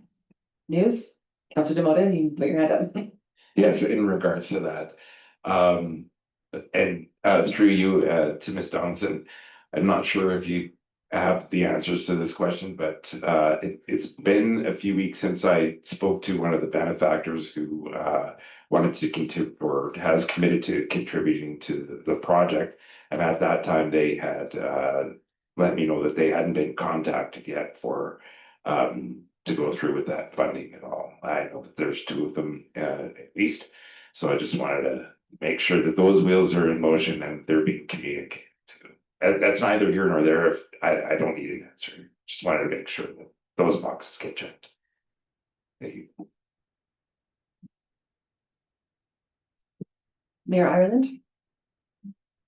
B: news. Councillor Demotta, you put your hand up.
E: Yes, in regards to that. And through you to Ms. Donaldson, I'm not sure if you have the answers to this question, but it's been a few weeks since I spoke to one of the benefactors who wanted to continue or has committed to contributing to the project. And at that time, they had let me know that they hadn't been contacted yet for to go through with that funding at all. I know that there's 2 of them at least. So I just wanted to make sure that those wheels are in motion and they're being communicated to. That's neither here nor there. If I don't need an answer, just wanted to make sure that those boxes get checked. Thank you.
B: Mayor Ireland.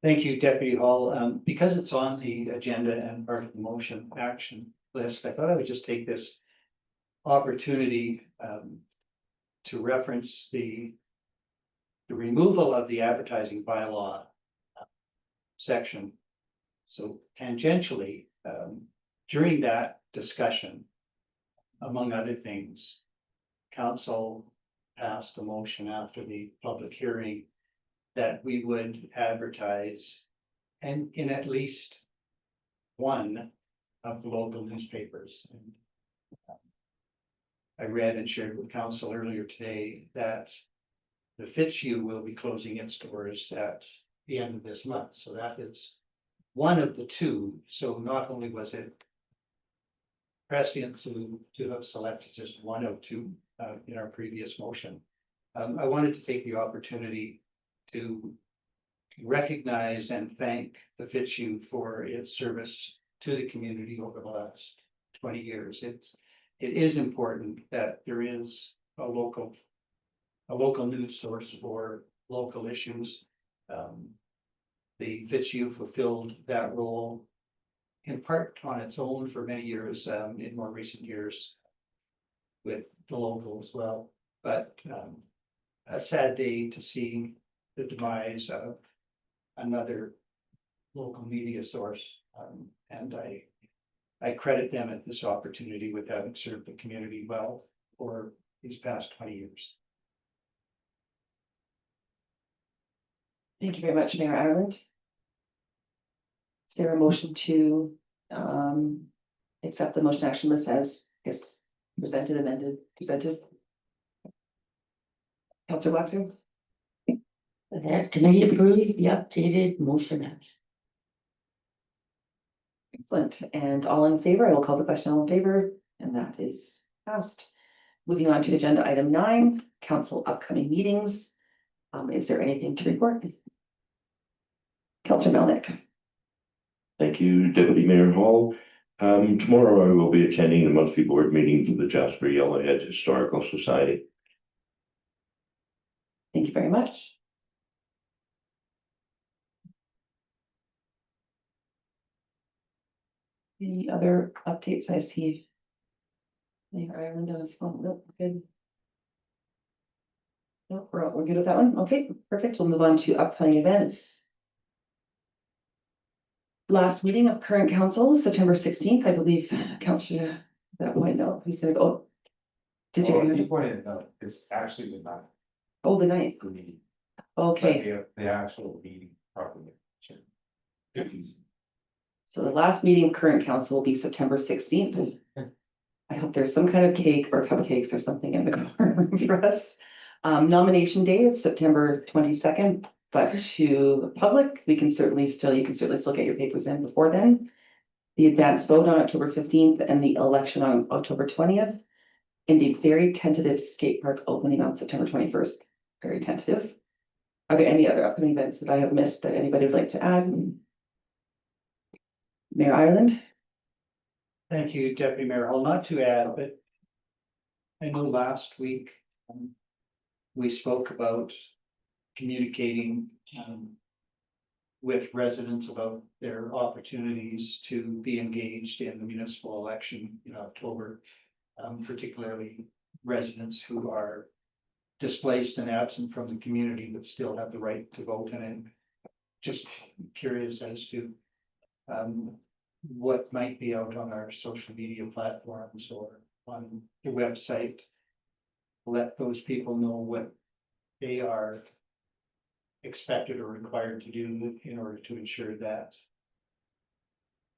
F: Thank you, Deputy Hall. Because it's on the agenda and part of the motion action list, I thought I would just take this opportunity to reference the removal of the advertising bylaw section. So tangentially, during that discussion, among other things, council passed a motion after the public hearing that we would advertise and in at least one of the local newspapers. And I read and shared with council earlier today that the Fitzhugh will be closing its doors at the end of this month, so that is one of the two, so not only was it prescient to have selected just one of two in our previous motion. I wanted to take the opportunity to recognize and thank the Fitzhugh for its service to the community over the last 20 years. It is important that there is a local news source for local issues. The Fitzhugh fulfilled that role in part on its own for many years, in more recent years with the local as well. But a sad day to see the demise of another local media source. And I credit them at this opportunity with having served the community well for these past 20 years.
B: Thank you very much, Mayor Ireland. Is there a motion to accept the motion action list as is presented, amended, presented? Councillor Waxer?
I: That committee approved the updated motion act.
B: Excellent. And all in favor, I will call the question, all in favor, and that is passed. Moving on to agenda item 9, council upcoming meetings. Is there anything to report? Councillor Melnick.
G: Thank you, Deputy Mayor Hall. Tomorrow I will be attending the monthly board meeting for the Jasper Yellowhead Historical Society.
B: Thank you very much. Any other updates I see? Mayor Ireland on his phone. Nope, good. Nope, we're good with that one. Okay, perfect. We'll move on to upcoming events. Last meeting of current council, September 16th, I believe, Councillor, that might know who's gonna go. Did you?
E: pointed out, it's actually the night.
B: Oh, the night. Okay,
E: The actual meeting properly.
B: so the last meeting of current council will be September 16th. I hope there's some kind of cake or cupcakes or something in the corner for us. Nomination day is September 22nd, but to the public, you can certainly still get your papers in before then. The advance vote on October 15th and the election on October 20th. And a very tentative skate park opening on September 21st. Very tentative. Are there any other upcoming events that I have missed that anybody would like to add? Mayor Ireland?
F: Thank you, Deputy Mayor Hall. Not to add, but I know last week we spoke about communicating with residents about their opportunities to be engaged in the municipal election in October, particularly residents who are displaced and absent from the community but still have the right to vote. And I'm just curious as to what might be out on our social media platforms or on the website. Let those people know what they are expected or required to do in order to ensure that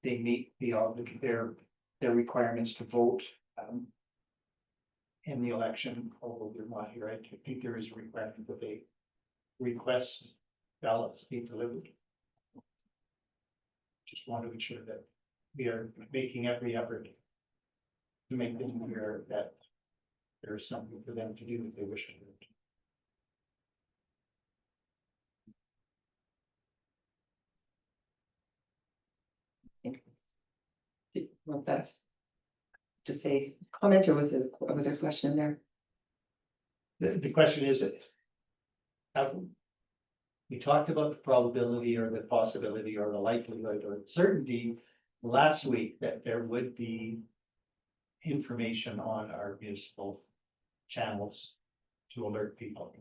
F: they meet their requirements to vote in the election, although they're not here. I think there is a requirement that they request ballots be delivered. Just want to ensure that we are making every effort to make them aware that there is something for them to do if they wish to do it.
B: Well, that's just a comment, or was there a question in there?
F: The question is, we talked about the probability or the possibility or the likelihood or the certainty last week that there would be information on our municipal channels to alert people.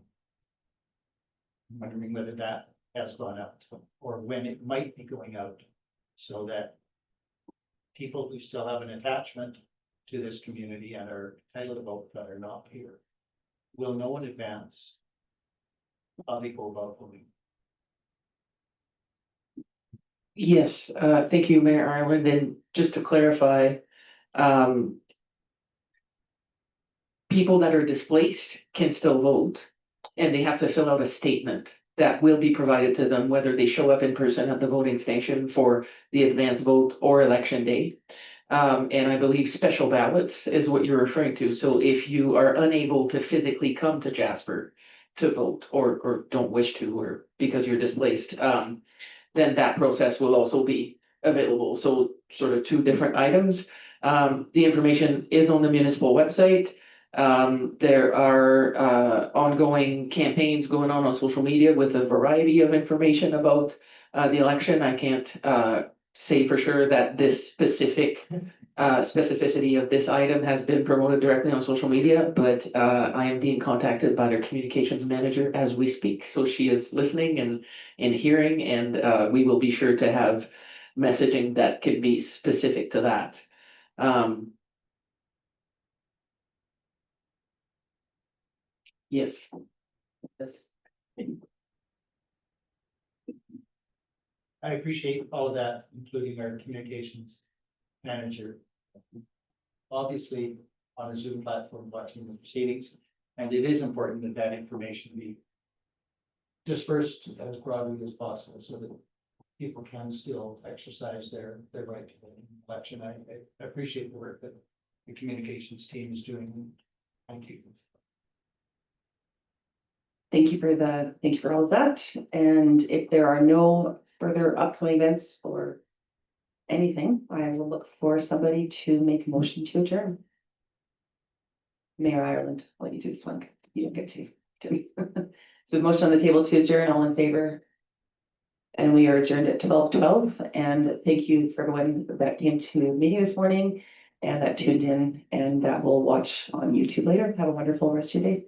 F: I'm wondering whether that has gone out or when it might be going out, so that people who still have an attachment to this community and are entitled to vote that are not here will know in advance how they go about voting.
H: Yes, thank you, Mayor Ireland, and just to clarify, people that are displaced can still vote. and they have to fill out a statement that will be provided to them, whether they show up in person at the voting station for the advance vote or election day. And I believe special ballots is what you're referring to. So if you are unable to physically come to Jasper to vote or don't wish to, or because you're displaced, then that process will also be available. So sort of two different items. The information is on the municipal website. There are ongoing campaigns going on social media with a variety of information about the election. I can't say for sure that this specific specificity of this item has been promoted directly on social media, but I am being contacted by their communications manager as we speak. So she is listening and hearing, and we will be sure to have messaging that can be specific to that. Yes. Yes.
F: I appreciate all of that, including our communications manager. Obviously, on a Zoom platform watching the proceedings, and it is important that that information be dispersed as broadly as possible so that people can still exercise their right to vote in the election. I appreciate the work that the communications team is doing. Thank you.
B: Thank you for all of that. And if there are no further upcoming events or anything, I will look for somebody to make a motion to adjourn. Mayor Ireland, I'll let you do this one. You don't get to. So a motion on the table to adjourn, all in favor? And we are adjourned at 12:12. And thank you for everyone that came to the meeting this morning and that tuned in and that will watch on YouTube later. Have a wonderful rest of your day.